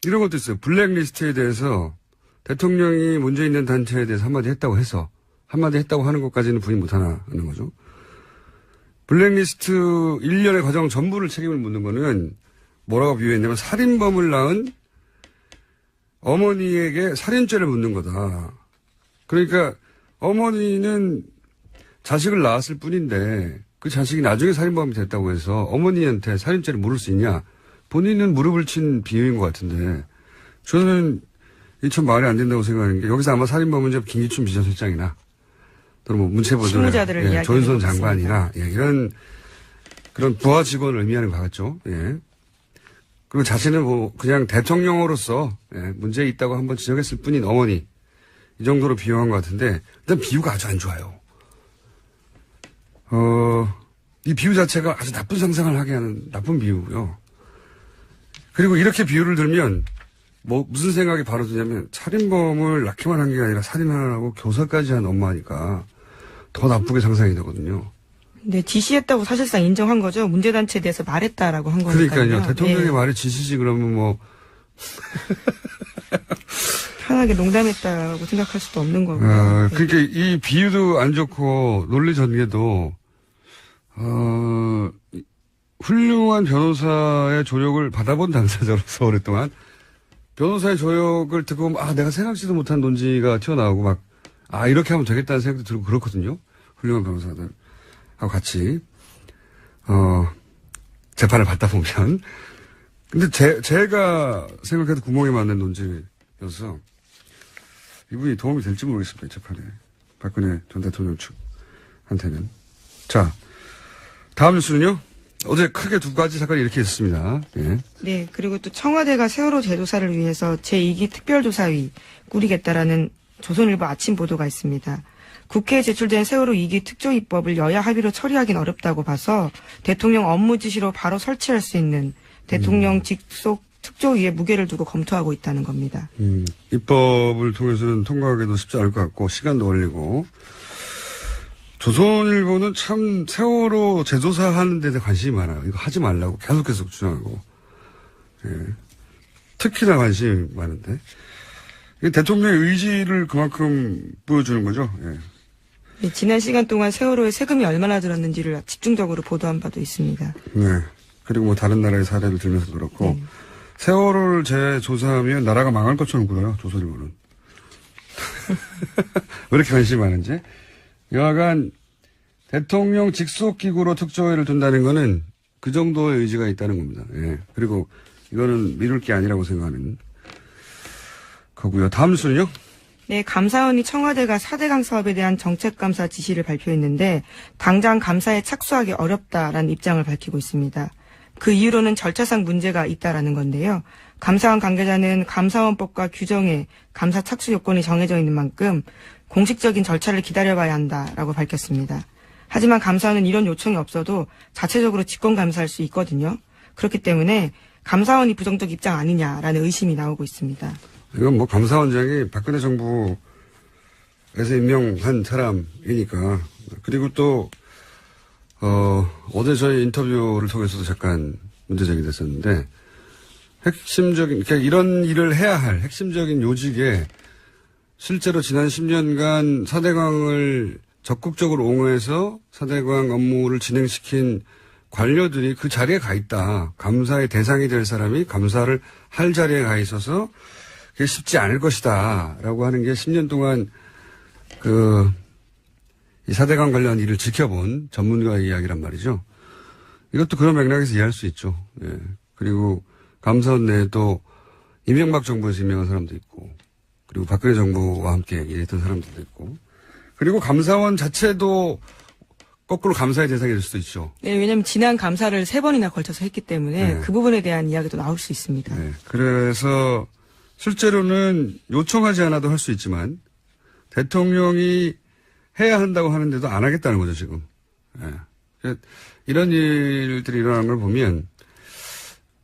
이런 것도 있어요. 블랙리스트에 대해서 대통령이 문제 있는 단체에 대해서 한마디 했다고 하는 것까지는 부인 못하는 거죠. 블랙리스트 1년의 과정 전부를 책임을 묻는 거는 뭐라고 비유했냐면 살인범을 낳은 어머니에게 살인죄를 묻는 거다. 그러니까 어머니는 자식을 낳았을 뿐인데 그 자식이 나중에 살인범이 됐다고 해서 어머니한테 살인죄를 물을 수 있냐. 본인은 무릎을 친 비유인 것 같은데 저는 이 참 말이 안 된다고 생각하는 게 여기서 아마 살인범은 이제 김기춘 비서실장이나 또는 뭐 문체부들의 조윤선 장관이나 이런 그런 부하 직원을 의미하는 것 같죠. 예. 그리고 자신은 뭐 그냥 대통령으로서 문제 있다고 한번 지적했을 뿐인 어머니 이 정도로 비유한 것 같은데 일단 비유가 아주 안 좋아요. 이 비유 자체가 아주 나쁜 상상을 하게 하는 나쁜 비유고요. 그리고 이렇게 비유를 들면 뭐 무슨 생각이 바로 드냐면 살인범을 낳기만 한 게 아니라 살인하라고 교사까지 한 엄마니까 더 나쁘게 상상이 되거든요. 네, 지시했다고 사실상 인정한 거죠. 문제단체에 대해서 말했다라고 한 거니까요. 그러니까요. 대통령의 말이 지시지 그러면 뭐. 편하게 농담했다고 생각할 수도 없는 거고요. 그러니까 이 비유도 안 좋고 논리 전개도 훌륭한 변호사의 조력을 받아본 당사자로서 오랫동안 변호사의 조력을 듣고 보면 내가 생각지도 못한 논지가 튀어나오고 막 이렇게 하면 되겠다는 생각도 들고 그렇거든요. 훌륭한 변호사들. 하고 같이, 재판을 받다 보면. 근데 제가 생각해도 구멍이 많은 논지여서 이분이 도움이 될지 모르겠습니다. 재판에. 박근혜 전 대통령 측한테는. 자, 다음 뉴스는요. 어제 크게 두 가지 사건이 이렇게 있었습니다. 예. 네, 그리고 또 청와대가 세월호 재조사를 위해서 제2기 특별조사위 꾸리겠다라는 조선일보 아침 보도가 있습니다. 국회에 제출된 세월호 2기 특조위법을 여야 합의로 처리하기는 어렵다고 봐서 대통령 업무 지시로 바로 설치할 수 있는 대통령 직속 특조위에 무게를 두고 검토하고 있다는 겁니다. 입법을 통해서는 통과하기도 쉽지 않을 것 같고 시간도 걸리고 조선일보는 참 세월호 재조사하는 데 관심이 많아요. 이거 하지 말라고 계속 주장하고 특히나 관심이 많은데 대통령의 의지를 그만큼 보여주는 거죠. 네, 지난 시간 동안 세월호에 세금이 얼마나 들었는지를 집중적으로 보도한 바도 있습니다. 네. 그리고 뭐 다른 나라의 사례를 들면서도 그렇고 세월호를 재조사하면 나라가 망할 것처럼 굴어요. 조선일보는. 왜 이렇게 관심이 많은지. 여하간 대통령 직속기구로 특조위를 둔다는 거는 그 정도의 의지가 있다는 겁니다. 그리고 이거는 미룰 게 아니라고 생각하는 거고요. 다음 뉴스는요? 네, 감사원이 청와대가 4대강 사업에 대한 정책감사 지시를 발표했는데 당장 감사에 착수하기 어렵다라는 입장을 밝히고 있습니다. 그 이유로는 절차상 문제가 있다라는 건데요. 감사원 관계자는 감사원법과 규정에 감사 착수 요건이 정해져 있는 만큼 공식적인 절차를 기다려봐야 한다라고 밝혔습니다. 하지만 감사원은 이런 요청이 없어도 자체적으로 직권감사할 수 있거든요. 그렇기 때문에 감사원이 부정적 입장 아니냐라는 의심이 나오고 있습니다. 이건 뭐 감사원장이 박근혜 정부에서 임명한 사람이니까. 그리고 또 어제 저희 인터뷰를 통해서도 잠깐 문제제기 됐었는데 핵심적인 그러니까 이런 일을 해야 할 핵심적인 요직에 실제로 지난 10년간 4대강을 적극적으로 옹호해서 4대강 업무를 진행시킨 관료들이 그 자리에 가 있다. 감사의 대상이 될 사람이 감사를 할 자리에 가 있어서 그게 쉽지 않을 것이다. 라고 하는 게 10년 동안 이 사대강 관련 일을 지켜본 전문가의 이야기란 말이죠. 이것도 그런 맥락에서 이해할 수 있죠. 예. 그리고 감사원 내에도 이명박 정부에서 임명한 사람도 있고, 그리고 박근혜 정부와 함께 일했던 사람들도 있고, 그리고 감사원 자체도 거꾸로 감사의 대상이 될 수도 있죠. 네, 왜냐하면 지난 감사를 3번이나 걸쳐서 했기 때문에 네. 그 부분에 대한 이야기도 나올 수 있습니다. 네. 그래서 실제로는 요청하지 않아도 할 수 있지만 대통령이 해야 한다고 하는데도 안 하겠다는 거죠, 지금. 예. 이런 일들이 일어나는 걸 보면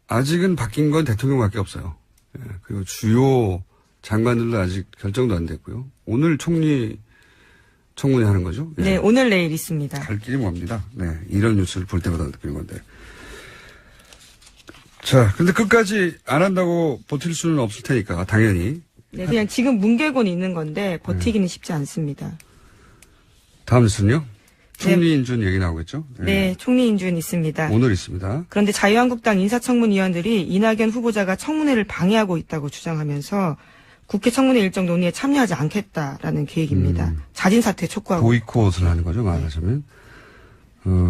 아직은 바뀐 건 대통령밖에 없어요. 예. 그리고 주요 장관들도 아직 결정도 안 됐고요. 오늘 청문회 하는 거죠? 예. 네, 오늘 내일 있습니다. 갈 길이 멉니다. 네. 이런 뉴스를 볼 때마다 느끼는 건데. 자, 근데 끝까지 안 한다고 버틸 수는 없을 테니까, 당연히. 네, 그냥 지금 뭉개고는 있는 건데 버티기는 쉽지 않습니다. 다음 뉴스는요? 총리 인준 얘기 나오겠죠? 네, 총리 인준 있습니다. 오늘 있습니다. 그런데 자유한국당 인사청문위원들이 이낙연 후보자가 청문회를 방해하고 있다고 주장하면서 국회 청문회 일정 논의에 참여하지 않겠다라는 계획입니다. 자진 사퇴 촉구하고. 보이콧을 하는 거죠, 말하자면.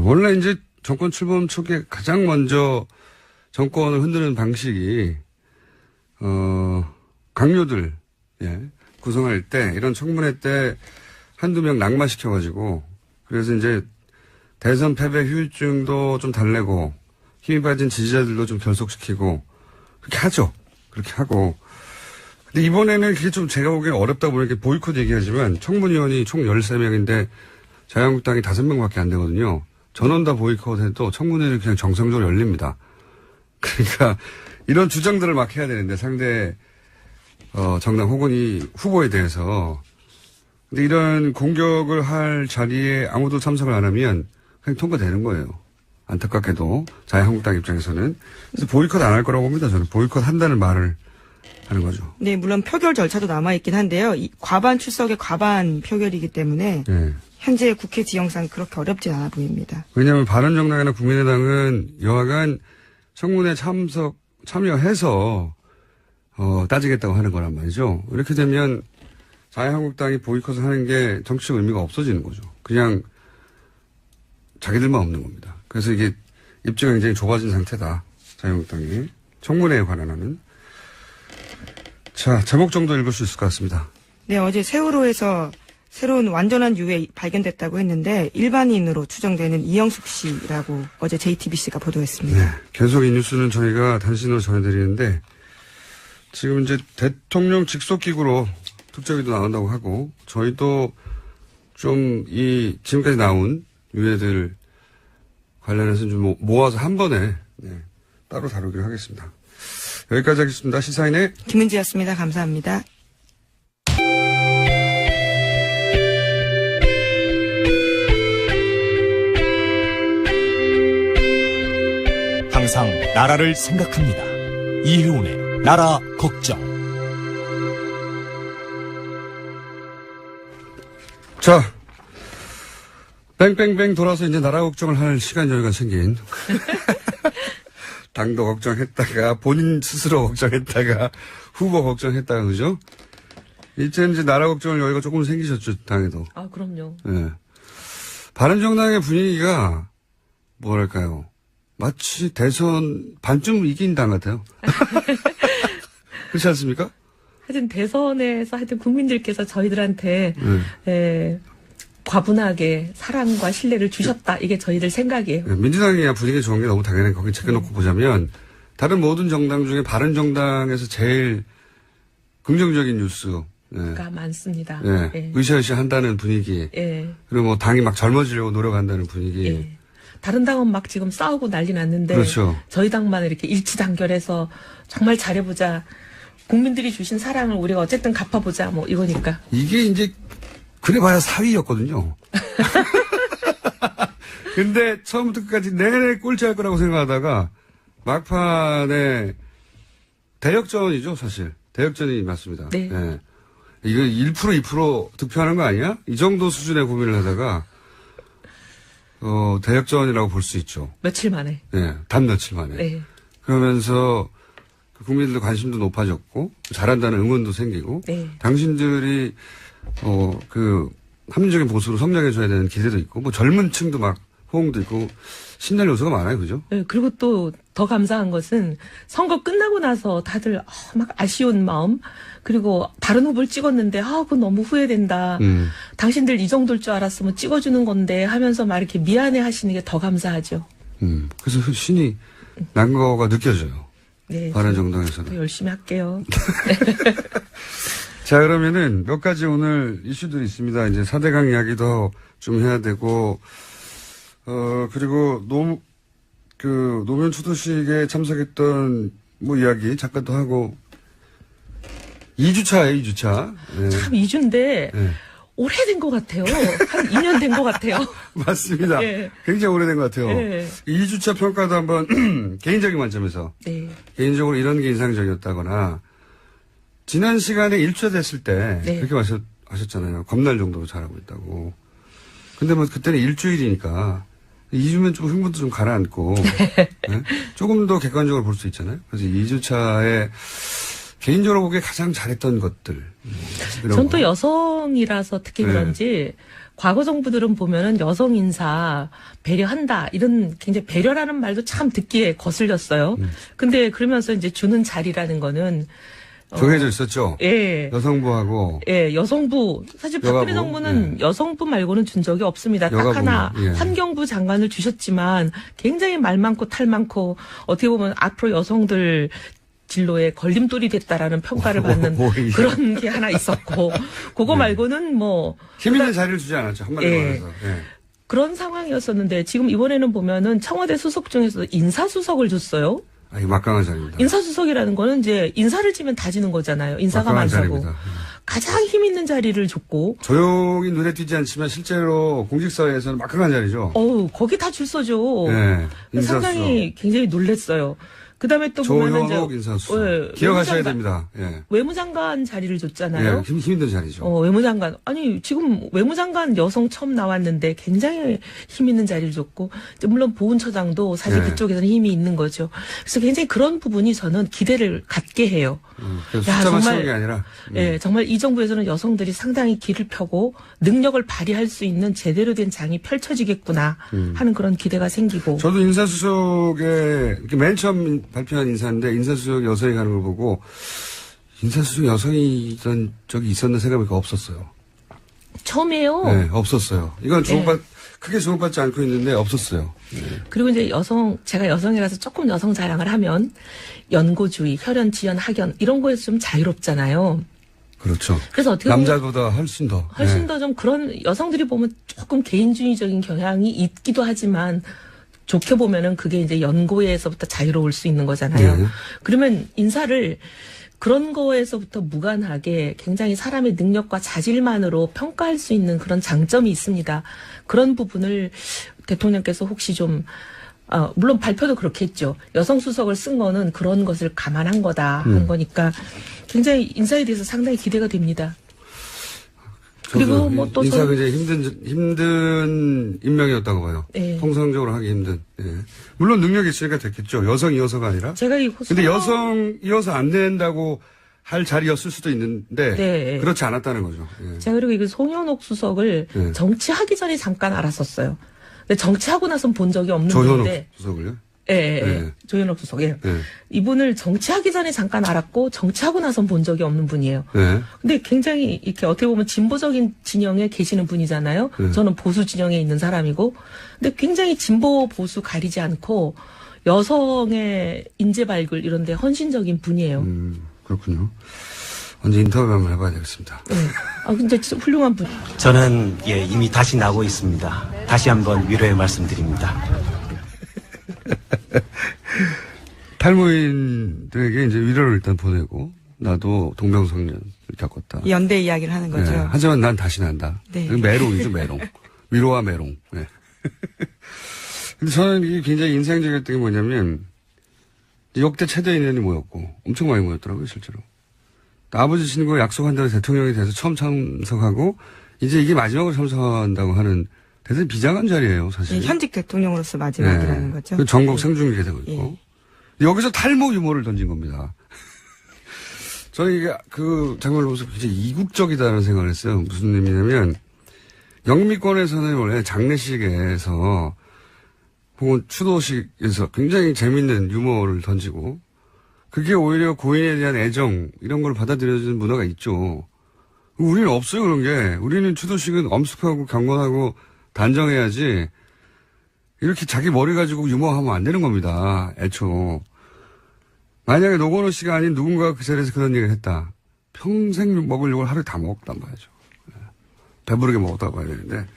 원래 이제 정권 출범 초기에 가장 먼저 정권을 흔드는 방식이, 강요들, 예, 구성할 때, 이런 청문회 때 한두 명 낙마시켜가지고, 그래서 이제 대선 패배 후유증도 좀 달래고, 힘이 빠진 지지자들도 좀 결속시키고, 그렇게 하죠. 그렇게 하고. 근데 이번에는 그게 좀 제가 보기엔 어렵다 보니까 보이콧 얘기하지만 청문위원이 총 13명인데 자유한국당이 5명밖에 안 되거든요. 전원 다 보이콧해도 청문회는 그냥 정상적으로 열립니다. 그러니까 이런 주장들을 막 해야 되는데 상대 정당 혹은 이 후보에 대해서. 근데 이런 공격을 할 자리에 아무도 참석을 안 하면 그냥 통과되는 거예요. 안타깝게도 자유한국당 입장에서는. 그래서 보이콧 안 할 거라고 봅니다. 저는 보이콧 한다는 말을 하는 거죠. 네, 물론 표결 절차도 남아있긴 한데요. 과반 출석의 과반 표결이기 때문에 네. 현재 국회 지형상 그렇게 어렵진 않아 보입니다. 왜냐하면 바른정당이나 국민의당은 여하간 청문회 참여해서 따지겠다고 하는 거란 말이죠. 이렇게 되면 자유한국당이 보이콧을 하는 게 정치적 의미가 없어지는 거죠. 그냥 자기들만 없는 겁니다. 그래서 이게 입지가 굉장히 좁아진 상태다. 자유한국당이. 청문회에 관한하는. 자, 제목 정도 읽을 수 있을 것 같습니다. 네, 어제 세월호에서 새로운 완전한 유해 발견됐다고 했는데 일반인으로 추정되는 이영숙 씨라고 어제 JTBC가 보도했습니다. 네, 계속 이 뉴스는 저희가 단신으로 전해드리는데 지금 이제 대통령 직속기구로 특정이도 나온다고 하고 저희도 좀 지금까지 나온 유해들 관련해서 좀 모아서 한 번에 따로 다루기로 하겠습니다. 여기까지 하겠습니다. 시사인의 김은지였습니다. 감사합니다. 항상 나라를 생각합니다. 이혜훈의 나라 걱정. 자, 뺑뺑뺑 돌아서 이제 나라 걱정을 할 시간 여유가 생긴. 당도 걱정했다가, 본인 스스로 걱정했다가, 후보 걱정했다가, 그죠? 이제 나라 걱정을 여유가 조금 생기셨죠, 당에도. 아, 그럼요. 예. 바른정당의 분위기가, 뭐랄까요. 마치 대선 반쯤 이긴 당 같아요. 그렇지 않습니까? 하여튼 대선에서 하여튼 국민들께서 저희들한테 과분하게 사랑과 신뢰를 주셨다. 이게 저희들 생각이에요. 민주당이 분위기 좋은 게 너무 당연히 거기 제껴놓고 보자면 다른 모든 정당 중에 바른정당에서 제일 긍정적인 뉴스가 많습니다. 예. 으쌰으쌰 한다는 분위기. 예. 그리고 뭐 당이 막 젊어지려고 노력한다는 분위기. 예. 다른 당은 막 지금 싸우고 난리 났는데 그렇죠. 저희 당만 이렇게 일치단결해서 정말 잘해보자. 국민들이 주신 사랑을 우리가 어쨌든 갚아보자. 뭐 이거니까. 이게 이제 그래봐야 사위였거든요. 근데 처음부터 끝까지 내내 꼴찌할 거라고 생각하다가 막판에 대역전이죠, 사실. 대역전이 맞습니다. 네. 예. 이거 1% 2% 득표하는 거 아니야? 이 정도 수준의 고민을 하다가 대역전이라고 볼 수 있죠. 며칠 만에. 예, 단 며칠 만에. 네. 그러면서 국민들도 관심도 높아졌고 잘한다는 응원도 생기고 네. 당신들이 합리적인 보수로 성장해줘야 되는 기대도 있고 뭐 젊은 층도 막 호응도 있고 신날 요소가 많아요, 그죠? 네, 그리고 또 더 감사한 것은 선거 끝나고 나서 다들 막 아쉬운 마음, 그리고 다른 후보를 찍었는데 그거 너무 후회된다. 당신들 이 정도일 줄 알았으면 찍어주는 건데 하면서 막 이렇게 미안해 하시는 게 더 감사하죠. 그래서 신이 난 거가 느껴져요. 네. 바른정당에서는. 더 열심히 할게요. 자, 그러면은 몇 가지 오늘 이슈들이 있습니다. 이제 4대강 이야기도 좀 해야 되고, 그리고 노무현 추도식에 참석했던 뭐 이야기 잠깐 또 하고, 2주차예요, 2주차. 네. 참 2주인데 네. 오래된 것 같아요. 한 2년 된 것 같아요. 맞습니다. 네. 굉장히 오래된 것 같아요. 네. 2주차 평가도 한번 개인적인 관점에서 네. 개인적으로 이런 게 인상적이었다거나 지난 시간에 1주차 됐을 때 네. 그렇게 하셨잖아요. 겁날 정도로 잘하고 있다고. 근데 뭐 그때는 일주일이니까 2주면 좀 흥분도 좀 가라앉고 네? 조금 더 객관적으로 볼 수 있잖아요. 그래서 2주차에 개인적으로 보기에 가장 잘했던 것들. 전 또 여성이라서 특히 네. 그런지 과거 정부들은 보면은 여성 인사 배려한다 이런 굉장히 배려라는 말도 참 듣기에 거슬렸어요. 근데 그러면서 이제 주는 자리라는 거는 정해져 있었죠. 예. 여성부하고 예, 여성부. 사실 박근혜 여가부, 정부는 여성부 말고는 준 적이 없습니다. 딱 여가부, 하나 예. 환경부 장관을 주셨지만 굉장히 말 많고 탈 많고 어떻게 보면 앞으로 여성들 진로에 걸림돌이 됐다라는 평가를 받는 오히려. 그런 게 하나 있었고 그거 말고는 뭐 힘 있는 자리를 주지 않았죠. 한마디로 예. 말해서. 예. 그런 상황이었었는데 지금 이번에는 보면은 청와대 수석 중에서 인사수석을 줬어요. 이거 막강한 자리입니다. 인사수석이라는 거는 이제 인사를 지면 다 지는 거잖아요. 인사가 막강한 많다고. 자리입니다. 가장 힘 있는 자리를 줬고. 조용히 눈에 띄지 않지만 실제로 공직사회에서는 막강한 자리죠. 거기 다 줄 서죠. 네, 인사수석. 상당히 굉장히 놀랬어요. 그 다음에 또 보면은 조현옥 인사수석. 예, 기억하셔야 외무장관, 됩니다. 예. 외무장관 자리를 줬잖아요. 예, 힘 있는 자리죠. 외무장관. 아니, 지금 외무장관 여성 처음 나왔는데 굉장히 힘 있는 자리를 줬고, 이제 물론 보훈처장도 사실 네. 그쪽에서는 힘이 있는 거죠. 그래서 굉장히 그런 부분이 저는 기대를 갖게 해요. 그래서 야, 숫자만 정말, 치는 게 아니라. 예, 정말 이 정부에서는 여성들이 상당히 길을 펴고 능력을 발휘할 수 있는 제대로 된 장이 펼쳐지겠구나 하는 그런 기대가 생기고. 저도 인사수석에 이렇게 맨 처음 발표한 인사인데 인사수석 여성이 가는 걸 보고 인사수석 여성이던 적이 있었나 생각해보니까 없었어요. 처음이에요. 네, 없었어요. 이건 크게 주목받지 않고 있는데 없었어요. 네. 그리고 이제 제가 여성이라서 조금 여성 자랑을 하면 연고주의, 혈연, 지연, 학연 이런 거에서 좀 자유롭잖아요. 그렇죠. 그래서 어떻게 보면 남자보다 훨씬 더. 훨씬 네. 더 좀 그런 여성들이 보면 조금 개인주의적인 경향이 있기도 하지만 좋게 보면은 그게 이제 연고에서부터 자유로울 수 있는 거잖아요. 네. 그러면 인사를 그런 거에서부터 무관하게 굉장히 사람의 능력과 자질만으로 평가할 수 있는 그런 장점이 있습니다. 그런 부분을 대통령께서 혹시 좀 물론 발표도 그렇게 했죠. 여성 수석을 쓴 거는 그런 것을 감안한 거다 한 거니까 굉장히 인사에 대해서 상당히 기대가 됩니다. 그리고 뭐 또 인사가 굉장히 힘든 임명이었다고 봐요. 네. 통상적으로 하기 힘든. 예. 물론 능력이 있으니까 됐겠죠. 여성이어서가 아니라. 제가 근데 여성이어서 안 된다고 할 자리였을 수도 있는데 네. 그렇지 않았다는 거죠. 예. 제가 그리고 이거 송현옥 수석을 네. 정치하기 전에 잠깐 알았었어요. 근데 정치하고 나서는 본 적이 없는 조현옥 분인데. 수석을요? 예. 조현옥 수석. 예. 예. 이분을 정치하기 전에 잠깐 알았고 정치하고 나선 본 적이 없는 분이에요. 네. 근데 굉장히 이렇게 어떻게 보면 진보적인 진영에 계시는 분이잖아요. 네. 저는 보수 진영에 있는 사람이고. 근데 굉장히 진보 보수 가리지 않고 여성의 인재 발굴 이런 데 헌신적인 분이에요. 그렇군요. 언제 인터뷰 한번 해봐야 되겠습니다. 네. 근데 진짜 훌륭한 분. 저는 이미 다시 나고 있습니다. 다시 한번 위로의 말씀드립니다. 탈모인들에게 이제 위로를 일단 보내고 나도 동병상련을 겪었다. 연대 이야기를 하는 거죠. 네. 하지만 난 다시 난다. 네. 메롱이죠, 메롱. 위로와 메롱. 네. 근데 저는 이게 굉장히 인상적이었던 게 뭐냐면 역대 최대 인원이 모였고 엄청 많이 모였더라고요, 실제로. 아버지 친구가 약속한 대로 대통령이 돼서 처음 참석하고 이제 이게 마지막으로 참석한다고 하는 대단히 비장한 자리예요, 사실. 예, 현직 대통령으로서 마지막이라는 거죠. 그 전국 생중계가 되고 있고. 여기서 탈모 유머를 던진 겁니다. 저는 이게 그 장면을 보면서 굉장히 이국적이다는 생각을 했어요. 무슨 의미냐면 영미권에서는 원래 장례식에서 혹은 추도식에서 굉장히 재밌는 유머를 던지고 그게 오히려 고인에 대한 애정 이런 걸 받아들여지는 문화가 있죠. 우리는 없어요, 그런 게. 우리는 추도식은 엄숙하고 경건하고 단정해야지 이렇게 자기 머리 가지고 유머하면 안 되는 겁니다. 애초. 만약에 노건호 씨가 아닌 누군가가 그 자리에서 그런 얘기를 했다. 평생 먹을 욕을 하루에 다 먹었단 말이죠. 배부르게 먹었다고 봐야 되는데.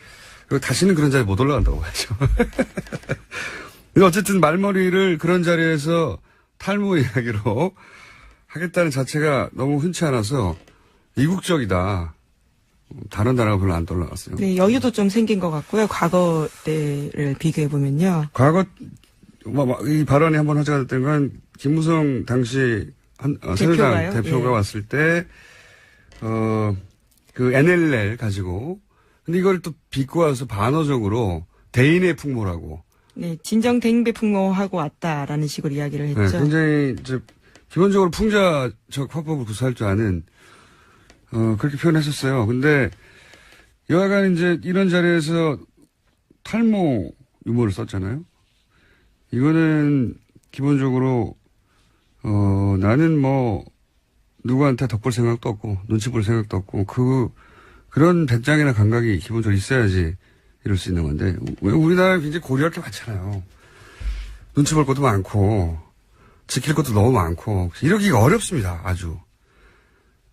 그리고 다시는 그런 자리에 못 올라간다고 봐야죠. 근데 어쨌든 말머리를 그런 자리에서 탈모 이야기로 하겠다는 자체가 너무 흔치 않아서 이국적이다. 다른 나라가 별로 안 떠올라갔어요. 네, 여유도 좀 생긴 것 같고요. 과거 때를 비교해보면요. 과거, 이 발언이 한번 화제가 됐던 건, 김무성 당시, 새누리당 대표가 왔을 때, 그 NLL 가지고, 근데 이걸 또 빚고 와서 반어적으로 대인의 풍모라고. 네, 진정 대인배 풍모하고 왔다라는 식으로 이야기를 했죠. 네, 굉장히, 기본적으로 풍자적 화법을 구사할 줄 아는, 그렇게 표현했었어요. 근데, 여하간 이제 이런 자리에서 탈모 유머를 썼잖아요. 이거는 기본적으로, 나는 뭐, 누구한테 덕볼 생각도 없고, 눈치 볼 생각도 없고, 그런 배짱이나 감각이 기본적으로 있어야지 이럴 수 있는 건데, 왜 우리나라는 굉장히 고려할 게 많잖아요. 눈치 볼 것도 많고, 지킬 것도 너무 많고, 이러기가 어렵습니다, 아주.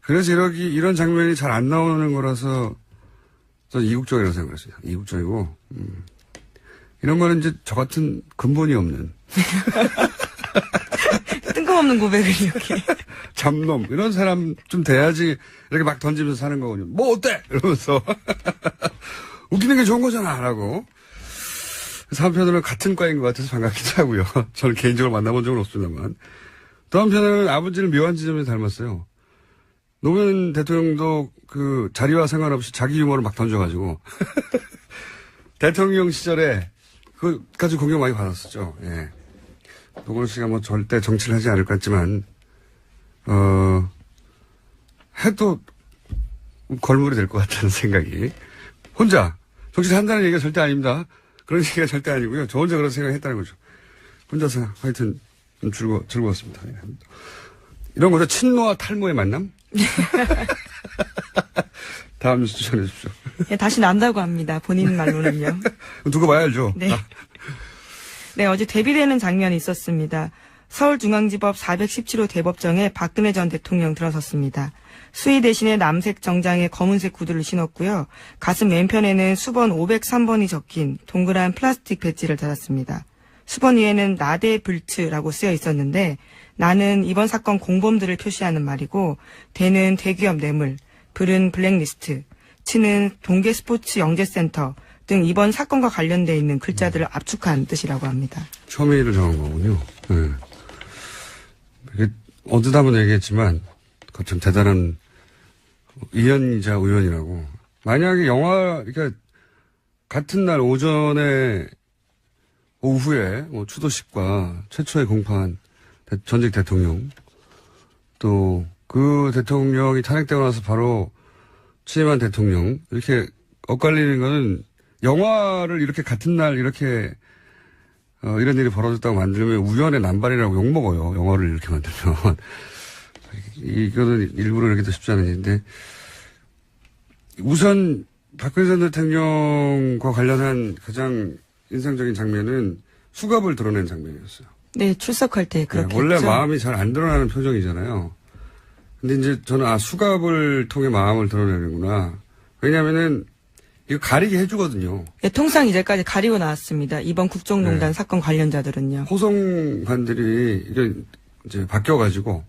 그래서 이런 장면이 잘 안 나오는 거라서 저는 이국적이라고 생각했어요. 이국적이고, 이런 거는 이제 저 같은 근본이 없는. 뜬금없는 고백을 이렇게. 잡놈, 이런 사람 좀 돼야지 이렇게 막 던지면서 사는 거거든요. 뭐 어때? 이러면서. 웃기는 게 좋은 거잖아. 라고. 그래서 한편으로는 같은 과인 것 같아서 반갑기도 하고요. 저는 개인적으로 만나본 적은 없습니다만. 또 한편으로는 아버지를 묘한 지점에 닮았어요. 노무현 대통령도 그 자리와 상관없이 자기 유머를 막 던져가지고 대통령 시절에 그까지 공격 많이 받았었죠. 예. 노무현 씨가 뭐 절대 정치를 하지 않을 것 같지만 해도 걸물이 될 것 같다는 생각이 혼자 정치를 한다는 얘기가 절대 아닙니다. 그런 얘기가 절대 아니고요. 저 혼자 그런 생각했다는 거죠. 혼자서 하여튼 좀 즐거웠습니다. 예. 이런 거죠. 친노와 탈모의 만남? 다음 뉴스 추천해 주십시오. 네, 다시 난다고 합니다. 본인 말로는요. 두고 봐야 알죠. 네. 네, 어제 대비되는 장면이 있었습니다. 서울중앙지법 417호 대법정에 박근혜 전 대통령 들어섰습니다. 수의 대신에 남색 정장에 검은색 구두를 신었고요. 가슴 왼편에는 수번 503번이 적힌 동그란 플라스틱 배지를 달았습니다. 수번 위에는 나대 불츠라고 쓰여 있었는데 나는 이번 사건 공범들을 표시하는 말이고 대는 대기업 뇌물, 불은 블랙리스트, 치는 동계 스포츠 영재센터 등 이번 사건과 관련돼 있는 글자들을 압축한 뜻이라고 합니다. 혐의를 정한 거군요. 네. 이게 어디다 한번 얘기했지만 참 대단한 의원이자 의원이라고. 만약에 그러니까 같은 날 오전에 오후에 뭐 추도식과 최초의 공판 전직 대통령 또 그 대통령이 탄핵되고 나서 바로 취임한 대통령 이렇게 엇갈리는 거는 영화를 이렇게 같은 날 이렇게 이런 일이 벌어졌다고 만들면 우연의 남발이라고 욕먹어요. 영화를 이렇게 만들면. 이거는 일부러 이렇게 쉽지 않은 일인데 우선 박근혜 전 대통령과 관련한 가장 인상적인 장면은 수갑을 드러낸 장면이었어요. 네, 출석할 때 그렇게 원래 했죠. 마음이 잘 안 드러나는 표정이잖아요. 근데 이제 저는 수갑을 통해 마음을 드러내는구나. 왜냐면은 이거 가리게 해주거든요. 네, 통상 이제까지 가리고 나왔습니다. 이번 국정농단 네. 사건 관련자들은요. 호송관들이 이제 바뀌어가지고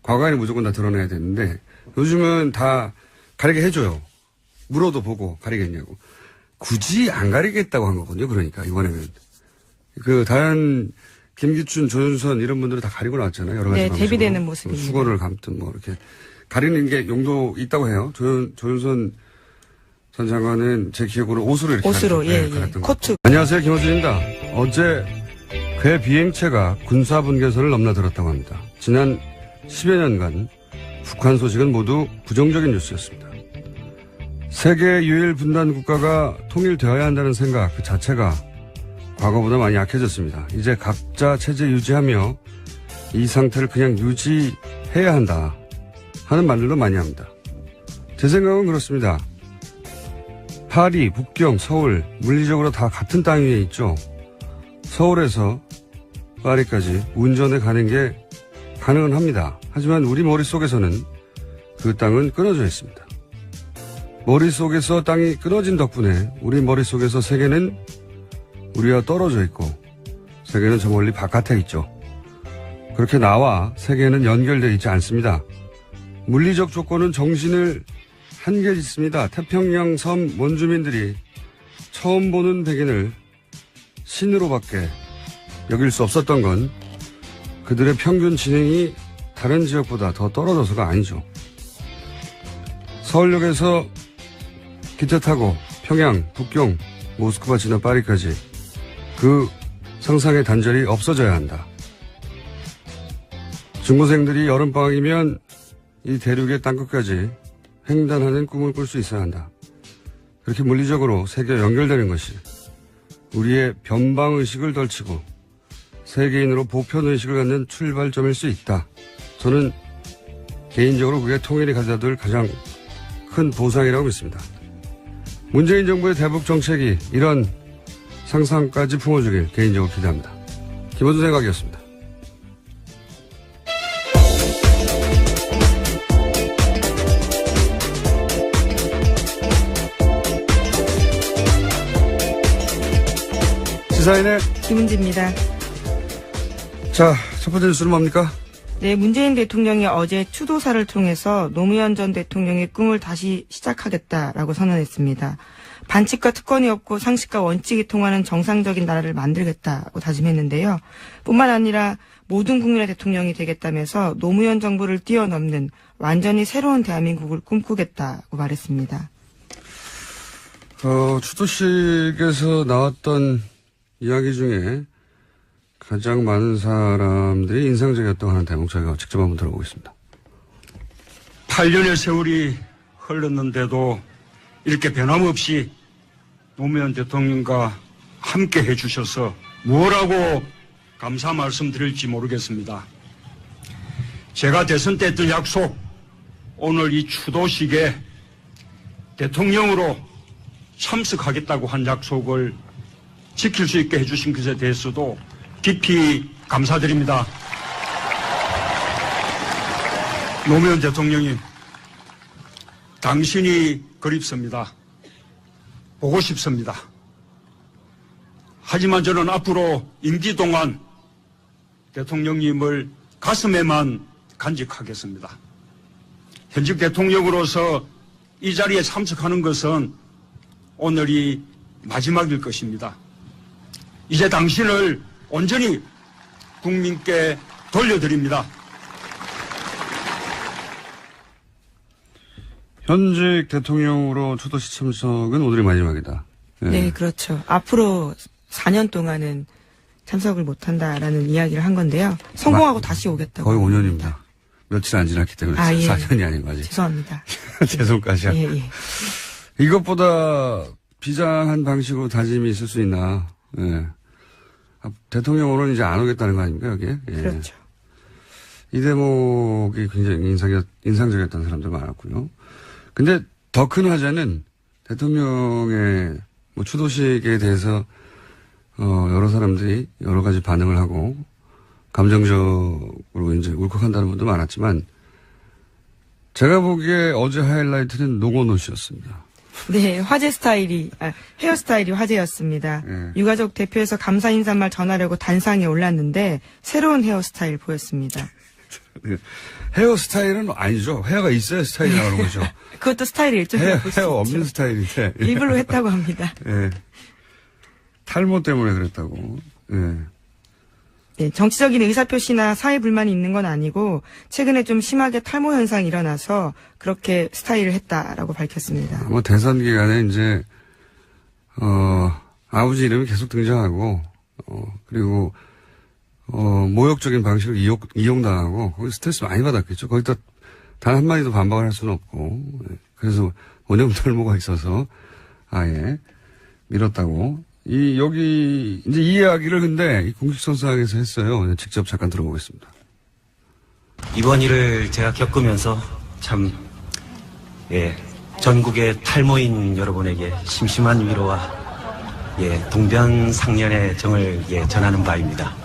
과거에는 무조건 다 드러내야 되는데 요즘은 다 가리게 해줘요. 물어도 보고 가리겠냐고. 굳이 안 가리겠다고 한 거거든요. 그러니까 이번에는 다른 김기춘, 조윤선 이런 분들은 다 가리고 나왔잖아요. 여러 가지 네, 방식으로. 대비되는 모습입니다. 수건을 감든 뭐 이렇게 가리는 게 용도 있다고 해요. 조윤선 전 장관은 제 기억으로 옷으로 이렇게 옷으로, 갈았던 것 코트. 같아요. 안녕하세요. 김호준입니다. 어제 괴 비행체가 군사분계선을 넘나들었다고 합니다. 지난 10여 년간 북한 소식은 모두 부정적인 뉴스였습니다. 세계 유일 분단 국가가 통일되어야 한다는 생각 그 자체가 과거보다 많이 약해졌습니다. 이제 각자 체제 유지하며 이 상태를 그냥 유지해야 한다 하는 말들도 많이 합니다. 제 생각은 그렇습니다. 파리, 북경, 서울 물리적으로 다 같은 땅 위에 있죠. 서울에서 파리까지 운전에 가는 게 가능은 합니다. 하지만 우리 머릿속에서는 그 땅은 끊어져 있습니다. 머릿속에서 땅이 끊어진 덕분에 우리 머릿속에서 세계는 우리와 떨어져 있고 세계는 저 멀리 바깥에 있죠. 그렇게 나와 세계는 연결되어 있지 않습니다. 물리적 조건은 정신을 한계 짓습니다. 태평양 섬 원주민들이 처음 보는 백인을 신으로밖에 여길 수 없었던 건 그들의 평균 지능이 다른 지역보다 더 떨어져서가 아니죠. 서울역에서 기차 타고 평양, 북경, 모스크바 지나 파리까지 그 상상의 단절이 없어져야 한다. 중고생들이 여름방학이면 이 대륙의 땅끝까지 횡단하는 꿈을 꿀 수 있어야 한다. 그렇게 물리적으로 세계와 연결되는 것이 우리의 변방의식을 덜치고 세계인으로 보편의식을 갖는 출발점일 수 있다. 저는 개인적으로 그게 통일이 가져다 가장 큰 보상이라고 믿습니다. 문재인 정부의 대북 정책이 이런 상상까지 품어주길 개인적으로 기대합니다. 김원준 생각이었습니다. 시사인의 김은지입니다. 자, 첫 번째 뉴스는 뭡니까? 네, 문재인 대통령이 어제 추도사를 통해서 노무현 전 대통령의 꿈을 다시 시작하겠다라고 선언했습니다. 반칙과 특권이 없고 상식과 원칙이 통하는 정상적인 나라를 만들겠다고 다짐했는데요. 뿐만 아니라 모든 국민의 대통령이 되겠다면서 노무현 정부를 뛰어넘는 완전히 새로운 대한민국을 꿈꾸겠다고 말했습니다. 추도식에서 나왔던 이야기 중에 가장 많은 사람들이 인상적이었다고 하는 대목 저희가 직접 한번 들어보겠습니다. 8년의 세월이 흘렀는데도 이렇게 변함없이 노무현 대통령과 함께 해주셔서 무엇라고 감사 말씀드릴지 모르겠습니다. 제가 대선 때 했던 약속, 오늘 이 추도식에 대통령으로 참석하겠다고 한 약속을 지킬 수 있게 해주신 것에 대해서도 깊이 감사드립니다. 노무현 대통령님, 당신이 그립습니다. 보고 싶습니다. 하지만 저는 앞으로 임기 동안 대통령님을 가슴에만 간직하겠습니다. 현직 대통령으로서 이 자리에 참석하는 것은 오늘이 마지막일 것입니다. 이제 당신을 온전히 국민께 돌려드립니다. 현직 대통령으로 추도식 참석은 오늘이 마지막이다. 네, 그렇죠. 앞으로 4년 동안은 참석을 못한다라는 이야기를 한 건데요. 성공하고 다시 오겠다고. 거의 5년입니다. 며칠 안 지났기 때문에 4년이 아닌 거지. 죄송합니다. 제 손까지야. 예. 이것보다 비장한 방식으로 다짐이 있을 수 있나. 예. 대통령으로는 이제 안 오겠다는 거 아닙니까, 여기에? 예. 그렇죠. 이 대목이 굉장히 인상적이었던 사람들 많았고요. 근데 더 큰 화제는 대통령의 추도식에 대해서 여러 사람들이 여러 가지 반응을 하고 감정적으로 이제 울컥한다는 분도 많았지만 제가 보기에 어제 하이라이트는 노곤옷이었습니다. 네, 헤어스타일이 화제였습니다. 네. 유가족 대표에서 감사 인사말 전하려고 단상에 올랐는데 새로운 헤어스타일 보였습니다. 헤어스타일은 아니죠. 헤어가 있어야 스타일이 나오는 거죠. 그것도 스타일이 일종의 헤어 없는 스타일인데. 일부러 했다고 합니다. 예. 탈모 때문에 그랬다고. 예. 예, 정치적인 의사표시나 사회 불만이 있는 건 아니고 최근에 좀 심하게 탈모 현상이 일어나서 그렇게 스타일을 했다라고 밝혔습니다. 뭐 대선 기간에 이제 아버지 이름이 계속 등장하고 그리고 모욕적인 방식으로 이용당하고 거기 스트레스 많이 받았겠죠. 거기다 단 한마디도 반박을 할 수는 없고 그래서 원형 탈모가 있어서 아예 밀었다고. 여기 이제 이 이야기를 근데 공식선상에서 했어요. 직접 잠깐 들어보겠습니다. 이번 일을 제가 겪으면서 참 전국의 탈모인 여러분에게 심심한 위로와 동변상련의 정을 전하는 바입니다.